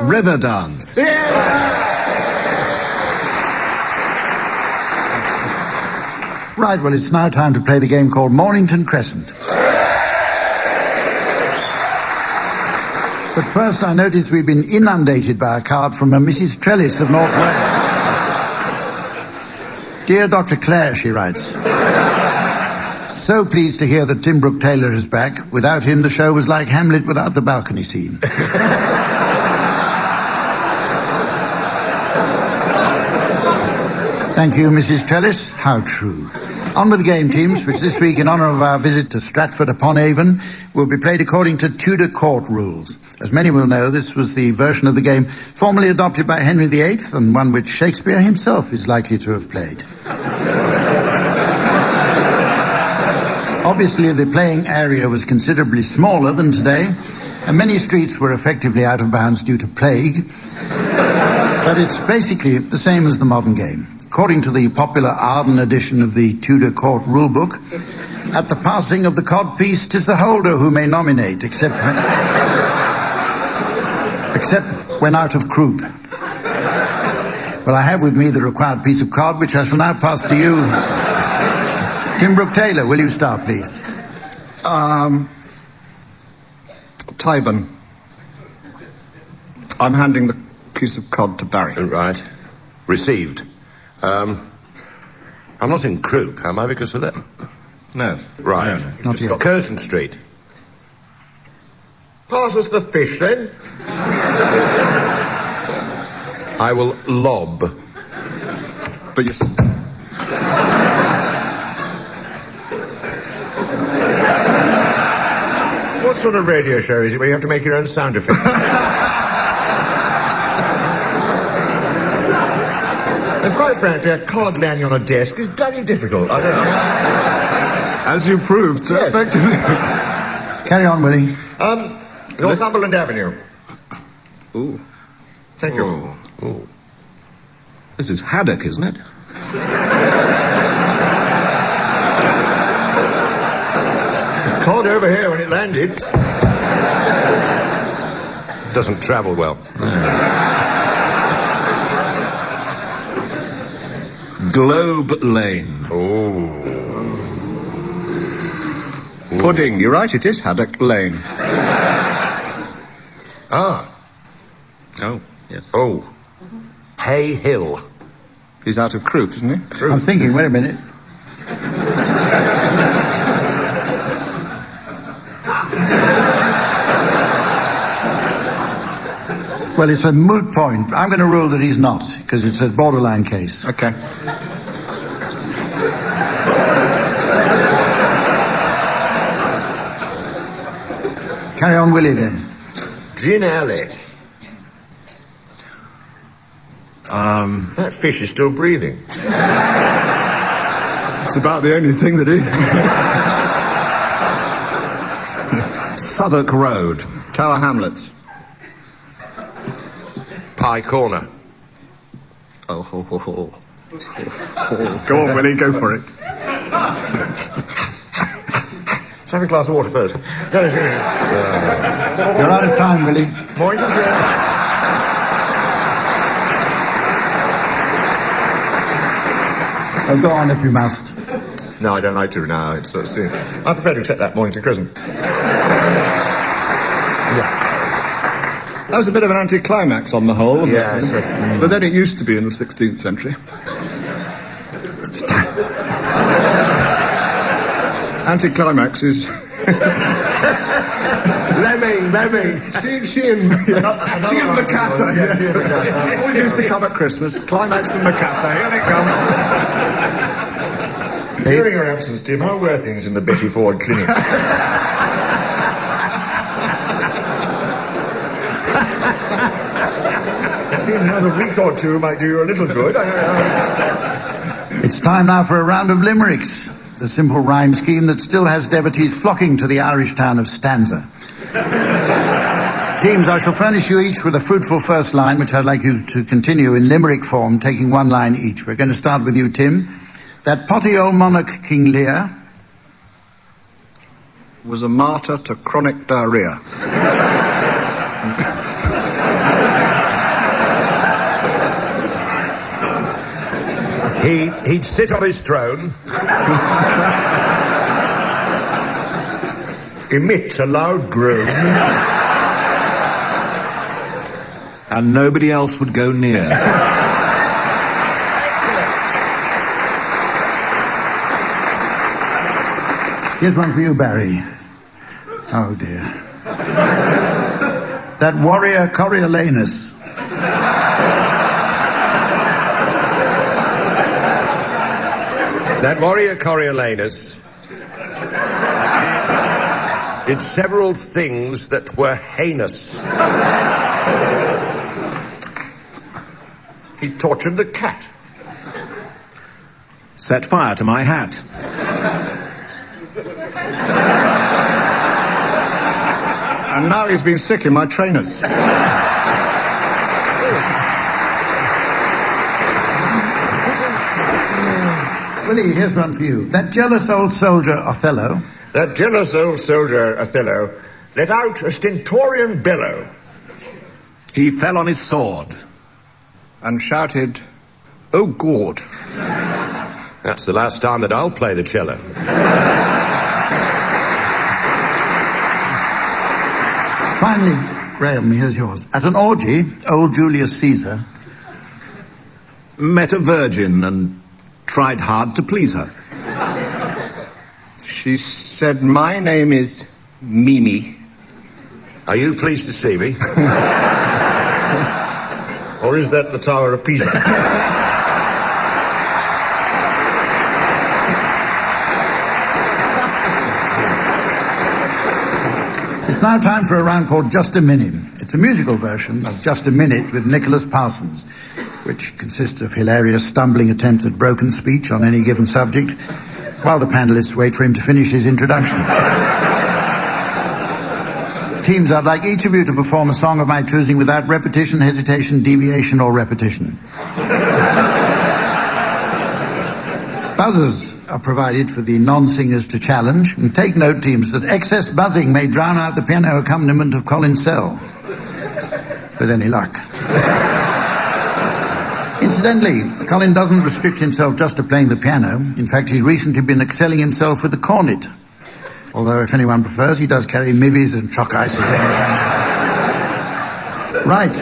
H: River dance?
B: Right, well, it's now time to play the game called Mornington Crescent. But first, I notice we've been inundated by a card from a Mrs. Trellis of North Wales. Dear Dr. Clare, she writes, so pleased to hear that Tim Brooke-Taylor is back. Without him, the show was like Hamlet without the balcony scene. Thank you, Mrs. Trellis. How true. On with the game, teams, which this week, in honour of our visit to Stratford-upon-Avon, will be played according to Tudor court rules. As many will know, this was the version of the game formally adopted by Henry VIII, and one which Shakespeare himself is likely to have played. Obviously, the playing area was considerably smaller than today, and many streets were effectively out of bounds due to plague. But it's basically the same as the modern game. According to the popular Arden edition of the Tudor Court Rulebook, at the passing of the codpiece, 'tis the holder who may nominate, except when out of croup. Well, I have with me the required piece of cod, which I shall now pass to you. Tim Brooke-Taylor, will you start, please?
J: Tyburn. I'm handing the piece of cod to Barry.
G: Right. Received. I'm not in croup, am I, because of that?
H: No.
G: Right.
H: No.
B: Not yet.
G: Curzon Street.
E: Pass us the fish, then.
G: I will lob.
J: But you...
E: What sort of radio show is it where you have to make your own sound effects? And quite frankly, a card landing on a desk is bloody difficult. I don't know.
J: As you proved, so
E: Yes.
J: effectively.
B: Carry on, Willie.
E: Northumberland Avenue.
J: Ooh.
E: Thank you.
H: Oh. This is haddock, isn't it?
E: It's cold over here when it landed.
G: Doesn't travel well.
H: Globe Lane.
G: Oh.
J: Pudding. You're right, it is Haddock Lane.
G: Ah.
H: Oh, yes.
G: Oh. Hay Hill.
J: He's out of croup, isn't he?
G: True.
B: I'm thinking, wait a minute. Well, it's a moot point. I'm going to rule that he's not, because it's a borderline case.
J: Okay.
B: Carry on, Willie, then.
E: Gin Alley. That fish is still breathing.
J: It's about the only thing that is.
H: Southwark Road.
J: Tower Hamlets.
G: Pie Corner.
J: Oh. Go on, Willie, go for it.
E: Let's have a glass of water first.
B: You're out of time, Willie.
E: Morning,
B: Oh, go on if you must.
E: No, I don't like to now. I prefer to accept that Mornington Crescent.
I: That was a bit of an anticlimax on the whole.
E: Yes.
I: But then it used to be in the 16th century. Anticlimax is... Lemming. She and Macassar. Yes. Always used to come at Christmas. Climax and Macassar. Here they come.
E: During your absence, Tim, how were things in the Betty Ford Clinic? It seems another week or two might do you a little good.
B: It's time now for a round of limericks, the simple rhyme scheme that still has devotees flocking to the Irish town of Stanza. Teams, I shall furnish you each with a fruitful first line, which I'd like you to continue in limerick form, taking one line each. We're going to start with you, Tim. That potty old monarch, King Lear,
I: was a martyr to chronic diarrhea.
G: He'd sit on his throne,
E: emit a loud groan,
H: and nobody else would go near.
B: Here's one for you, Barry. Oh, dear. That warrior Coriolanus.
G: that warrior Coriolanus did several things that were heinous.
E: He tortured the cat.
H: Set fire to my hat.
I: And now he's been sick in my trainers.
B: Willie, here's one for you. That jealous old soldier Othello.
E: That jealous old soldier Othello let out a stentorian bellow.
H: He fell on his sword.
I: And shouted, "Oh, God."
G: That's the last time that I'll play the cello.
B: Finally, Graeme, here's yours. At an orgy, old Julius Caesar
H: met a virgin and tried hard to please her.
I: She said, "My name is Mimi."
G: Are you pleased to see me?
E: Or is that the Tower of Pisa?
B: It's now time for a round called Just a Minute. It's a musical version of Just a Minute with Nicholas Parsons, which consists of hilarious stumbling attempts at broken speech on any given subject, while the panelists wait for him to finish his introduction. Teams, I'd like each of you to perform a song of my choosing without repetition, hesitation, deviation, or repetition. Buzzers are provided for the non-singers to challenge. And take note, teams, that excess buzzing may drown out the piano accompaniment of Colin Sell, with any luck. Incidentally, Colin doesn't restrict himself just to playing the piano. In fact, he's recently been excelling himself with the cornet. Although, if anyone prefers, he does carry mibbies and chalk ices. Right.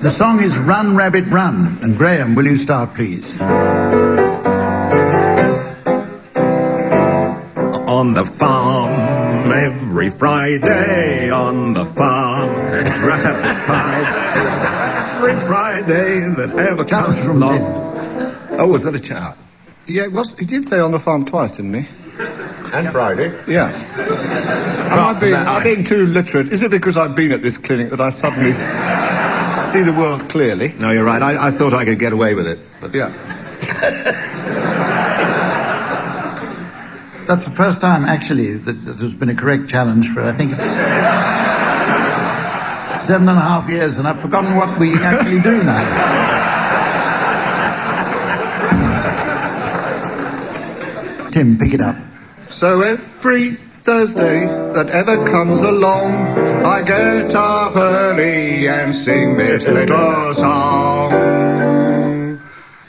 B: The song is Run, Rabbit, Run. And Graeme, will you start, please?
H: On the farm, every Friday, on the farm, rabbit pie. Every Friday that ever comes from long. Oh, was that a chart?
I: Yeah, he did say on the farm twice, didn't he?
E: And Friday.
I: Yeah. Am I being too literate? Is it because I've been at this clinic that I suddenly see the world clearly?
H: No, you're right. I thought I could get away with it. But...
I: Yeah.
B: That's the first time, actually, that there's been a correct challenge for, I think it's 7.5 years, and I've forgotten what we actually do now. Tim, pick it up.
I: So every
E: Thursday that ever comes along, I get up early and sing this little song.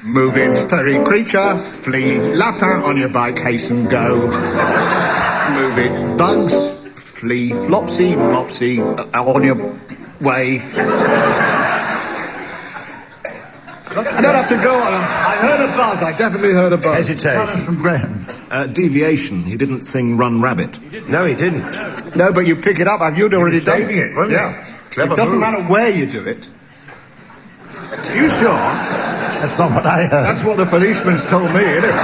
E: Move it, furry creature, flee, lapin on your bike, hasten, go. Move it, bugs, flee, flopsy, mopsy, on your way. I don't have to go on. I heard a buzz. I definitely heard a buzz.
G: Hesitation.
B: From Graham.
K: Deviation. He didn't sing Run Rabbit.
G: No, he didn't.
E: No, but you pick it up. You'd already done
G: saving it, wasn't
E: yeah.
G: it? Clever
E: It doesn't
G: move.
E: matter where you do it. You sure?
B: That's not what I heard.
E: That's what the policeman's told me, isn't it?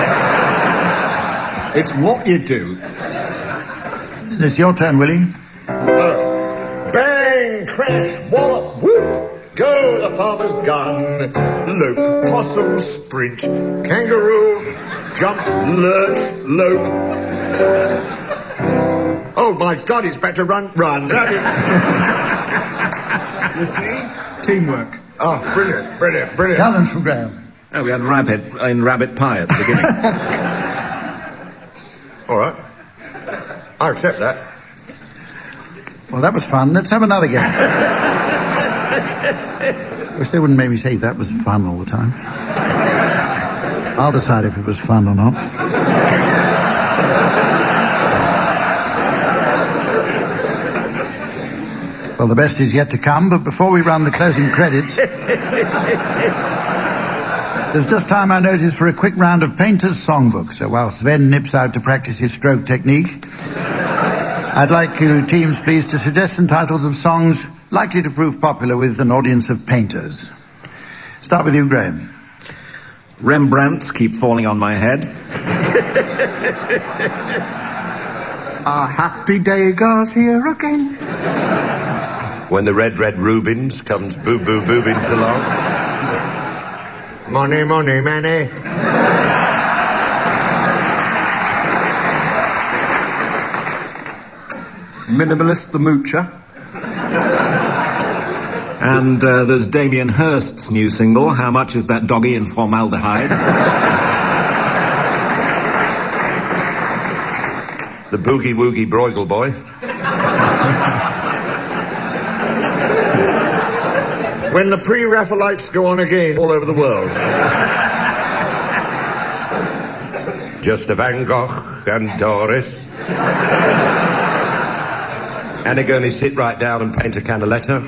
E: It's what you do.
B: It's your turn, Willie.
H: Bang, crash, wallop, whoop. Go the farmer's gun. Lope, possum, sprint. Kangaroo, jump, lurch, lope. Oh my God, it's better run.
E: You see? Teamwork.
H: Oh, brilliant.
B: Challenge from Graham.
K: Oh, we had rabbit in rabbit pie at the beginning.
H: All right. I accept that.
B: Well, that was fun. Let's have another game. Wish they wouldn't make me say that was fun all the time. I'll decide if it was fun or not. Well, the best is yet to come, but before we run the closing credits, there's just time, I notice, for a quick round of Painter's Song Book. So while Sven nips out to practice his stroke technique, I'd like you teams, please, to suggest some titles of songs likely to prove popular with an audience of painters. Start with you, Graham.
K: Rembrandts keep falling on my head.
E: A happy day goes here again.
G: When the red Rubens comes boobins along.
E: Money, money, money. Minimalist the Moocher.
K: And there's Damien Hirst's new single, How Much Is That Doggy in Formaldehyde?
G: The Boogie Woogie Broigle Boy.
H: When the pre-Raphaelites go on again all over the world.
G: Just a Van Gogh and Doris. And they're going to sit right down and paint a Canaletto.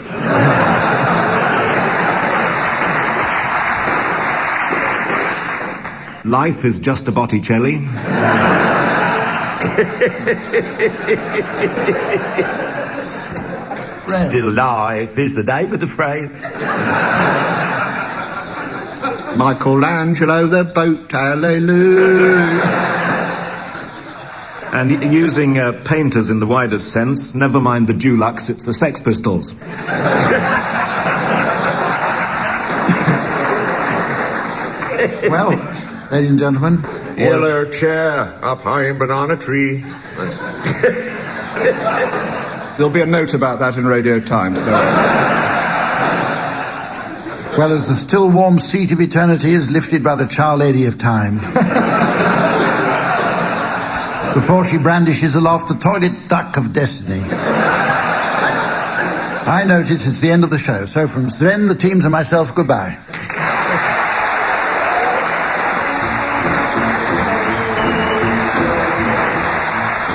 K: Life is just a Botticelli.
G: Still life is the name of the phrase.
E: Michelangelo the boat, hallelujah.
K: And using painters in the widest sense, never mind the Dulux, it's the Sex Pistols.
B: Well, ladies and gentlemen.
H: Yellow chair up high in banana tree.
E: There'll be a note about that in Radio Times.
B: Well, as the still warm seat of eternity is lifted by the Char Lady of Time, before she brandishes aloft the toilet duck of destiny, I notice it's the end of the show. So from Sven, the teams, and myself, goodbye.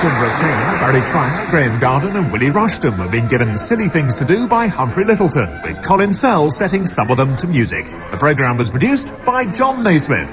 A: Brooke-Taylor, Barry Cryer, Graeme Garden and Willie Rushton have been given Silly Things to Do by Humphrey Lyttelton, with Colin Sells setting some of them to music. The programme was produced by John Naismith.